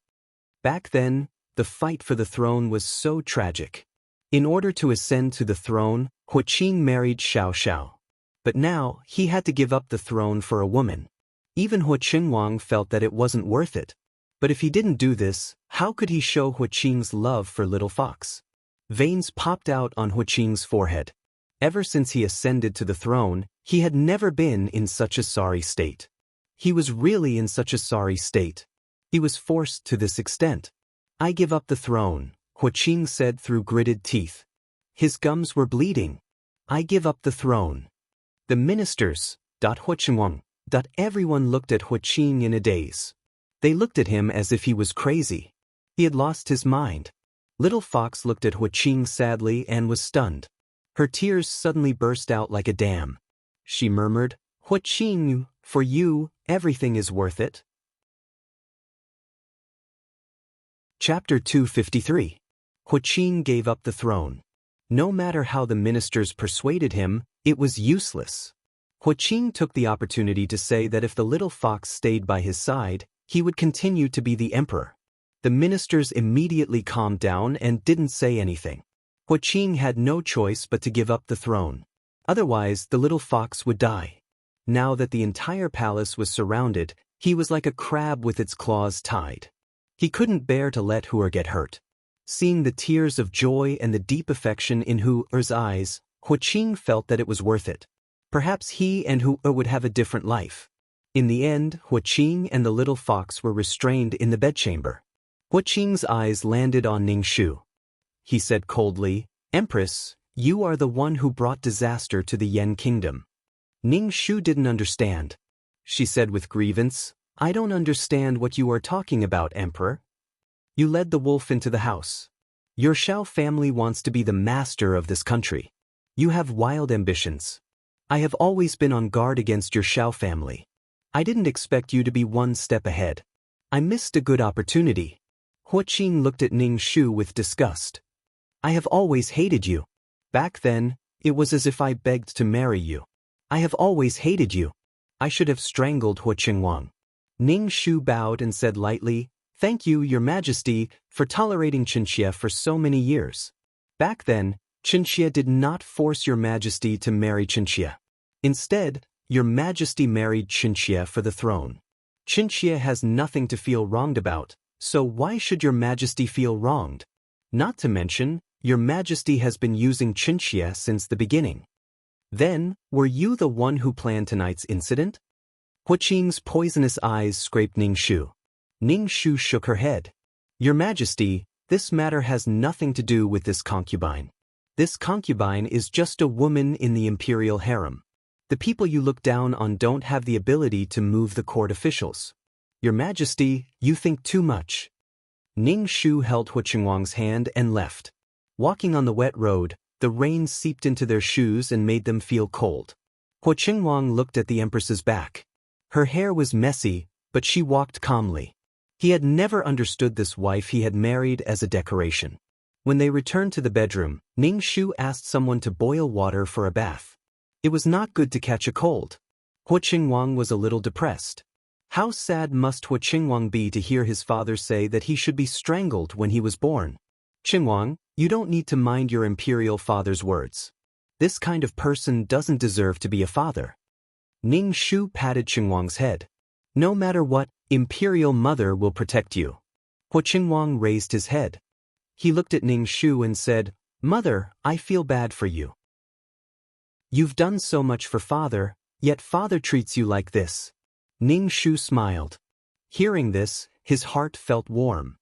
Back then, the fight for the throne was so tragic. In order to ascend to the throne, Hua Qing married Xiao Xiao. But now, he had to give up the throne for a woman. Even Hua Qingwang felt that it wasn't worth it. But if he didn't do this, how could he show Hua Qing's love for Little Fox? Veins popped out on Hua Qing's forehead. Ever since he ascended to the throne, he had never been in such a sorry state. He was really in such a sorry state. He was forced to this extent. "I give up the throne," Hua Qing said through gritted teeth. His gums were bleeding. "I give up the throne." The ministers, Hua Qingwang, everyone looked at Hua Qing in a daze. They looked at him as if he was crazy. He had lost his mind. Little Fox looked at Hua Qing sadly and was stunned. Her tears suddenly burst out like a dam. She murmured, "Hua Qing, for you, everything is worth it." Chapter 253. Hua Qing gave up the throne. No matter how the ministers persuaded him, it was useless. Hua Qing took the opportunity to say that if the Little Fox stayed by his side, he would continue to be the emperor. The ministers immediately calmed down and didn't say anything. Hua Qing had no choice but to give up the throne. Otherwise, the Little Fox would die. Now that the entire palace was surrounded, he was like a crab with its claws tied. He couldn't bear to let Hooer get hurt. Seeing the tears of joy and the deep affection in Hooer's eyes, Huaqing felt that it was worth it. Perhaps he and Hooer would have a different life. In the end, Huaqing and the little fox were restrained in the bedchamber. Huaqing's eyes landed on Ningxu. He said coldly, "Empress, you are the one who brought disaster to the Yan kingdom." Ningxu didn't understand. She said with grievance, "I don't understand what you are talking about, Emperor. You led the wolf into the house. Your Shao family wants to be the master of this country. You have wild ambitions. I have always been on guard against your Shao family. I didn't expect you to be one step ahead. I missed a good opportunity." Huaqing looked at Ningxu with disgust. "I have always hated you. Back then, it was as if I begged to marry you. I have always hated you." I should have strangled Huaqing. Ningxu bowed and said lightly, "Thank you, Your Majesty, for tolerating Qinxie for so many years. Back then, Qinxie did not force Your Majesty to marry Qinxie. Instead, Your Majesty married Qinxie for the throne. Qinxie has nothing to feel wronged about, so why should Your Majesty feel wronged? Not to mention, Your Majesty has been using Qinxie since the beginning. Then, were you the one who planned tonight's incident?" Huaqing's poisonous eyes scraped Ningxu. Ningxu shook her head. "Your Majesty, this matter has nothing to do with this concubine. This concubine is just a woman in the imperial harem. The people you look down on don't have the ability to move the court officials. Your Majesty, you think too much." Ningxu held Huaqing's hand and left. Walking on the wet road, the rain seeped into their shoes and made them feel cold. Huaqing looked at the Empress's back. Her hair was messy, but she walked calmly. He had never understood this wife he had married as a decoration. When they returned to the bedroom, Ningxu asked someone to boil water for a bath. It was not good to catch a cold. Huaqing was a little depressed. How sad must Huaqing be to hear his father say that he should be strangled when he was born? "Qingwang, you don't need to mind your imperial father's words. This kind of person doesn't deserve to be a father." Ningxu patted Qingwang's head. "No matter what, imperial mother will protect you." Huaqing raised his head. He looked at Ningxu and said, "Mother, I feel bad for you. You've done so much for father, yet father treats you like this." Ningxu smiled. Hearing this, his heart felt warm.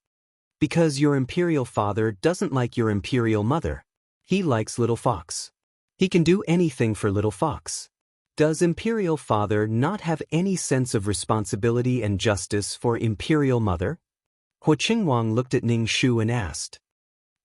"Because your imperial father doesn't like your imperial mother. He likes little fox. He can do anything for little fox. Does imperial father not have any sense of responsibility and justice for imperial mother?" Huaqing looked at Ningxu and asked.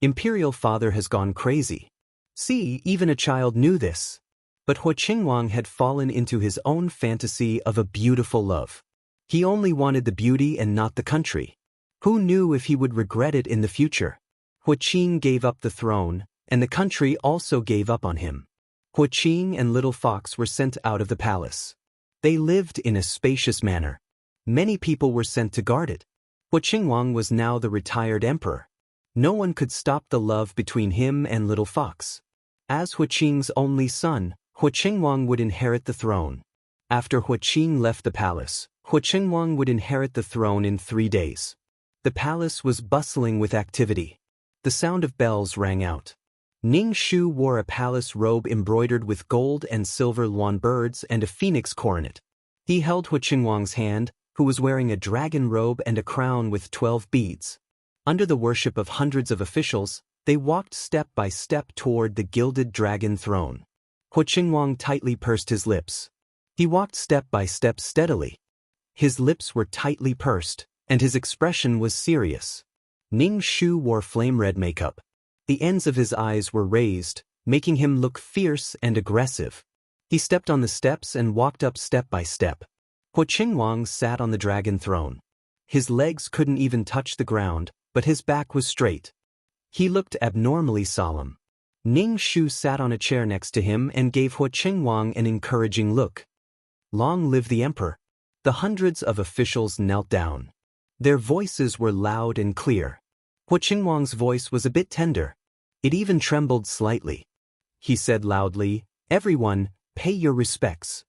"Imperial father has gone crazy. See, even a child knew this." But Huaqing had fallen into his own fantasy of a beautiful love. He only wanted the beauty and not the country. Who knew if he would regret it in the future? Huaqing gave up the throne, and the country also gave up on him. Huaqing and Little Fox were sent out of the palace. They lived in a spacious manor. Many people were sent to guard it. Huaqing was now the retired emperor. No one could stop the love between him and Little Fox. As Huaqing's only son, Huaqing would inherit the throne. After Huaqing left the palace, Huaqing would inherit the throne in 3 days. The palace was bustling with activity. The sound of bells rang out. Ningxu wore a palace robe embroidered with gold and silver luan birds and a phoenix coronet. He held Huaqing's hand, who was wearing a dragon robe and a crown with 12 beads. Under the worship of hundreds of officials, they walked step by step toward the gilded dragon throne. Huaqing tightly pursed his lips. He walked step by step steadily. His lips were tightly pursed, and his expression was serious. Ningxu wore flame-red makeup. The ends of his eyes were raised, making him look fierce and aggressive. He stepped on the steps and walked up step by step. Huaqing sat on the dragon throne. His legs couldn't even touch the ground, but his back was straight. He looked abnormally solemn. Ningxu sat on a chair next to him and gave Huaqing an encouraging look. "Long live the emperor." The hundreds of officials knelt down. Their voices were loud and clear. Huaqing's voice was a bit tender. It even trembled slightly. He said loudly, "Everyone, pay your respects."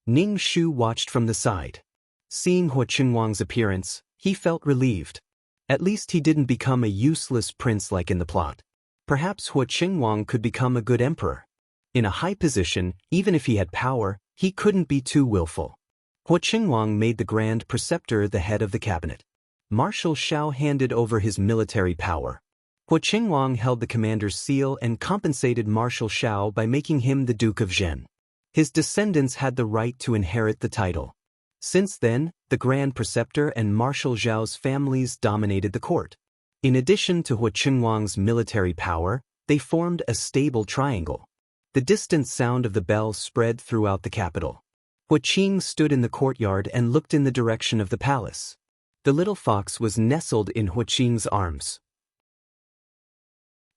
Ning Shu watched from the side. Seeing Hua Qingwang's appearance, he felt relieved. At least he didn't become a useless prince like in the plot. Perhaps Hua Qingwang could become a good emperor. In a high position, even if he had power, he couldn't be too willful. Hua Qingwang made the Grand Preceptor the head of the cabinet. Marshal Xiao handed over his military power. Hua Qingwang held the commander's seal and compensated Marshal Xiao by making him the Duke of Zhen. His descendants had the right to inherit the title. Since then, the Grand Preceptor and Marshal Xiao's families dominated the court. In addition to Hua Qingwang's military power, they formed a stable triangle. The distant sound of the bell spread throughout the capital. Hua Qing stood in the courtyard and looked in the direction of the palace. The little fox was nestled in Hua Qing's arms.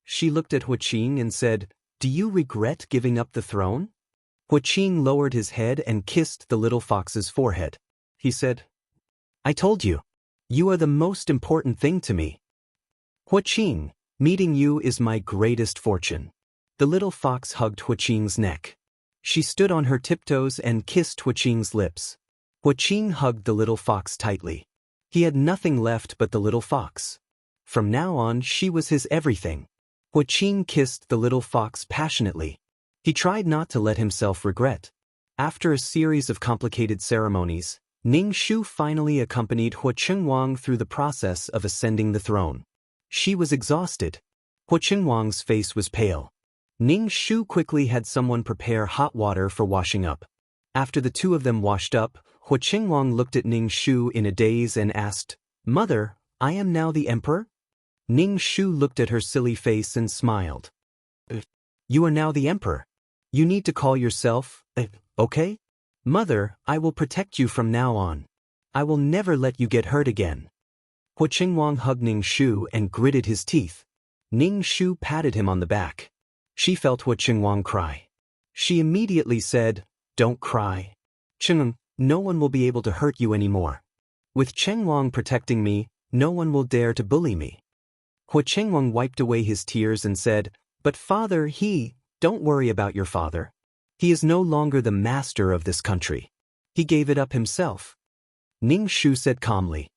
She looked at Hua Qing and said, "Do you regret giving up the throne?" Hua Qing lowered his head and kissed the little fox's forehead. He said, "I told you. You are the most important thing to me. Hua Qing, meeting you is my greatest fortune." The little fox hugged Hua Qing's neck. She stood on her tiptoes and kissed Hua Qing's lips. Hua Qing hugged the little fox tightly. He had nothing left but the little fox. From now on, she was his everything. Hua Qing kissed the little fox passionately. He tried not to let himself regret. After a series of complicated ceremonies, Ning Shu finally accompanied Hua Qingwang through the process of ascending the throne. She was exhausted. Hua Qingwang's face was pale. Ning Shu quickly had someone prepare hot water for washing up. After the two of them washed up, Hua Qingwang looked at Ning Shu in a daze and asked, "Mother, I am now the emperor?" Ning Shu looked at her silly face and smiled. "You are now the emperor. You need to call yourself, okay? Mother, I will protect you from now on. I will never let you get hurt again." Hua Qingwang hugged Ning Shu and gritted his teeth. Ning Shu patted him on the back. She felt Hua Qingwang cry. She immediately said, "Don't cry. Qing, no one will be able to hurt you anymore. With Qingwang protecting me, no one will dare to bully me." Hua Qingwang wiped away his tears and said, "But father, don't worry about your father. He is no longer the master of this country. He gave it up himself." Ning Shu said calmly,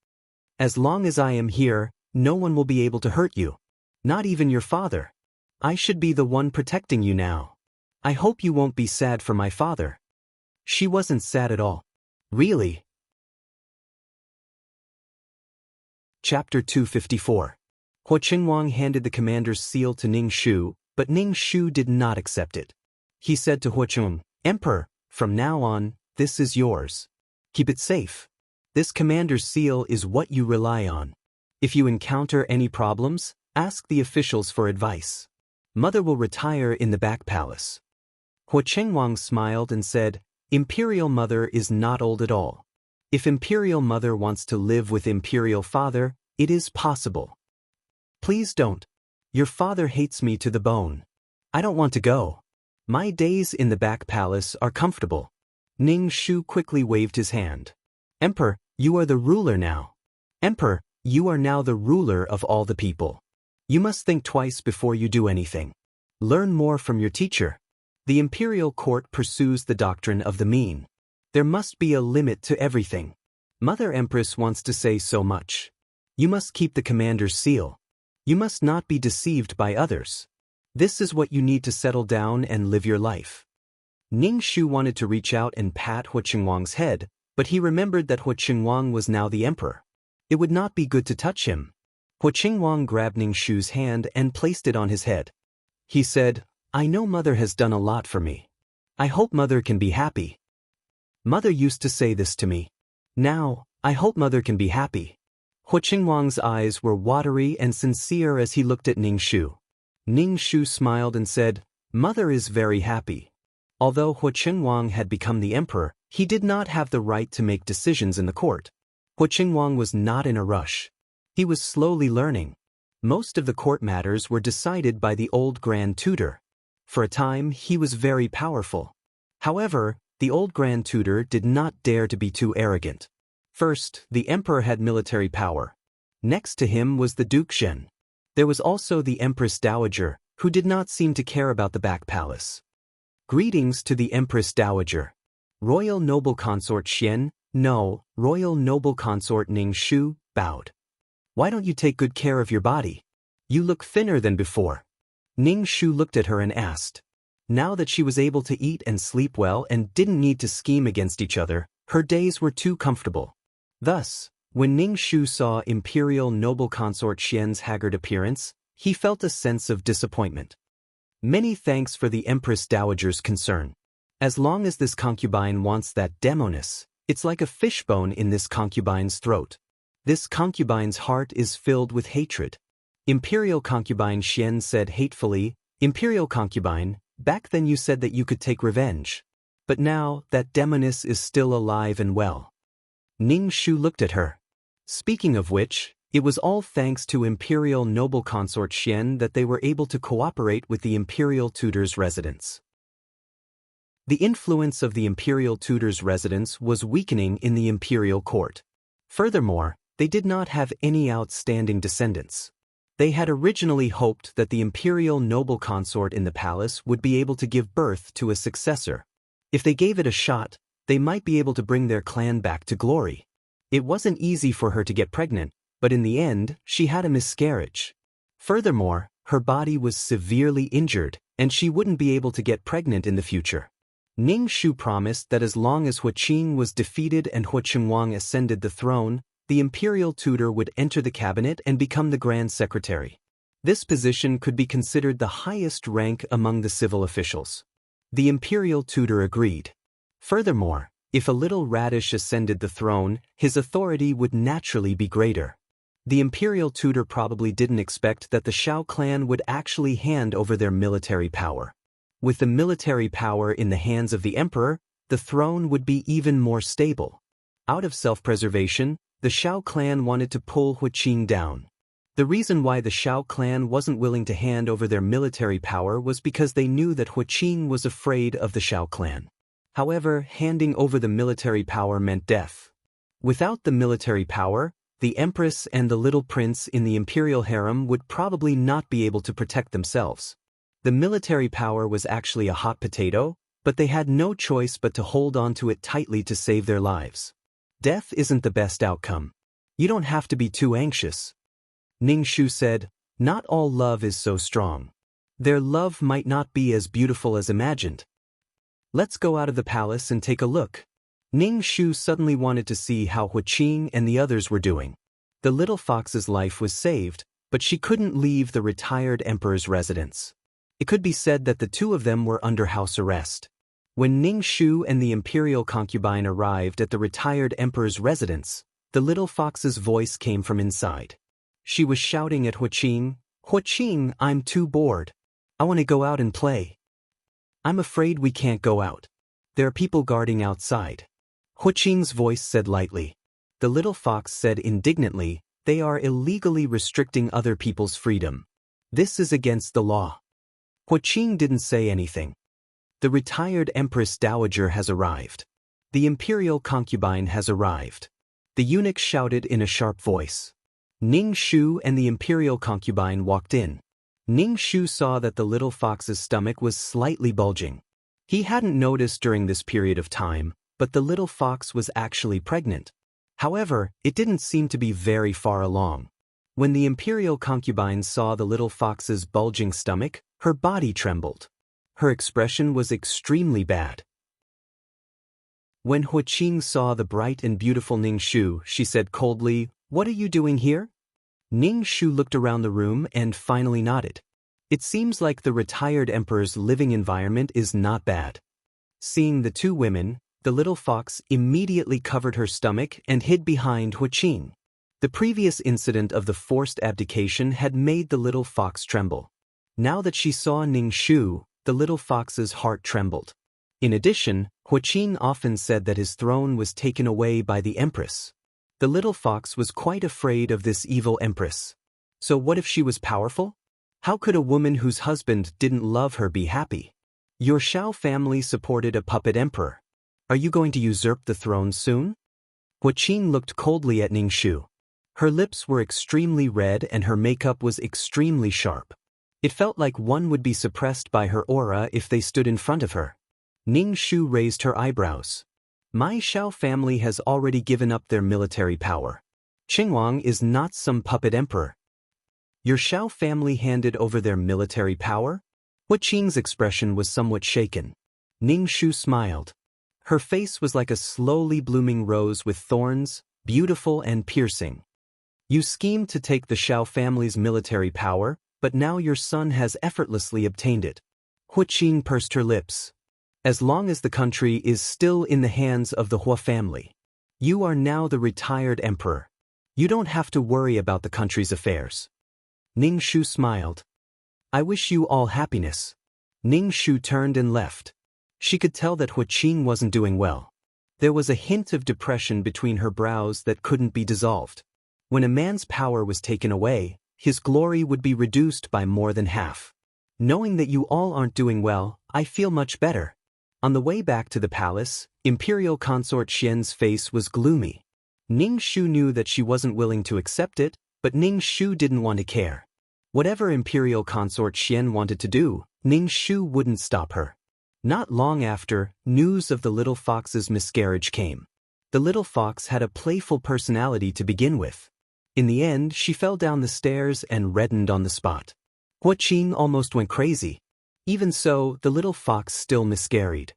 "As long as I am here, no one will be able to hurt you. Not even your father. I should be the one protecting you now. I hope you won't be sad for my father." She wasn't sad at all. Really? Chapter 254. Hua Qingwang handed the commander's seal to Ning Shu, but Ning Shu did not accept it. He said to Hua Qing, "Emperor, from now on, this is yours. Keep it safe. This commander's seal is what you rely on. If you encounter any problems, ask the officials for advice. Mother will retire in the back palace." Hua Qingwang smiled and said, "Imperial Mother is not old at all. If Imperial Mother wants to live with Imperial Father, it is possible. Please don't. Your father hates me to the bone. I don't want to go. My days in the back palace are comfortable." Ning Shu quickly waved his hand. "Emperor, you are the ruler now. Emperor, you are now the ruler of all the people. You must think twice before you do anything. Learn more from your teacher. The imperial court pursues the doctrine of the mean. There must be a limit to everything. Mother Empress wants to say so much. You must keep the commander's seal. You must not be deceived by others. This is what you need to settle down and live your life." Ning Shu wanted to reach out and pat Hua Qingwang's head, but he remembered that Hua Qingwang was now the emperor. It would not be good to touch him. Hua Qingwang grabbed Ning Shu's hand and placed it on his head. He said, "I know Mother has done a lot for me. I hope Mother can be happy. Mother used to say this to me. Now, I hope Mother can be happy." Hua Qingwang's eyes were watery and sincere as he looked at Ning Shu. Ning Shu smiled and said, "Mother is very happy." Although Hua Qingwang had become the emperor, he did not have the right to make decisions in the court. Hua Qingwang was not in a rush. He was slowly learning. Most of the court matters were decided by the old Grand Tutor. For a time, he was very powerful. However, the old Grand Tutor did not dare to be too arrogant. First, the emperor had military power. Next to him was the Duke Zhen. There was also the Empress Dowager, who did not seem to care about the back palace. "Greetings to the Empress Dowager. Royal Noble Consort Xian, no, Royal Noble Consort Ning Shu, bowed. Why don't you take good care of your body? You look thinner than before. Ning Shu looked at her and asked. Now that she was able to eat and sleep well and didn't need to scheme against each other, her days were too comfortable. Thus, when Ning Shu saw Imperial Noble Consort Xian's haggard appearance, he felt a sense of disappointment. Many thanks for the Empress Dowager's concern. As long as this concubine wants that demoness, it's like a fishbone in this concubine's throat. This concubine's heart is filled with hatred. Imperial Concubine Xian said hatefully, Imperial Concubine, back then you said that you could take revenge. But now, that demoness is still alive and well. Ning Shu looked at her. Speaking of which, it was all thanks to Imperial Noble Consort Xian that they were able to cooperate with the Imperial Tutor's residence. The influence of the Imperial Tutor's residence was weakening in the Imperial Court. Furthermore, they did not have any outstanding descendants. They had originally hoped that the Imperial Noble Consort in the palace would be able to give birth to a successor. If they gave it a shot, they might be able to bring their clan back to glory. It wasn't easy for her to get pregnant, but in the end, she had a miscarriage. Furthermore, her body was severely injured, and she wouldn't be able to get pregnant in the future. Ning Shu promised that as long as Hua Qing was defeated and Hua Qingwang ascended the throne, the Imperial Tutor would enter the cabinet and become the Grand Secretary. This position could be considered the highest rank among the civil officials. The Imperial Tutor agreed. Furthermore, if a little radish ascended the throne, his authority would naturally be greater. The Imperial Tutor probably didn't expect that the Shao clan would actually hand over their military power. With the military power in the hands of the emperor, the throne would be even more stable. Out of self-preservation, the Shao clan wanted to pull Hua Qing down. The reason why the Shao clan wasn't willing to hand over their military power was because they knew that Hua Qing was afraid of the Shao clan. However, handing over the military power meant death. Without the military power, the Empress and the little prince in the imperial harem would probably not be able to protect themselves. The military power was actually a hot potato, but they had no choice but to hold on to it tightly to save their lives. Death isn't the best outcome. You don't have to be too anxious. Ning Shu said, not all love is so strong. Their love might not be as beautiful as imagined. Let's go out of the palace and take a look. Ning Shu suddenly wanted to see how Hua Qing and the others were doing. The little fox's life was saved, but she couldn't leave the retired emperor's residence. It could be said that the two of them were under house arrest. When Ning Shu and the imperial concubine arrived at the retired emperor's residence, the little fox's voice came from inside. She was shouting at Hua Qing, I'm too bored. I want to go out and play. I'm afraid we can't go out. There are people guarding outside. Hua Qing's voice said lightly. The little fox said indignantly, they are illegally restricting other people's freedom. This is against the law. Hua Qing didn't say anything. The retired Empress Dowager has arrived. The imperial concubine has arrived. The eunuch shouted in a sharp voice. Ning Shu and the imperial concubine walked in. Ning Shu saw that the little fox's stomach was slightly bulging. He hadn't noticed during this period of time, but the little fox was actually pregnant. However, it didn't seem to be very far along. When the imperial concubine saw the little fox's bulging stomach, her body trembled. Her expression was extremely bad. When Hua Qing saw the bright and beautiful Ning Shu, she said coldly, "What are you doing here?" Ning Shu looked around the room and finally nodded. It seems like the retired emperor's living environment is not bad. Seeing the two women, the little fox immediately covered her stomach and hid behind Hua Qing. The previous incident of the forced abdication had made the little fox tremble. Now that she saw Ning Shu, the little fox's heart trembled. In addition, Hua Qing often said that his throne was taken away by the empress. The little fox was quite afraid of this evil empress. So what if she was powerful? How could a woman whose husband didn't love her be happy? Your Shao family supported a puppet emperor. Are you going to usurp the throne soon? Hua Qing looked coldly at Ning Shu. Her lips were extremely red and her makeup was extremely sharp. It felt like one would be suppressed by her aura if they stood in front of her. Ning Shu raised her eyebrows. My Xiao family has already given up their military power. Qingwang is not some puppet emperor. Your Xiao family handed over their military power? Hua Qing's expression was somewhat shaken. Ning Shu smiled. Her face was like a slowly blooming rose with thorns, beautiful and piercing. You schemed to take the Xiao family's military power, but now your son has effortlessly obtained it. Hua Qing pursed her lips. As long as the country is still in the hands of the Hua family, you are now the retired emperor. You don't have to worry about the country's affairs. Ning Shu smiled. I wish you all happiness. Ning Shu turned and left. She could tell that Hua Qing wasn't doing well. There was a hint of depression between her brows that couldn't be dissolved. When a man's power was taken away, his glory would be reduced by more than half. Knowing that you all aren't doing well, I feel much better. On the way back to the palace, Imperial Consort Xian's face was gloomy. Ning Shu knew that she wasn't willing to accept it, but Ning Shu didn't want to care. Whatever Imperial Consort Xian wanted to do, Ning Shu wouldn't stop her. Not long after, news of the little fox's miscarriage came. The little fox had a playful personality to begin with. In the end, she fell down the stairs and reddened on the spot. Hua Qing almost went crazy. Even so, the little fox still miscarried.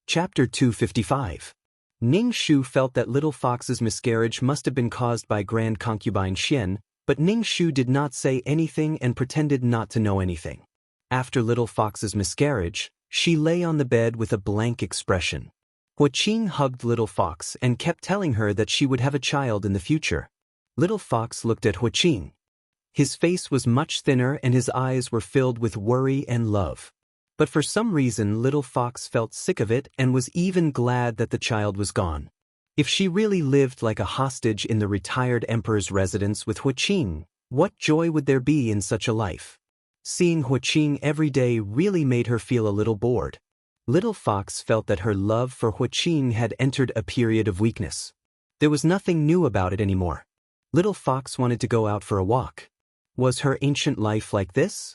Chapter 255. Ning Shu felt that little fox's miscarriage must have been caused by Grand Concubine Xian, but Ning Shu did not say anything and pretended not to know anything. After little fox's miscarriage, she lay on the bed with a blank expression. Hua Qing hugged little fox and kept telling her that she would have a child in the future. Little fox looked at Hua Qing. His face was much thinner and his eyes were filled with worry and love. But for some reason little fox felt sick of it and was even glad that the child was gone. If she really lived like a hostage in the retired emperor's residence with Hua Qing, what joy would there be in such a life? Seeing Hua Qing every day really made her feel a little bored. Little fox felt that her love for Hua Qing had entered a period of weakness. There was nothing new about it anymore. Little fox wanted to go out for a walk. Was her ancient life like this?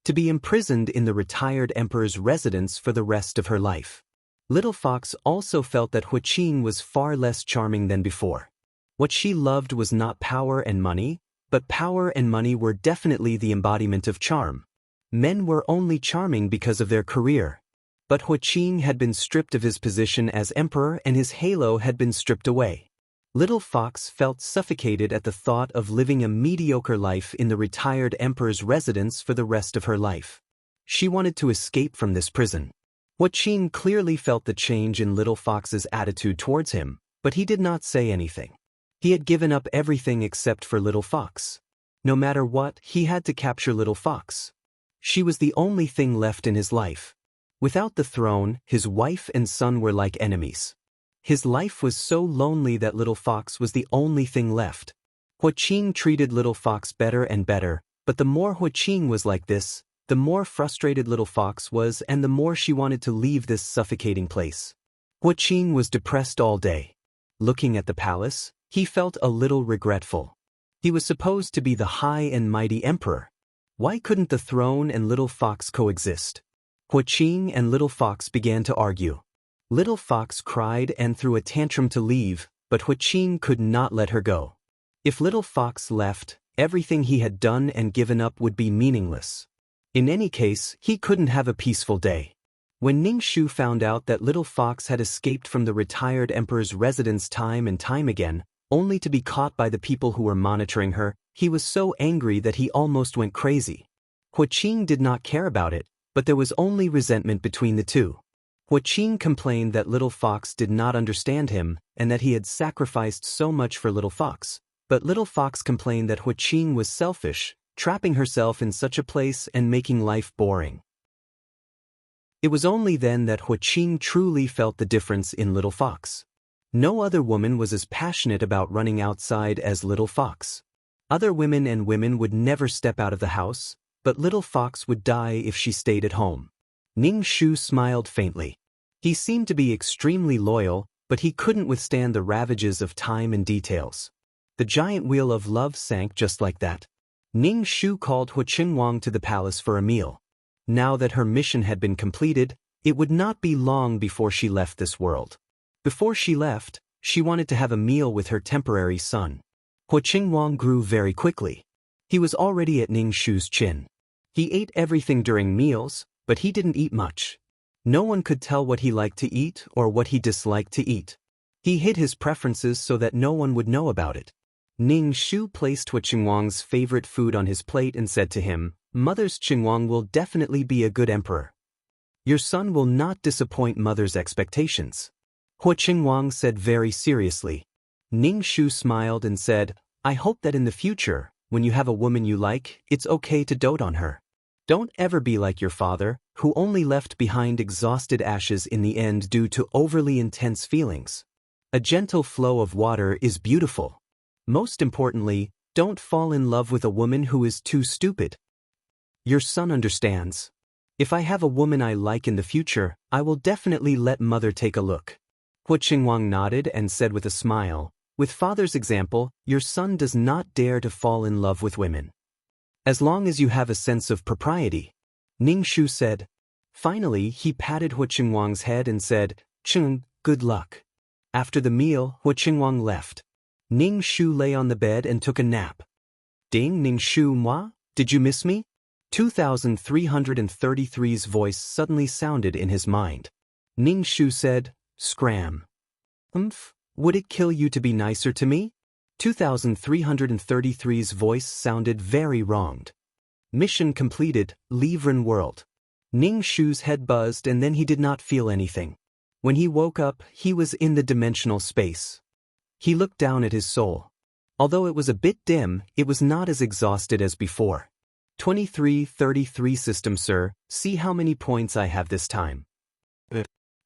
To be imprisoned in the retired emperor's residence for the rest of her life. Little fox also felt that Hua Qing was far less charming than before. What she loved was not power and money, but power and money were definitely the embodiment of charm. Men were only charming because of their career. But Hua Qing had been stripped of his position as emperor and his halo had been stripped away. Little fox felt suffocated at the thought of living a mediocre life in the retired emperor's residence for the rest of her life. She wanted to escape from this prison. Hua Qing clearly felt the change in Little Fox's attitude towards him, but he did not say anything. He had given up everything except for Little Fox. No matter what, he had to capture Little Fox. She was the only thing left in his life. Without the throne, his wife and son were like enemies. His life was so lonely that Little Fox was the only thing left. Hua Qing treated Little Fox better and better, but the more Hua Qing was like this, the more frustrated Little Fox was and the more she wanted to leave this suffocating place. Hua Qing was depressed all day. Looking at the palace, he felt a little regretful. He was supposed to be the high and mighty emperor. Why couldn't the throne and Little Fox coexist? Hua Qing and Little Fox began to argue. Little Fox cried and threw a tantrum to leave, but Hua Qing could not let her go. If Little Fox left, everything he had done and given up would be meaningless. In any case, he couldn't have a peaceful day. When Ning Shu found out that Little Fox had escaped from the retired emperor's residence time and time again, only to be caught by the people who were monitoring her, he was so angry that he almost went crazy. Hua Qing did not care about it, but there was only resentment between the two. Hua Qing complained that Little Fox did not understand him and that he had sacrificed so much for Little Fox. But Little Fox complained that Hua Qing was selfish, trapping herself in such a place and making life boring. It was only then that Hua Qing truly felt the difference in Little Fox. No other woman was as passionate about running outside as Little Fox. Other women and women would never step out of the house, but Little Fox would die if she stayed at home. Ning Shu smiled faintly. He seemed to be extremely loyal, but he couldn't withstand the ravages of time and details. The giant wheel of love sank just like that. Ning Shu called Hua Qingwang to the palace for a meal. Now that her mission had been completed, It would not be long before she left this world. Before she left, she wanted to have a meal with her temporary son. Hua Qingwang grew very quickly. He was already at Ning Shu's chin. He ate everything during meals, but he didn't eat much. No one could tell what he liked to eat or what he disliked to eat. He hid his preferences so that no one would know about it. Ning Shu placed Hua Qingwang's favorite food on his plate and said to him, "Mother's Qingwang will definitely be a good emperor. Your son will not disappoint mother's expectations." Hua Qingwang said very seriously. Ning Shu smiled and said, "I hope that in the future, when you have a woman you like, it's okay to dote on her. Don't ever be like your father, who only left behind exhausted ashes in the end due to overly intense feelings. A gentle flow of water is beautiful. Most importantly, don't fall in love with a woman who is too stupid. Your son understands. If I have a woman I like in the future, I will definitely let mother take a look." Hua Qingwang nodded and said with a smile, "With father's example, your son does not dare to fall in love with women. As long as you have a sense of propriety." Ning Shu said. Finally, he patted Hua Qingwang's head and said, "Cheng, good luck." After the meal, Hua Qingwang left. Ning Shu lay on the bed and took a nap. "Ding Ning Shu moi, did you miss me?" 2333's voice suddenly sounded in his mind. Ning Shu said, "Scram. Would it kill you to be nicer to me?" 2333's voice sounded very wronged. Mission completed, Livren world. Ning Shu's head buzzed and then he did not feel anything. When he woke up, he was in the dimensional space. He looked down at his soul. Although it was a bit dim, it was not as exhausted as before. 2333 system, sir, see how many points I have this time.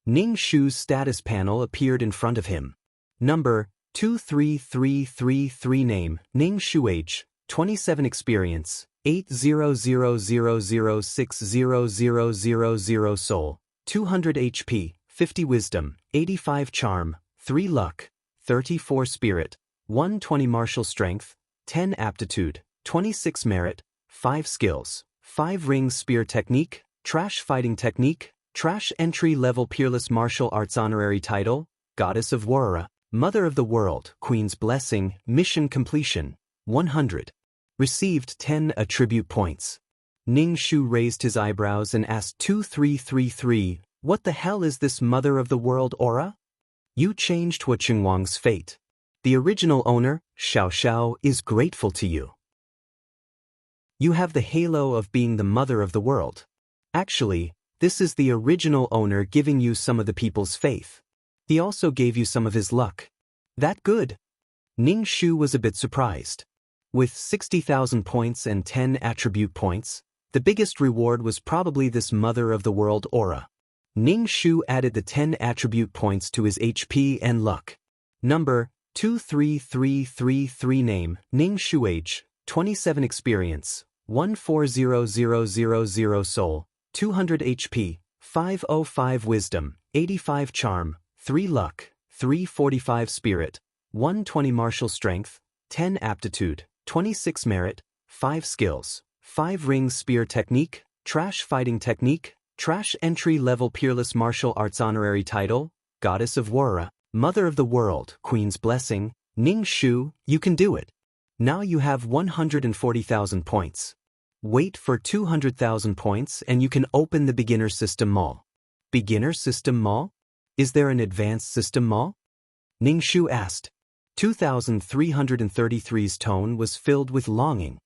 Ning Shu's status panel appeared in front of him. Number 23333 name, Ning Shu age, 27 experience, 8000600000 soul, 200 HP, 50 wisdom, 85 charm, 3 luck, 34 spirit, 120 martial strength, 10 aptitude, 26 merit, 5 skills, 5 ring spear technique, trash fighting technique, trash entry-level peerless martial arts honorary title, Goddess of Warra, Mother of the World, Queen's Blessing, mission completion, 100. Received 10 attribute points. Ning Shu raised his eyebrows and asked 2333, "What the hell is this Mother of the World aura?" "You changed Hua Qingwang's fate. The original owner, Xiao Xiao, is grateful to you. You have the halo of being the mother of the world. Actually, this is the original owner giving you some of the people's faith. He also gave you some of his luck. That good?" Ning Shu was a bit surprised. With 60,000 points and 10 attribute points, the biggest reward was probably this Mother of the World aura. Ning Shu added the 10 attribute points to his HP and luck. Number 23333 name, Ning Shu age, 27 experience, 140000 soul, 200 HP, 505 wisdom, 85 charm, 3 luck, 345 spirit, 120 martial strength, 10 aptitude, 26 merit, 5 skills, 5 ring spear technique, trash fighting technique, trash entry-level peerless martial arts honorary title, Goddess of Warra, Mother of the World, Queen's Blessing. Ning Shu, you can do it. Now you have 140,000 points. Wait for 200,000 points and you can open the beginner system mall. Beginner system mall? Is there an advanced system mall? Ning Shu asked. 2333's tone was filled with longing.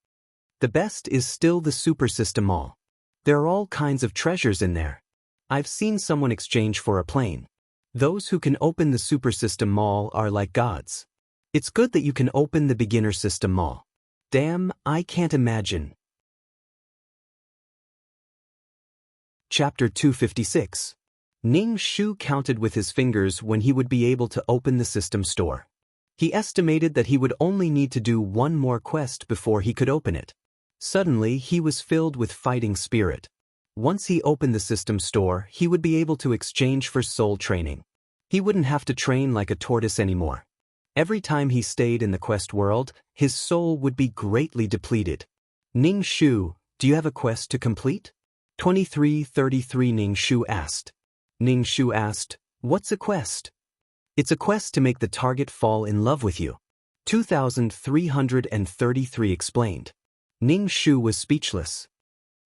The best is still the super system mall. There are all kinds of treasures in there. I've seen someone exchange for a plane. Those who can open the super system mall are like gods. It's good that you can open the beginner system mall. Damn, I can't imagine. Chapter 256. Ning Shu counted with his fingers when he would be able to open the system store. He estimated that he would only need to do one more quest before he could open it. Suddenly, he was filled with fighting spirit. Once he opened the system store, he would be able to exchange for soul training. He wouldn't have to train like a tortoise anymore. Every time he stayed in the quest world, his soul would be greatly depleted. Ning Shu, do you have a quest to complete? 2333 Ning Shu asked. Ning Shu asked, "What's a quest?" "It's a quest to make the target fall in love with you," 2333 explained. Ning Shu was speechless.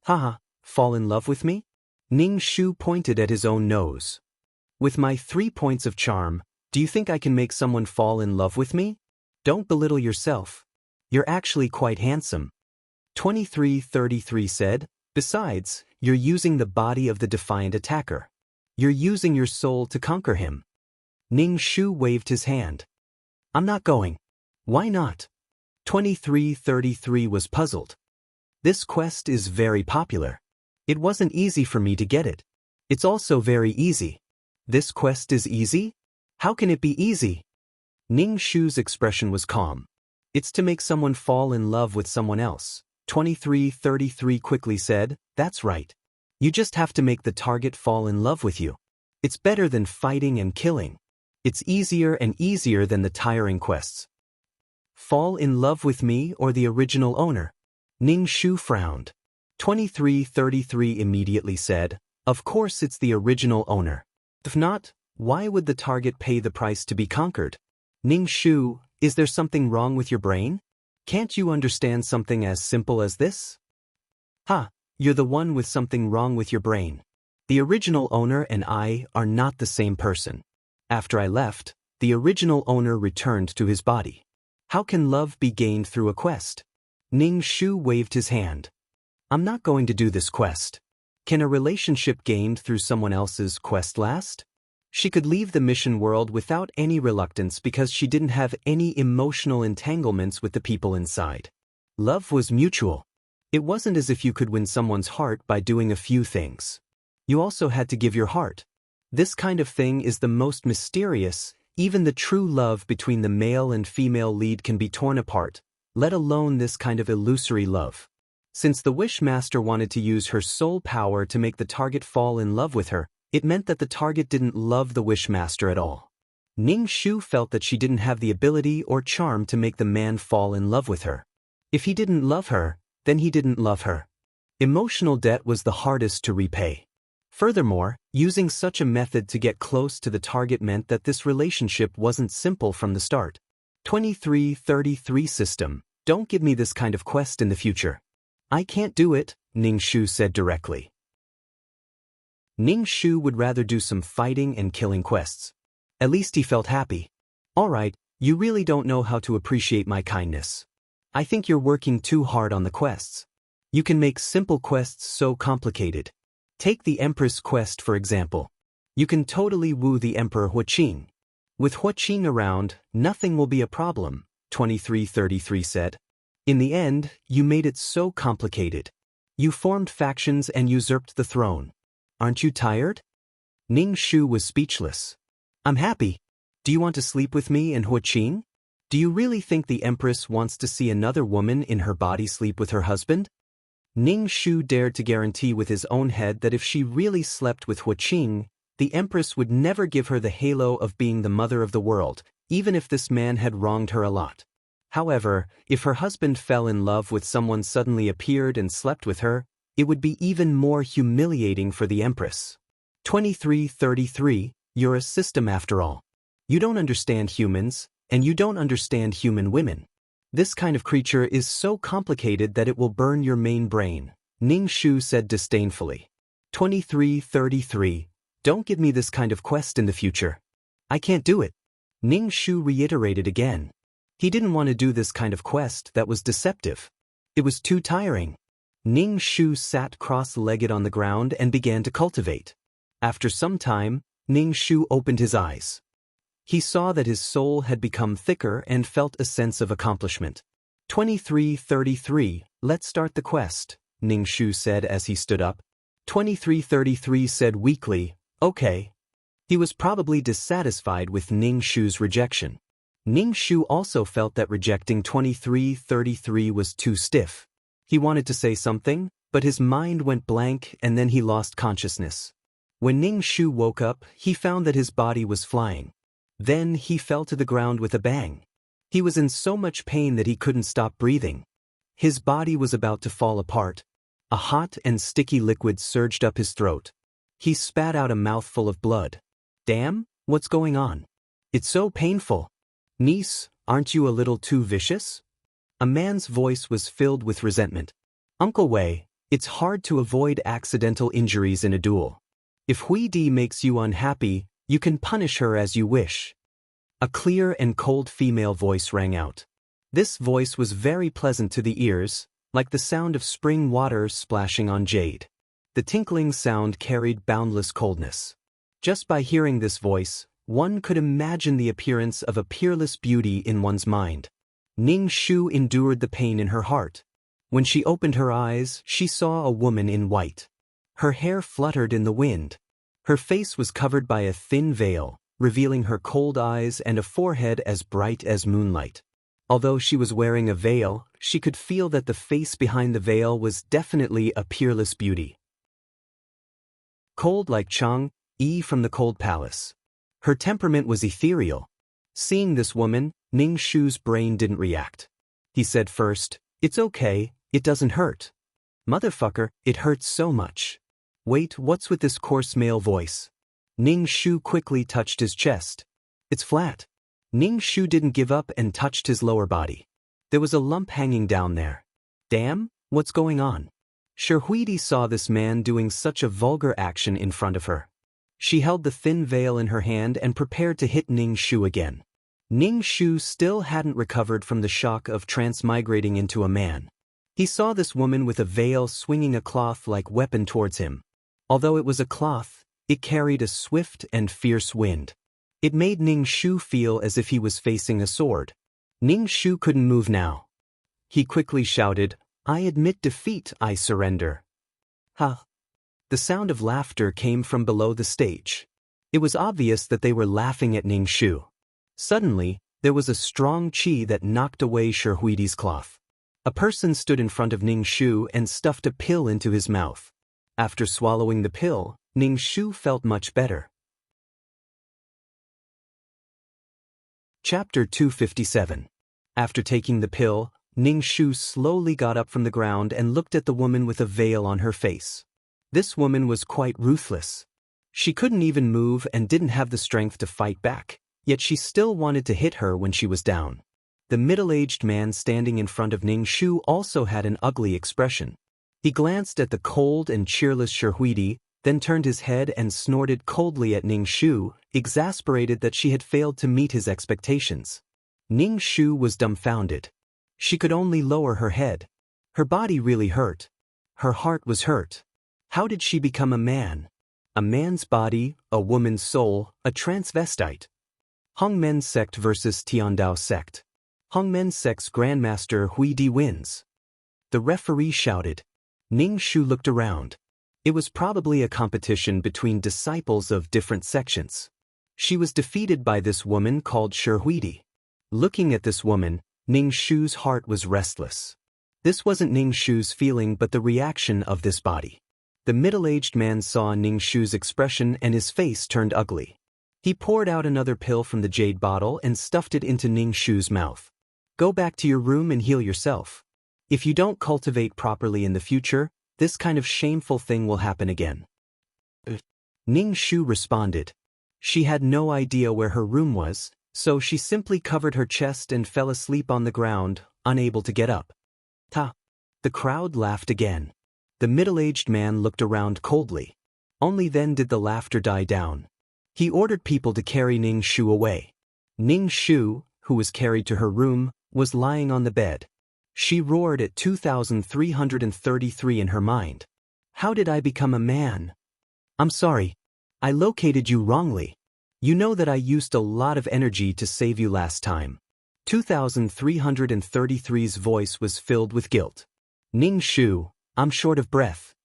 "Haha, fall in love with me?" Ning Shu pointed at his own nose. "With my 3 points of charm, do you think I can make someone fall in love with me? Don't belittle yourself. You're actually quite handsome." 2333 said, "Besides, you're using the body of the defiant attacker. You're using your soul to conquer him." Ning Shu waved his hand. "I'm not going." "Why not?" 2333 was puzzled. "This quest is very popular. It wasn't easy for me to get it. It's also very easy." "This quest is easy? How can it be easy?" Ning Shu's expression was calm. "It's to make someone fall in love with someone else." 2333 quickly said, "That's right. You just have to make the target fall in love with you. It's better than fighting and killing. It's easier and easier than the tiring quests." "Fall in love with me or the original owner?" Ning Shu frowned. 2333 immediately said, "Of course it's the original owner. If not, why would the target pay the price to be conquered?" "Ning Shu, is there something wrong with your brain? Can't you understand something as simple as this?" "Ha, you're the one with something wrong with your brain. The original owner and I are not the same person. After I left, the original owner returned to his body. How can love be gained through a quest?" Ning Shu waved his hand. "I'm not going to do this quest. Can a relationship gained through someone else's quest last?" She could leave the mission world without any reluctance because she didn't have any emotional entanglements with the people inside. Love was mutual. It wasn't as if you could win someone's heart by doing a few things. You also had to give your heart. This kind of thing is the most mysterious. Even the true love between the male and female lead can be torn apart, let alone this kind of illusory love. Since the Wish Master wanted to use her soul power to make the target fall in love with her, it meant that the target didn't love the Wish Master at all. Ning Shu felt that she didn't have the ability or charm to make the man fall in love with her. If he didn't love her, then he didn't love her. Emotional debt was the hardest to repay. Furthermore, using such a method to get close to the target meant that this relationship wasn't simple from the start. 2333 system, "Don't give me this kind of quest in the future." "I can't do it," Ning Shu said directly. Ning Shu would rather do some fighting and killing quests. At least he felt happy. "All right, you really don't know how to appreciate my kindness. I think you're working too hard on the quests. You can make simple quests so complicated. Take the Empress quest for example. You can totally woo the Emperor Huaqing. With Huaqing around, nothing will be a problem," 2333 said. "In the end, you made it so complicated. You formed factions and usurped the throne. Aren't you tired?" Ning Shu was speechless. "I'm happy. Do you want to sleep with me and Huaqing? Do you really think the Empress wants to see another woman in her body sleep with her husband?" Ning Shu dared to guarantee with his own head that if she really slept with Huaqing, the Empress would never give her the halo of being the mother of the world, even if this man had wronged her a lot. However, if her husband fell in love with someone suddenly appeared and slept with her, it would be even more humiliating for the Empress. 2333, you're a system after all. You don't understand humans, and you don't understand human women. This kind of creature is so complicated that it will burn your main brain, Ning Shu said disdainfully. 2333, don't give me this kind of quest in the future. I can't do it. Ning Shu reiterated again. He didn't want to do this kind of quest that was deceptive. It was too tiring. Ning Shu sat cross-legged on the ground and began to cultivate. After some time, Ning Shu opened his eyes. He saw that his soul had become thicker and felt a sense of accomplishment. 2333, let's start the quest, Ning Shu said as he stood up. 2333 said weakly, okay. He was probably dissatisfied with Ning Shu's rejection. Ning Shu also felt that rejecting 2333 was too stiff. He wanted to say something, but his mind went blank and then he lost consciousness. When Ning Shu woke up, he found that his body was flying. Then he fell to the ground with a bang. He was in so much pain that he couldn't stop breathing. His body was about to fall apart. A hot and sticky liquid surged up his throat. He spat out a mouthful of blood. Damn, what's going on? It's so painful. Niece, aren't you a little too vicious? A man's voice was filled with resentment. Uncle Wei, it's hard to avoid accidental injuries in a duel. If Huidi makes you unhappy, you can punish her as you wish. A clear and cold female voice rang out. This voice was very pleasant to the ears, like the sound of spring water splashing on jade. The tinkling sound carried boundless coldness. Just by hearing this voice, one could imagine the appearance of a peerless beauty in one's mind. Ning Shu endured the pain in her heart. When she opened her eyes, she saw a woman in white. Her hair fluttered in the wind. Her face was covered by a thin veil, revealing her cold eyes and a forehead as bright as moonlight. Although she was wearing a veil, she could feel that the face behind the veil was definitely a peerless beauty. Cold like Chang Yi from the Cold Palace. Her temperament was ethereal. Seeing this woman, Ning Shu's brain didn't react. He said first, "It's okay, it doesn't hurt." "Motherfucker, it hurts so much." "Wait, what's with this coarse male voice?" Ning Shu quickly touched his chest. "It's flat." Ning Shu didn't give up and touched his lower body. There was a lump hanging down there. Damn, what's going on? Huidi saw this man doing such a vulgar action in front of her. She held the thin veil in her hand and prepared to hit Ning Shu again. Ning Shu still hadn't recovered from the shock of transmigrating into a man. He saw this woman with a veil swinging a cloth-like weapon towards him. Although it was a cloth, it carried a swift and fierce wind. It made Ning Shu feel as if he was facing a sword. Ning Shu couldn't move now. He quickly shouted, "I admit defeat, I surrender." Ha! The sound of laughter came from below the stage. It was obvious that they were laughing at Ning Shu. Suddenly, there was a strong chi that knocked away Huidi's cloth. A person stood in front of Ning Shu and stuffed a pill into his mouth. After swallowing the pill, Ning Shu felt much better. Chapter 257. After taking the pill, Ning Shu slowly got up from the ground and looked at the woman with a veil on her face. This woman was quite ruthless. She couldn't even move and didn't have the strength to fight back, yet she still wanted to hit her when she was down. The middle-aged man standing in front of Ning Shu also had an ugly expression. He glanced at the cold and cheerless Huidi, then turned his head and snorted coldly at Ning Shu, exasperated that she had failed to meet his expectations. Ning Shu was dumbfounded. She could only lower her head. Her body really hurt. Her heart was hurt. How did she become a man? A man's body, a woman's soul, a transvestite. Hongmen sect versus Tiandao sect. Hongmen sect's Grandmaster Huidi wins. The referee shouted. Ning Shu looked around. It was probably a competition between disciples of different sections. She was defeated by this woman called Huidi. Looking at this woman, Ning Shu's heart was restless. This wasn't Ning Shu's feeling but the reaction of this body. The middle-aged man saw Ning Shu's expression and his face turned ugly. He poured out another pill from the jade bottle and stuffed it into Ning Shu's mouth. "Go back to your room and heal yourself. If you don't cultivate properly in the future, this kind of shameful thing will happen again." Ning Shu responded. She had no idea where her room was, so she simply covered her chest and fell asleep on the ground, unable to get up. Ta! The crowd laughed again. The middle-aged man looked around coldly. Only then did the laughter die down. He ordered people to carry Ning Shu away. Ning Shu, who was carried to her room, was lying on the bed. She roared at 2333 in her mind. "How did I become a man? I'm sorry. I located you wrongly. You know that I used a lot of energy to save you last time." 2333's voice was filled with guilt. "Ning Shu, I'm short of breath.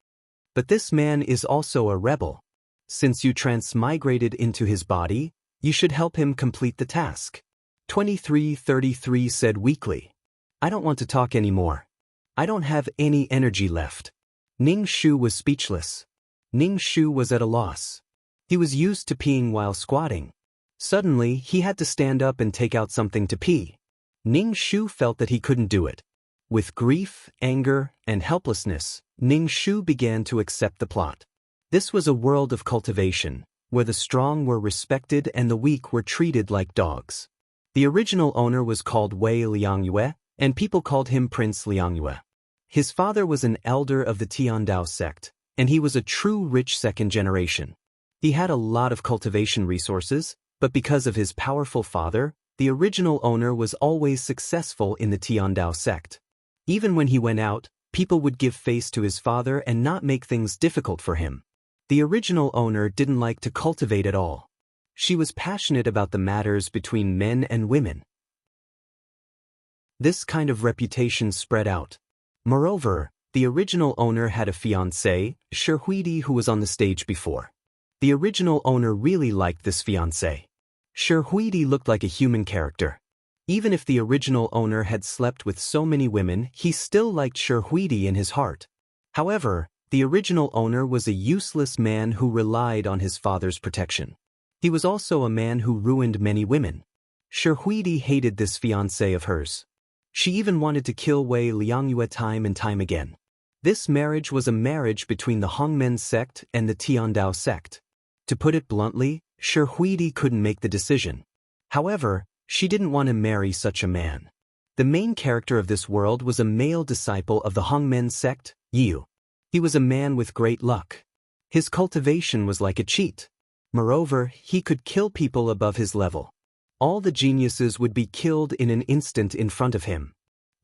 But this man is also a rebel. Since you transmigrated into his body, you should help him complete the task." 2333 said weakly. "I don't want to talk anymore. I don't have any energy left." Ning Shu was speechless. Ning Shu was at a loss. He was used to peeing while squatting. Suddenly, he had to stand up and take out something to pee. Ning Shu felt that he couldn't do it. With grief, anger, and helplessness, Ning Shu began to accept the plot. This was a world of cultivation, where the strong were respected and the weak were treated like dogs. The original owner was called Wei Liangyue, and people called him Prince Liangyue. His father was an elder of the Tiandao sect, and he was a true rich second generation. He had a lot of cultivation resources, but because of his powerful father, the original owner was always successful in the Tiandao sect. Even when he went out, people would give face to his father and not make things difficult for him. The original owner didn't like to cultivate at all. She was passionate about the matters between men and women. This kind of reputation spread out. Moreover, the original owner had a fiancée, Shi, who was on the stage before. The original owner really liked this fiancée. Shi looked like a human character. Even if the original owner had slept with so many women, he still liked Shi in his heart. However, the original owner was a useless man who relied on his father's protection. He was also a man who ruined many women. Shi hated this fiancée of hers. She even wanted to kill Wei Liangyue time and time again. This marriage was a marriage between the Hongmen sect and the Tiandao sect. To put it bluntly, Shi couldn't make the decision. However, she didn't want to marry such a man. The main character of this world was a male disciple of the Hongmen sect, Yu. He was a man with great luck. His cultivation was like a cheat. Moreover, he could kill people above his level. All the geniuses would be killed in an instant in front of him.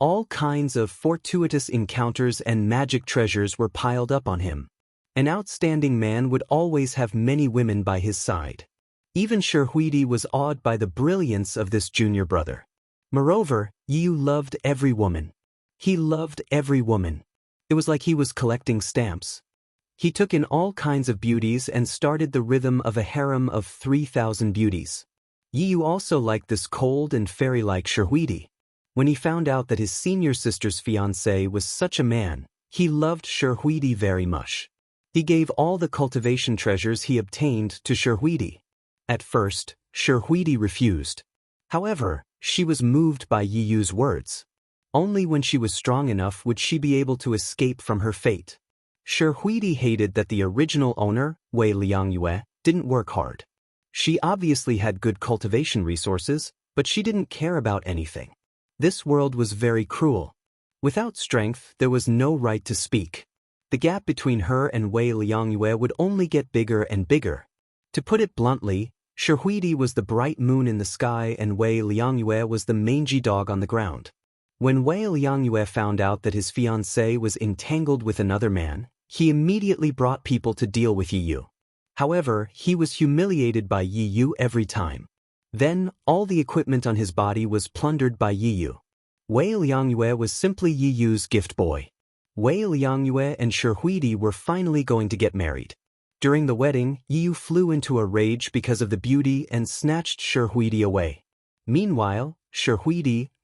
All kinds of fortuitous encounters and magic treasures were piled up on him. An outstanding man would always have many women by his side. Even Shi was awed by the brilliance of this junior brother. Moreover, Yu loved every woman. He loved every woman. It was like he was collecting stamps. He took in all kinds of beauties and started the rhythm of a harem of 3,000 beauties. Yu also liked this cold and fairy-like Shi. When he found out that his senior sister's fiancé was such a man, he loved Shi very much. He gave all the cultivation treasures he obtained to Shi. At first, Shi refused. However, she was moved by Yu's words. Only when she was strong enough would she be able to escape from her fate. Shi hated that the original owner, Wei Liangyue, didn't work hard. She obviously had good cultivation resources, but she didn't care about anything. This world was very cruel. Without strength, there was no right to speak. The gap between her and Wei Liangyue would only get bigger and bigger. To put it bluntly, Shi was the bright moon in the sky and Wei Liangyue was the mangy dog on the ground. When Wei Liangyue found out that his fiancée was entangled with another man, he immediately brought people to deal with Yu. However, he was humiliated by Yu every time. Then, all the equipment on his body was plundered by Yu. Wei Liangyue was simply Yu's gift boy. Wei Liangyue and Shi were finally going to get married. During the wedding, Yu flew into a rage because of the beauty and snatched Shi away. Meanwhile, Shi,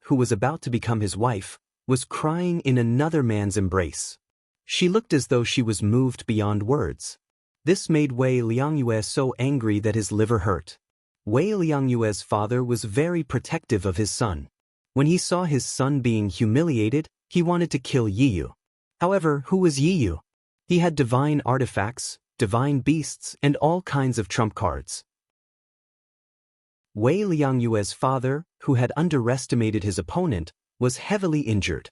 who was about to become his wife, was crying in another man's embrace. She looked as though she was moved beyond words. This made Wei Liangyue so angry that his liver hurt. Wei Liangyue's father was very protective of his son. When he saw his son being humiliated, he wanted to kill Yu. However, who was Yu? He had divine artifacts, divine beasts, and all kinds of trump cards. Wei Liangyue's father, who had underestimated his opponent, was heavily injured.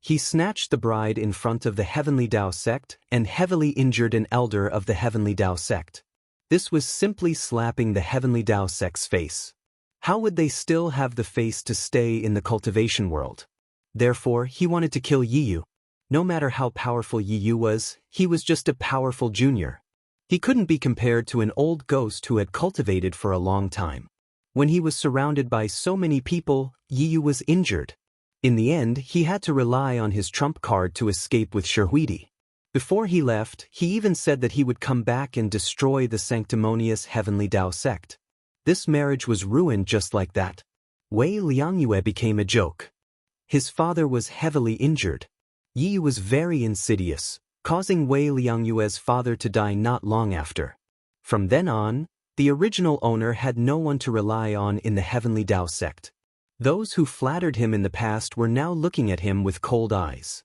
He snatched the bride in front of the Heavenly Dao sect and heavily injured an elder of the Heavenly Dao sect. This was simply slapping the Heavenly Dao sect's face. How would they still have the face to stay in the cultivation world? Therefore, he wanted to kill Yu. No matter how powerful Yu was, he was just a powerful junior. He couldn't be compared to an old ghost who had cultivated for a long time. When he was surrounded by so many people, Yu was injured. In the end, he had to rely on his trump card to escape with Shi. Before he left, he even said that he would come back and destroy the sanctimonious Heavenly Dao sect. This marriage was ruined just like that. Wei Liangyue became a joke. His father was heavily injured. Yu was very insidious, causing Wei Liangyue's father to die not long after. From then on, the original owner had no one to rely on in the Heavenly Dao sect. Those who flattered him in the past were now looking at him with cold eyes.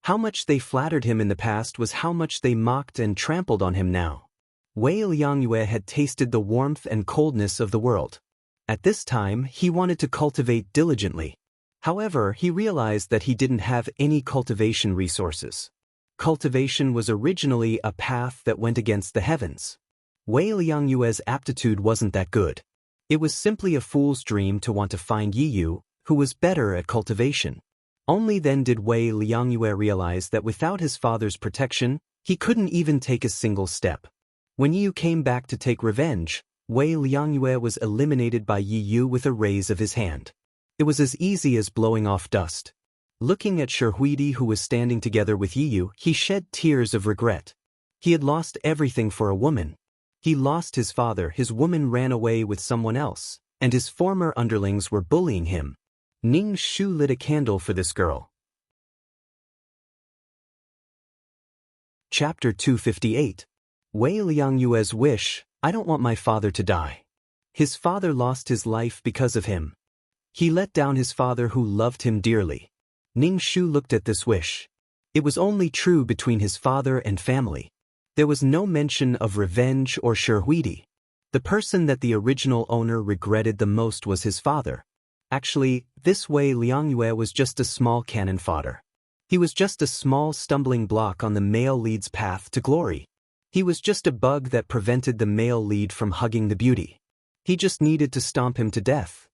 How much they flattered him in the past was how much they mocked and trampled on him now. Wei Liangyue had tasted the warmth and coldness of the world. At this time, he wanted to cultivate diligently. However, he realized that he didn't have any cultivation resources. Cultivation was originally a path that went against the heavens. Wei Liangyue's aptitude wasn't that good. It was simply a fool's dream to want to find Yiyu, who was better at cultivation. Only then did Wei Liangyue realize that without his father's protection, he couldn't even take a single step. When Yiyu came back to take revenge, Wei Liangyue was eliminated by Yiyu with a raise of his hand. It was as easy as blowing off dust. Looking at Shihuidi, who was standing together with Yiyu, he shed tears of regret. He had lost everything for a woman. He lost his father, his woman ran away with someone else, and his former underlings were bullying him. Ning Shu lit a candle for this girl. Chapter 258. Wei Liangyue's wish. I don't want my father to die. His father lost his life because of him. He let down his father who loved him dearly. Ning Shu looked at this wish. It was only true between his father and family. There was no mention of revenge or Shihuidi. The person that the original owner regretted the most was his father. Actually, this Wei Liangyue was just a small cannon fodder. He was just a small stumbling block on the male lead's path to glory. He was just a bug that prevented the male lead from hugging the beauty. He just needed to stomp him to death.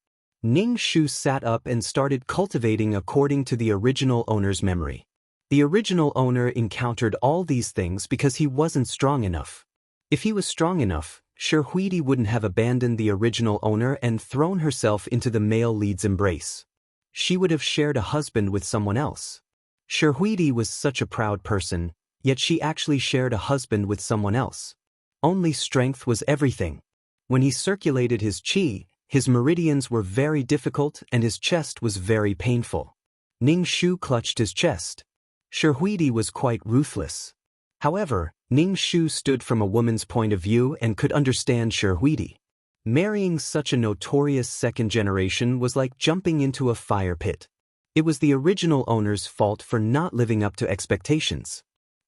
Ning Shu sat up and started cultivating according to the original owner's memory. The original owner encountered all these things because he wasn't strong enough. If he was strong enough, Shihuidi wouldn't have abandoned the original owner and thrown herself into the male lead's embrace. She would have shared a husband with someone else. Shihuidi was such a proud person, yet she actually shared a husband with someone else. Only strength was everything. When he circulated his qi, his meridians were very difficult and his chest was very painful. Ning Shu clutched his chest. Shihuidi was quite ruthless. However, Ning Shu stood from a woman's point of view and could understand Shihuidi. Marrying such a notorious second generation was like jumping into a fire pit. It was the original owner's fault for not living up to expectations.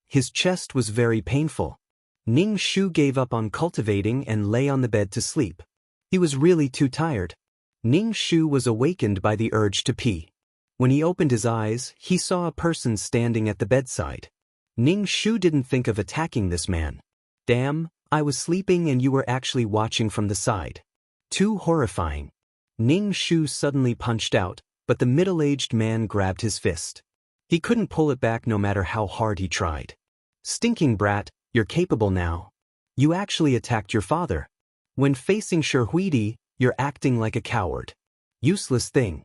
His chest was very painful. Ning Shu gave up on cultivating and lay on the bed to sleep. He was really too tired. Ning Shu was awakened by the urge to pee. When he opened his eyes, he saw a person standing at the bedside. Ning Shu didn't think of attacking this man. Damn, I was sleeping and you were actually watching from the side. Too horrifying. Ning Shu suddenly punched out, but the middle-aged man grabbed his fist. He couldn't pull it back no matter how hard he tried. Stinking brat, you're capable now. You actually attacked your father. When facing Shihuidi, you're acting like a coward. Useless thing.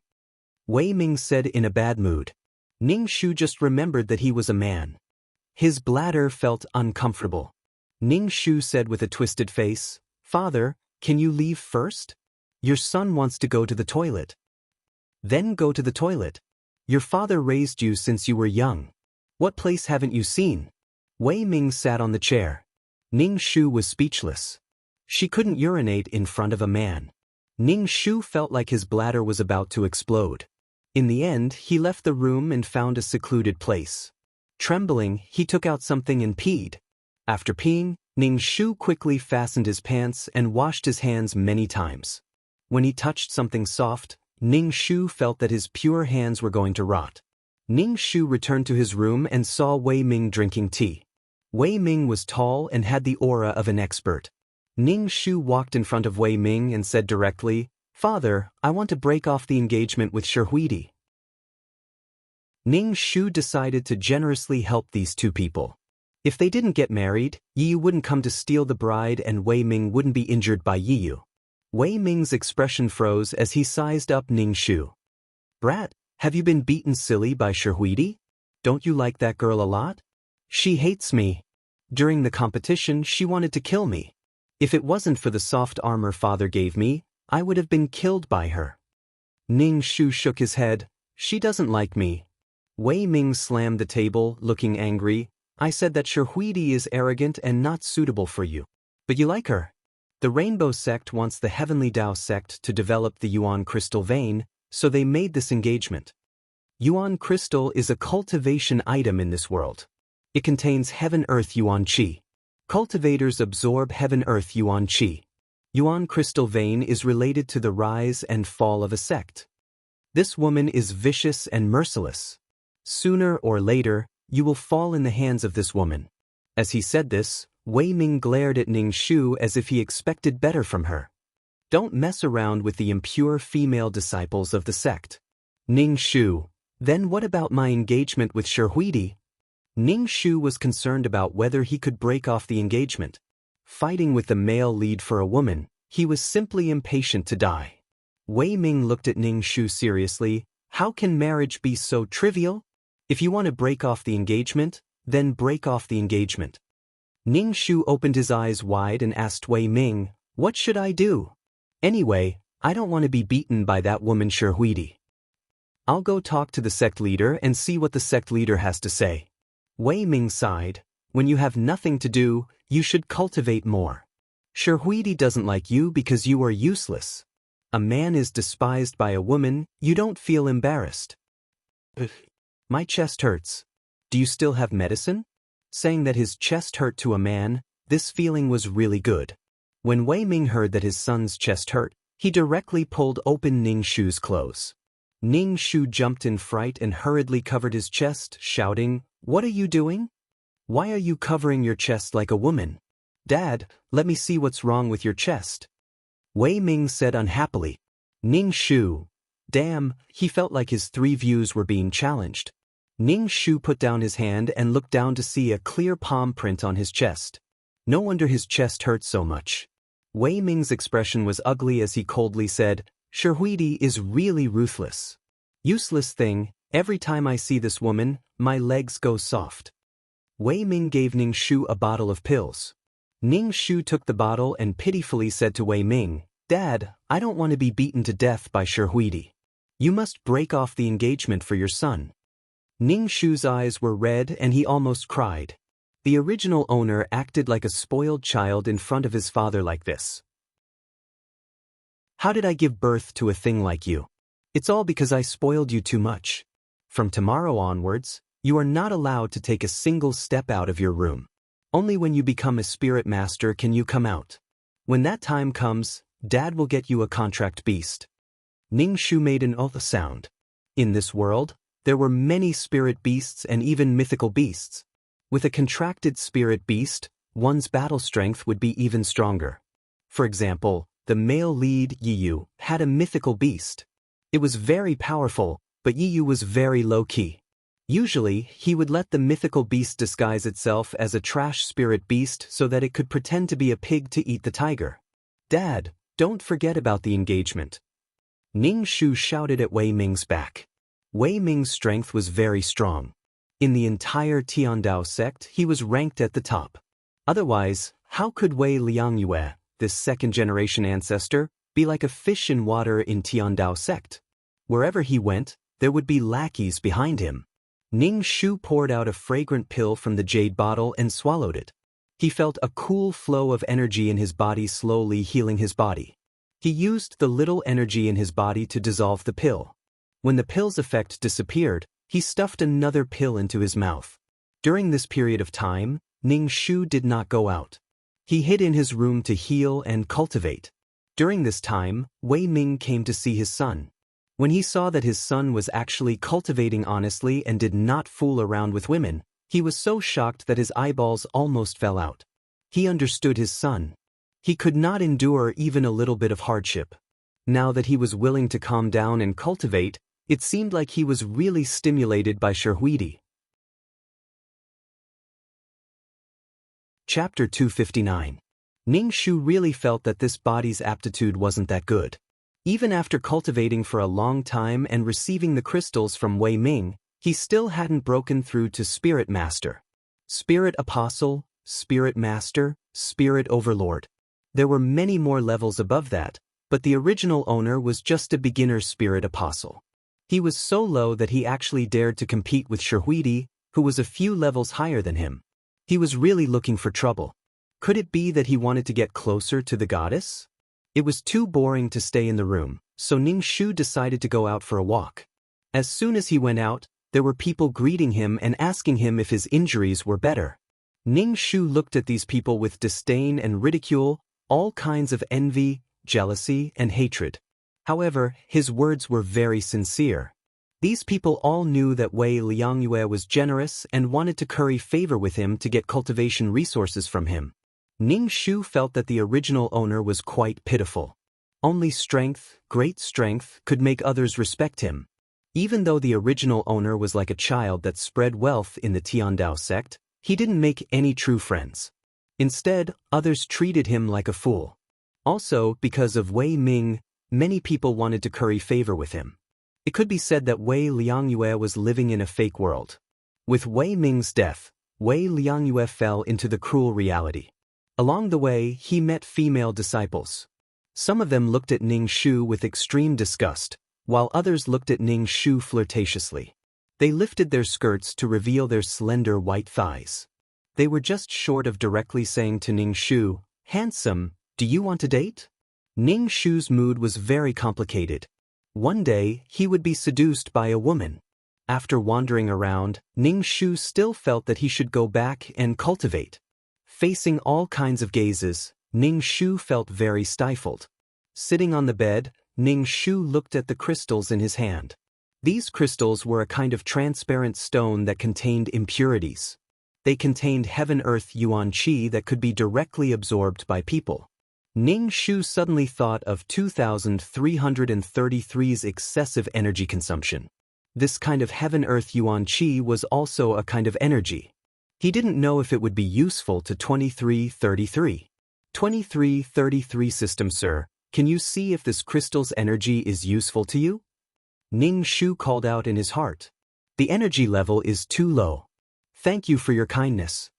Wei Ming said in a bad mood. Ning Shu just remembered that he was a man. His bladder felt uncomfortable. Ning Shu said with a twisted face, "Father, can you leave first? Your son wants to go to the toilet." "Then go to the toilet. Your father raised you since you were young. What place haven't you seen?" Wei Ming sat on the chair. Ning Shu was speechless. She couldn't urinate in front of a man. Ning Shu felt like his bladder was about to explode. In the end, he left the room and found a secluded place. Trembling, he took out something and peed. After peeing, Ning Shu quickly fastened his pants and washed his hands many times. When he touched something soft, Ning Shu felt that his pure hands were going to rot. Ning Shu returned to his room and saw Wei Ming drinking tea. Wei Ming was tall and had the aura of an expert. Ning Shu walked in front of Wei Ming and said directly, "Father, I want to break off the engagement with Shihuidi." Ning Shu decided to generously help these two people. If they didn't get married, Yiyu wouldn't come to steal the bride and Wei Ming wouldn't be injured by Yiyu. Wei Ming's expression froze as he sized up Ning Shu. "Brat, have you been beaten silly by Shihuidi? Don't you like that girl a lot? She hates me. During the competition, she wanted to kill me. If it wasn't for the soft armor father gave me, I would have been killed by her." Ning Shu shook his head. "She doesn't like me." Wei Ming slammed the table, looking angry. "I said that Shihuidi is arrogant and not suitable for you. But you like her. The Rainbow Sect wants the Heavenly Tao Sect to develop the Yuan crystal vein, so they made this engagement." Yuan crystal is a cultivation item in this world. It contains heaven-earth yuan qi. Cultivators absorb heaven-earth yuan qi. Yuan crystal vein is related to the rise and fall of a sect. This woman is vicious and merciless. Sooner or later, you will fall in the hands of this woman. As he said this, Wei Ming glared at Ning Shu as if he expected better from her. Don't mess around with the impure female disciples of the sect. Ning Shu, then what about my engagement with Sherhuidi? Ning Shu was concerned about whether he could break off the engagement. Fighting with the male lead for a woman, he was simply impatient to die. Wei Ming looked at Ning Shu seriously. How can marriage be so trivial? If you want to break off the engagement, then break off the engagement. Ning Shu opened his eyes wide and asked Wei Ming, what should I do? Anyway, I don't want to be beaten by that woman Sherhuidi. I'll go talk to the sect leader and see what the sect leader has to say. Wei Ming sighed. When you have nothing to do, you should cultivate more. Sherhuidi doesn't like you because you are useless. A man is despised by a woman, you don't feel embarrassed. My chest hurts. Do you still have medicine? Saying that his chest hurt to a man, this feeling was really good. When Wei Ming heard that his son's chest hurt, he directly pulled open Ning Shu's clothes. Ning Shu jumped in fright and hurriedly covered his chest, shouting, "What are you doing? Why are you covering your chest like a woman? Dad, let me see what's wrong with your chest." Wei Ming said unhappily. Ning Shu. Damn, he felt like his 3 views were being challenged. Ning Shu put down his hand and looked down to see a clear palm print on his chest. No wonder his chest hurt so much. Wei Ming's expression was ugly as he coldly said, Sherhuidi is really ruthless. Useless thing, every time I see this woman, my legs go soft. Wei Ming gave Ning Shu a bottle of pills. Ning Shu took the bottle and pitifully said to Wei Ming, Dad, I don't want to be beaten to death by Sherhuidi. You must break off the engagement for your son. Ning Shu's eyes were red and he almost cried. The original owner acted like a spoiled child in front of his father like this. How did I give birth to a thing like you? It's all because I spoiled you too much. From tomorrow onwards, you are not allowed to take a single step out of your room. Only when you become a spirit master can you come out. When that time comes, Dad will get you a contract beast. Ning Shu made an oath sound. In this world, there were many spirit beasts and even mythical beasts. With a contracted spirit beast, one's battle strength would be even stronger. For example, the male lead, Yiyu, had a mythical beast. It was very powerful, but Yiyu was very low-key. Usually, he would let the mythical beast disguise itself as a trash spirit beast so that it could pretend to be a pig to eat the tiger. Dad, don't forget about the engagement. Ning Shu shouted at Wei Ming's back. Wei Ming's strength was very strong. In the entire Tiandao sect, he was ranked at the top. Otherwise, how could Wei Liangyue, this second-generation ancestor, be like a fish in water in Tiandao sect? Wherever he went, there would be lackeys behind him. Ning Shu poured out a fragrant pill from the jade bottle and swallowed it. He felt a cool flow of energy in his body slowly healing his body. He used the little energy in his body to dissolve the pill. When the pill's effect disappeared, he stuffed another pill into his mouth. During this period of time, Ning Shu did not go out. He hid in his room to heal and cultivate. During this time, Wei Ming came to see his son. When he saw that his son was actually cultivating honestly and did not fool around with women, he was so shocked that his eyeballs almost fell out. He understood his son. He could not endure even a little bit of hardship. Now that he was willing to calm down and cultivate, it seemed like he was really stimulated by Sherhuidi. Chapter 259. Ning Shu really felt that this body's aptitude wasn't that good. Even after cultivating for a long time and receiving the crystals from Wei Ming, he still hadn't broken through to Spirit Master. Spirit Apostle, Spirit Master, Spirit Overlord. There were many more levels above that, but the original owner was just a beginner Spirit Apostle. He was so low that he actually dared to compete with Sherhuidi, who was a few levels higher than him. He was really looking for trouble. Could it be that he wanted to get closer to the goddess? It was too boring to stay in the room, so Ning Shu decided to go out for a walk. As soon as he went out, there were people greeting him and asking him if his injuries were better. Ning Shu looked at these people with disdain and ridicule, all kinds of envy, jealousy, and hatred. However, his words were very sincere. These people all knew that Wei Liangyue was generous and wanted to curry favor with him to get cultivation resources from him. Ning Shu felt that the original owner was quite pitiful. Only strength, great strength, could make others respect him. Even though the original owner was like a child that spread wealth in the Tiandao sect, he didn't make any true friends. Instead, others treated him like a fool. Also, because of Wei Ming, many people wanted to curry favor with him. It could be said that Wei Liangyue was living in a fake world. With Wei Ming's death, Wei Liangyue fell into the cruel reality. Along the way, he met female disciples. Some of them looked at Ning Shu with extreme disgust, while others looked at Ning Shu flirtatiously. They lifted their skirts to reveal their slender white thighs. They were just short of directly saying to Ning Shu, "Handsome, do you want to date?" Ning Shu's mood was very complicated. One day, he would be seduced by a woman. After wandering around, Ning Shu still felt that he should go back and cultivate. Facing all kinds of gazes, Ning Shu felt very stifled. Sitting on the bed, Ning Shu looked at the crystals in his hand. These crystals were a kind of transparent stone that contained impurities. They contained heaven-earth yuan qi that could be directly absorbed by people. Ning Shu suddenly thought of 2333's excessive energy consumption. This kind of heaven-earth yuan qi was also a kind of energy. He didn't know if it would be useful to 2333. 2333 system, sir, can you see if this crystal's energy is useful to you? Ning Shu called out in his heart. The energy level is too low. Thank you for your kindness.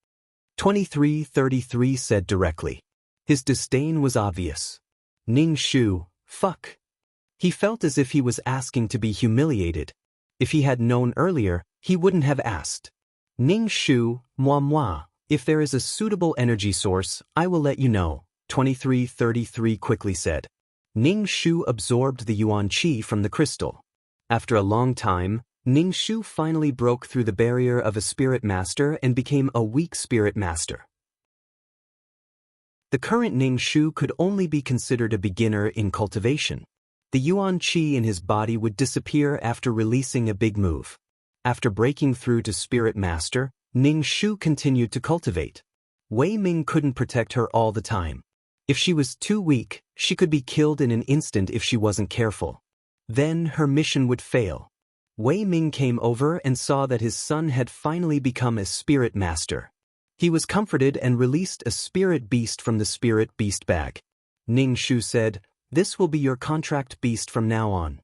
2333 said directly. His disdain was obvious. Ning Shu, fuck. He felt as if he was asking to be humiliated. If he had known earlier, he wouldn't have asked. Ning Shu, moi. If there is a suitable energy source, I will let you know, 2333 quickly said. Ning Shu absorbed the yuan qi from the crystal. After a long time, Ning Shu finally broke through the barrier of a spirit master and became a weak spirit master. The current Ning Shu could only be considered a beginner in cultivation. The yuan qi in his body would disappear after releasing a big move. After breaking through to spirit master, Ning Shu continued to cultivate. Wei Ming couldn't protect her all the time. If she was too weak, she could be killed in an instant if she wasn't careful. Then her mission would fail. Wei Ming came over and saw that his son had finally become a spirit master. He was comforted and released a spirit beast from the spirit beast bag. Ning Shu said, "This will be your contract beast from now on."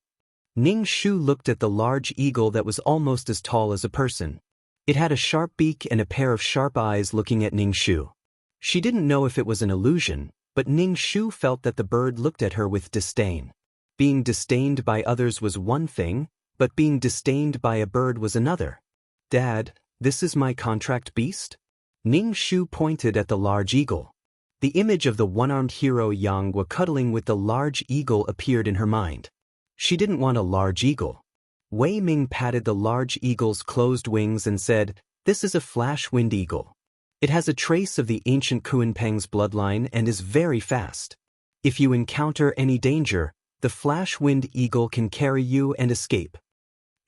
Ning Shu looked at the large eagle that was almost as tall as a person. It had a sharp beak and a pair of sharp eyes looking at Ning Shu. She didn't know if it was an illusion, but Ning Shu felt that the bird looked at her with disdain. Being disdained by others was one thing, but being disdained by a bird was another. "Dad, this is my contract beast?" Ning Shu pointed at the large eagle. The image of the one-armed hero Yang Hua cuddling with the large eagle appeared in her mind. She didn't want a large eagle. Wei Ming patted the large eagle's closed wings and said, "This is a flash-wind eagle. It has a trace of the ancient Kuanpeng's bloodline and is very fast. If you encounter any danger, the flash-wind eagle can carry you and escape."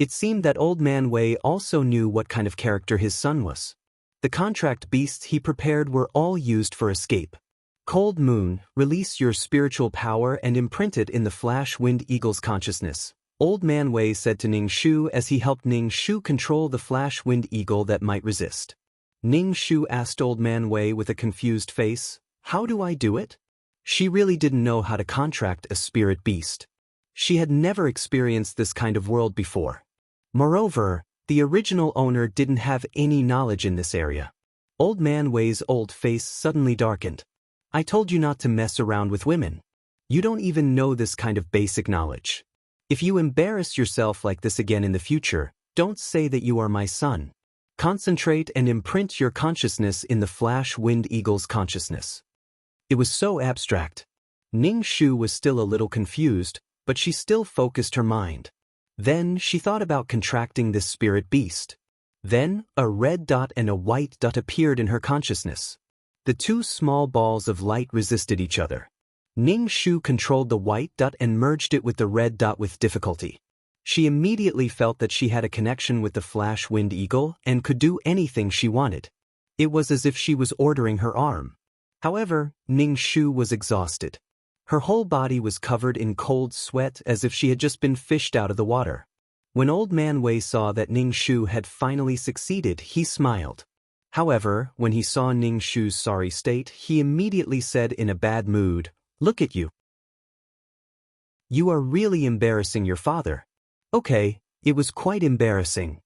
It seemed that Old Man Wei also knew what kind of character his son was. The contract beasts he prepared were all used for escape. Cold Moon, release your spiritual power and imprint it in the flash-wind eagle's consciousness, Old Man Wei said to Ning Shu as he helped Ning Shu control the flash-wind eagle that might resist. Ning Shu asked Old Man Wei with a confused face, "How do I do it?" She really didn't know how to contract a spirit beast. She had never experienced this kind of world before. Moreover, the original owner didn't have any knowledge in this area. Old Man Wei's old face suddenly darkened. "I told you not to mess around with women. You don't even know this kind of basic knowledge. If you embarrass yourself like this again in the future, don't say that you are my son. Concentrate and imprint your consciousness in the flash-wind eagle's consciousness." It was so abstract. Ning Shu was still a little confused, but she still focused her mind. Then she thought about contracting this spirit beast. Then, a red dot and a white dot appeared in her consciousness. The two small balls of light resisted each other. Ning Shu controlled the white dot and merged it with the red dot with difficulty. She immediately felt that she had a connection with the flash wind eagle and could do anything she wanted. It was as if she was ordering her arm. However, Ning Shu was exhausted. Her whole body was covered in cold sweat as if she had just been fished out of the water. When Old Man Wei saw that Ning Shu had finally succeeded, he smiled. However, when he saw Ning Shu's sorry state, he immediately said in a bad mood, "Look at you. You are really embarrassing your father." "Okay, it was quite embarrassing.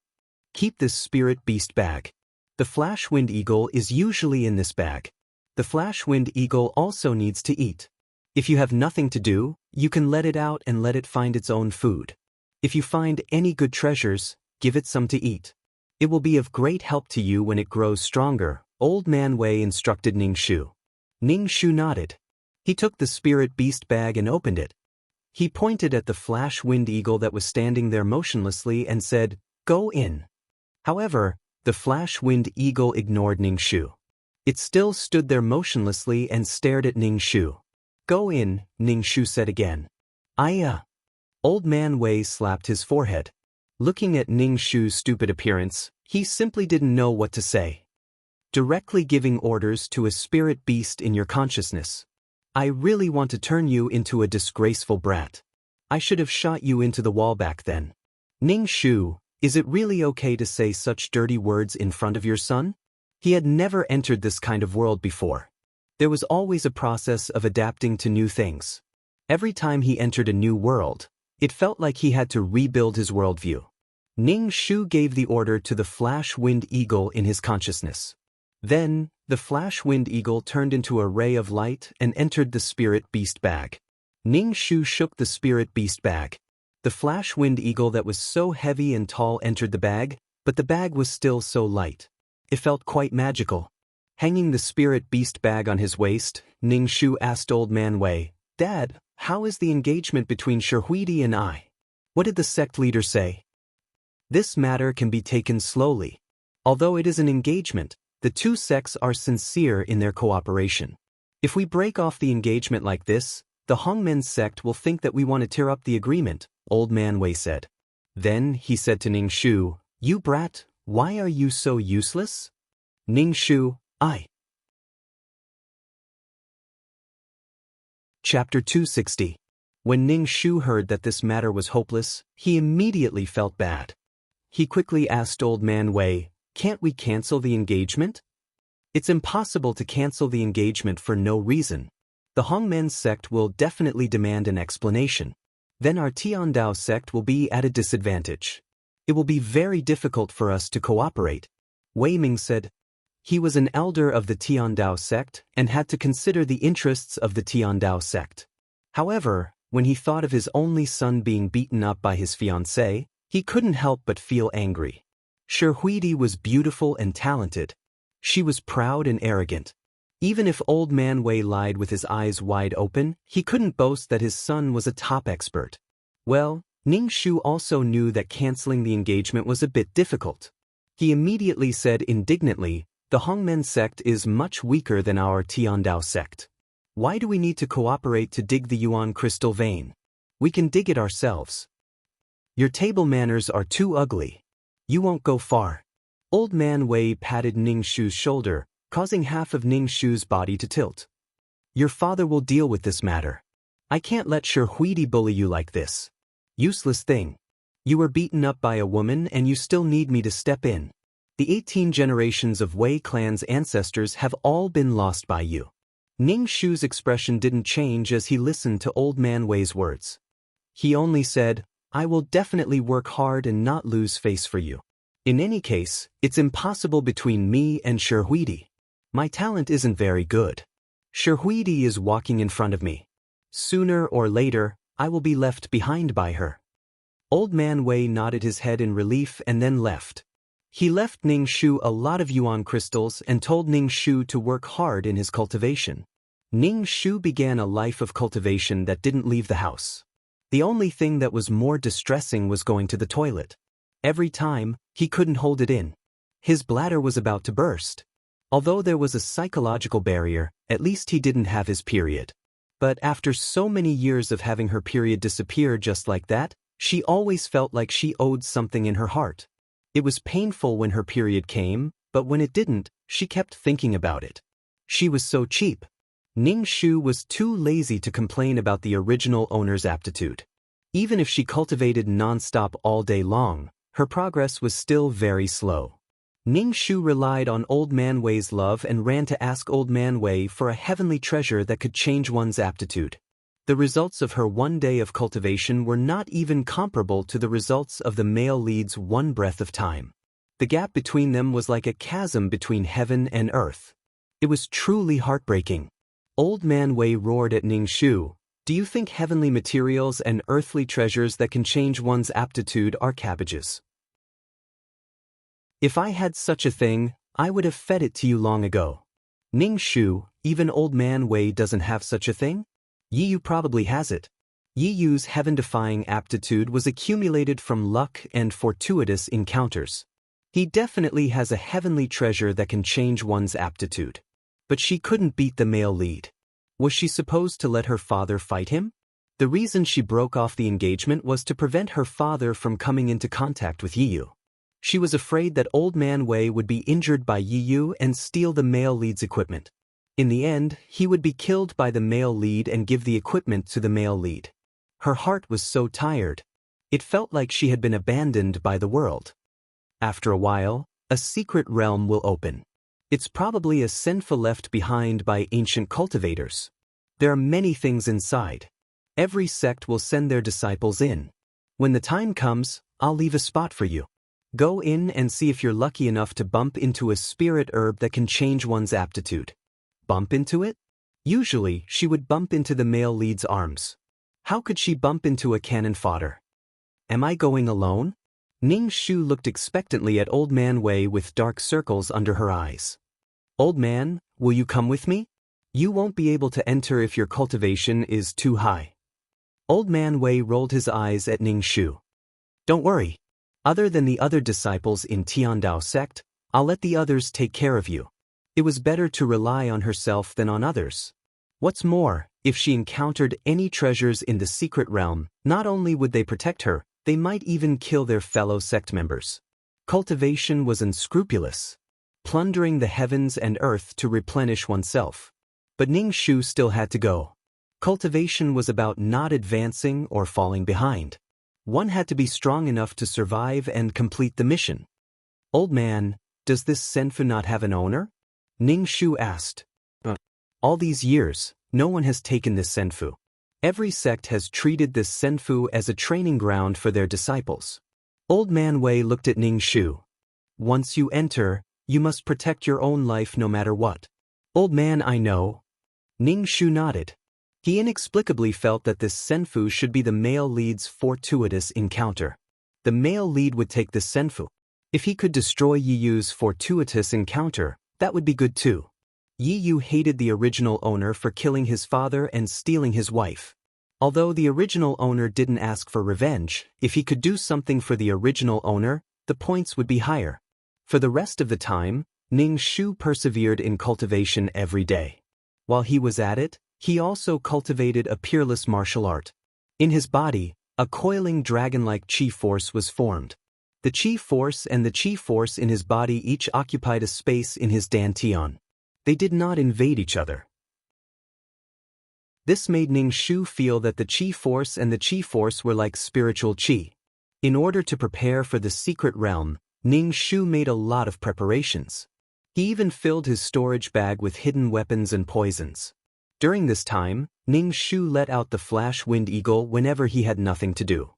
Keep this spirit beast bag. The flash wind eagle is usually in this bag. The flash wind eagle also needs to eat. If you have nothing to do, you can let it out and let it find its own food. If you find any good treasures, give it some to eat. It will be of great help to you when it grows stronger," Old Man Wei instructed Ning Shu. Ning Shu nodded. He took the spirit beast bag and opened it. He pointed at the flash wind eagle that was standing there motionlessly and said, "Go in." However, the flash wind eagle ignored Ning Shu. It still stood there motionlessly and stared at Ning Shu. "Go in," Ning Shu said again. Old Man Wei slapped his forehead. Looking at Ning Shu's stupid appearance, he simply didn't know what to say. Directly giving orders to a spirit beast in your consciousness. I really want to turn you into a disgraceful brat. I should have shot you into the wall back then. Ning Shu, is it really okay to say such dirty words in front of your son? He had never entered this kind of world before. There was always a process of adapting to new things. Every time he entered a new world, it felt like he had to rebuild his worldview. Ning Shu gave the order to the flash wind eagle in his consciousness. Then, the flash wind eagle turned into a ray of light and entered the spirit beast bag. Ning Shu shook the spirit beast bag. The flash wind eagle that was so heavy and tall entered the bag, but the bag was still so light. It felt quite magical. Hanging the spirit beast bag on his waist, Ning Shu asked Old Man Wei, "Dad, how is the engagement between Sherhuidi and I? What did the sect leader say?" This matter can be taken slowly. Although it is an engagement, the two sects are sincere in their cooperation. If we break off the engagement like this, the Hongmen sect will think that we want to tear up the agreement, Old Man Wei said. Then he said to Ning Shu, "You brat, why are you so useless?" Ning Shu, Chapter 260. When Ning Shu heard that this matter was hopeless, he immediately felt bad. He quickly asked Old Man Wei, "Can't we cancel the engagement?" It's impossible to cancel the engagement for no reason. The Hongmen sect will definitely demand an explanation. Then our Tiandao sect will be at a disadvantage. It will be very difficult for us to cooperate. Wei Ming said. He was an elder of the Tiandao sect and had to consider the interests of the Tiandao sect. However, when he thought of his only son being beaten up by his fiancée, he couldn't help but feel angry. Sherhuidi was beautiful and talented. She was proud and arrogant. Even if Old Man Wei lied with his eyes wide open, he couldn't boast that his son was a top expert. Well, Ning Shu also knew that canceling the engagement was a bit difficult. He immediately said indignantly, "The Hongmen sect is much weaker than our Tiandao sect. Why do we need to cooperate to dig the Yuan crystal vein? We can dig it ourselves. Your table manners are too ugly. You won't go far." Old Man Wei patted Ning Shu's shoulder, causing half of Ning Shu's body to tilt. "Your father will deal with this matter. I can't let Sherhuidi bully you like this. Useless thing. You were beaten up by a woman and you still need me to step in. The 18 generations of Wei clan's ancestors have all been lost by you." Ning Shu's expression didn't change as he listened to Old Man Wei's words. He only said, "I will definitely work hard and not lose face for you. In any case, it's impossible between me and Sherhuidi. My talent isn't very good. Sherhuidi is walking in front of me. Sooner or later, I will be left behind by her." Old Man Wei nodded his head in relief and then left. He left Ning Shu a lot of Yuan crystals and told Ning Shu to work hard in his cultivation. Ning Shu began a life of cultivation that didn't leave the house. The only thing that was more distressing was going to the toilet. Every time, he couldn't hold it in. His bladder was about to burst. Although there was a psychological barrier, at least he didn't have his period. But after so many years of having her period disappear just like that, she always felt like she owed something in her heart. It was painful when her period came, but when it didn't, she kept thinking about it. She was so cheap. Ning Shu was too lazy to complain about the original owner's aptitude. Even if she cultivated non-stop all day long, her progress was still very slow. Ning Shu relied on Old Man Wei's love and ran to ask Old Man Wei for a heavenly treasure that could change one's aptitude. The results of her one day of cultivation were not even comparable to the results of the male lead's one breath of time. The gap between them was like a chasm between heaven and earth. It was truly heartbreaking. Old Man Wei roared at Ning Shu, "Do you think heavenly materials and earthly treasures that can change one's aptitude are cabbages? If I had such a thing, I would have fed it to you long ago." "Ning Shu, even Old Man Wei doesn't have such a thing? Yi Yu probably has it." Yi Yu's heaven-defying aptitude was accumulated from luck and fortuitous encounters. He definitely has a heavenly treasure that can change one's aptitude. But she couldn't beat the male lead. Was she supposed to let her father fight him? The reason she broke off the engagement was to prevent her father from coming into contact with Yi Yu. She was afraid that Old Man Wei would be injured by Yi Yu and steal the male lead's equipment. In the end, he would be killed by the male lead and give the equipment to the male lead. Her heart was so tired. It felt like she had been abandoned by the world. After a while, a secret realm will open. It's probably a senfu left behind by ancient cultivators. There are many things inside. Every sect will send their disciples in. When the time comes, I'll leave a spot for you. Go in and see if you're lucky enough to bump into a spirit herb that can change one's aptitude. Bump into it? Usually, she would bump into the male lead's arms. How could she bump into a cannon fodder? Am I going alone? Ning Shu looked expectantly at Old Man Wei with dark circles under her eyes. "Old man, will you come with me? You won't be able to enter if your cultivation is too high." Old Man Wei rolled his eyes at Ning Shu. "Don't worry. Other than the other disciples in Tiandao sect, I'll let the others take care of you." It was better to rely on herself than on others. What's more, if she encountered any treasures in the secret realm, not only would they protect her, they might even kill their fellow sect members. Cultivation was unscrupulous, plundering the heavens and earth to replenish oneself. But Ning Shu still had to go. Cultivation was about not advancing or falling behind. One had to be strong enough to survive and complete the mission. "Old man, does this senfu not have an owner?" Ning Shu asked. All these years, no one has taken this senfu. Every sect has treated this senfu as a training ground for their disciples." Old Man Wei looked at Ning Shu. "Once you enter, you must protect your own life no matter what." "Old man, I know." Ning Shu nodded. He inexplicably felt that this senfu should be the male lead's fortuitous encounter. The male lead would take this senfu. If he could destroy Yi Yu's fortuitous encounter, that would be good too. Yi Yu hated the original owner for killing his father and stealing his wife. Although the original owner didn't ask for revenge, if he could do something for the original owner, the points would be higher. For the rest of the time, Ning Shu persevered in cultivation every day. While he was at it, he also cultivated a peerless martial art. In his body, a coiling dragon-like chi force was formed. The chi force and the chi force in his body each occupied a space in his dantian. They did not invade each other. This made Ning Shu feel that the chi force and the chi force were like spiritual chi. In order to prepare for the secret realm, Ning Shu made a lot of preparations. He even filled his storage bag with hidden weapons and poisons. During this time, Ning Shu let out the flash wind eagle whenever he had nothing to do.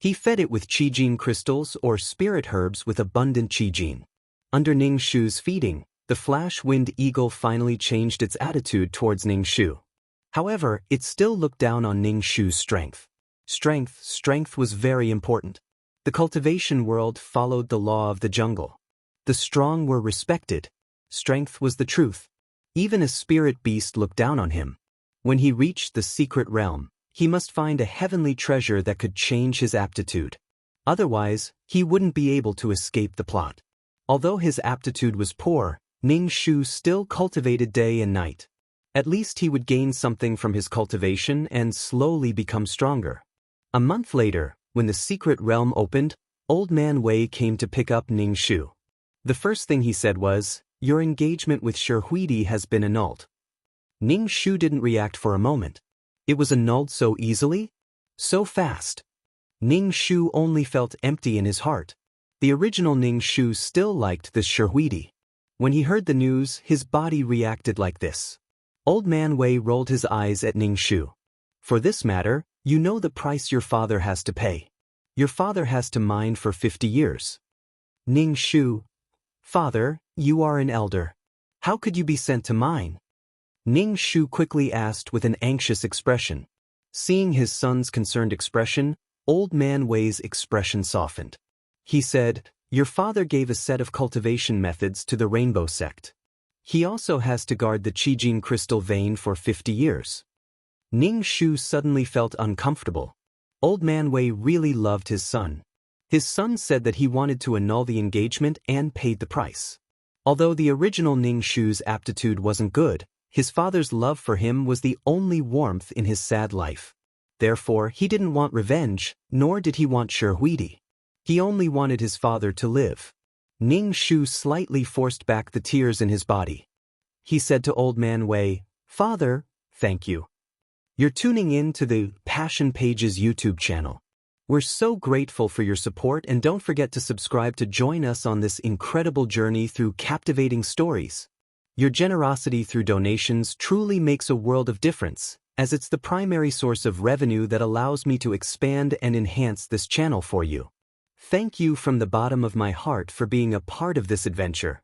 He fed it with Qijin crystals or spirit herbs with abundant Qijin. Under Ning Shu's feeding, the flash wind eagle finally changed its attitude towards Ning Shu. However, it still looked down on Ning Shu's strength. Strength was very important. The cultivation world followed the law of the jungle. The strong were respected. Strength was the truth. Even a spirit beast looked down on him. When he reached the secret realm, He must find a heavenly treasure that could change his aptitude. Otherwise, he wouldn't be able to escape the plot. Although his aptitude was poor, Ning Shu still cultivated day and night. At least he would gain something from his cultivation and slowly become stronger. A month later, when the secret realm opened, Old Man Wei came to pick up Ning Shu. The first thing he said was, "Your engagement with Shi has been annulled." Ning Shu didn't react for a moment. It was annulled so easily? So fast? Ning Shu only felt empty in his heart. The original Ning Shu still liked the Shi. When he heard the news, his body reacted like this. Old Man Wei rolled his eyes at Ning Shu. "For this matter, you know the price your father has to pay. Your father has to mine for 50 years. Ning Shu, "Father, you are an elder. How could you be sent to mine?" Ning Shu quickly asked with an anxious expression. Seeing his son's concerned expression, Old Man Wei's expression softened. He said, "Your father gave a set of cultivation methods to the Rainbow Sect. He also has to guard the Qijin crystal vein for 50 years. Ning Shu suddenly felt uncomfortable. Old Man Wei really loved his son. His son said that he wanted to annul the engagement and paid the price. Although the original Ning Shu's aptitude wasn't good, his father's love for him was the only warmth in his sad life. Therefore, he didn't want revenge, nor did he want Shi. He only wanted his father to live. Ning Shu slightly forced back the tears in his body. He said to Old Man Wei, "Father, thank you. You're tuning in to the Passion Pages YouTube channel. We're so grateful for your support, and don't forget to subscribe to join us on this incredible journey through captivating stories. Your generosity through donations truly makes a world of difference, as it's the primary source of revenue that allows me to expand and enhance this channel for you. Thank you from the bottom of my heart for being a part of this adventure.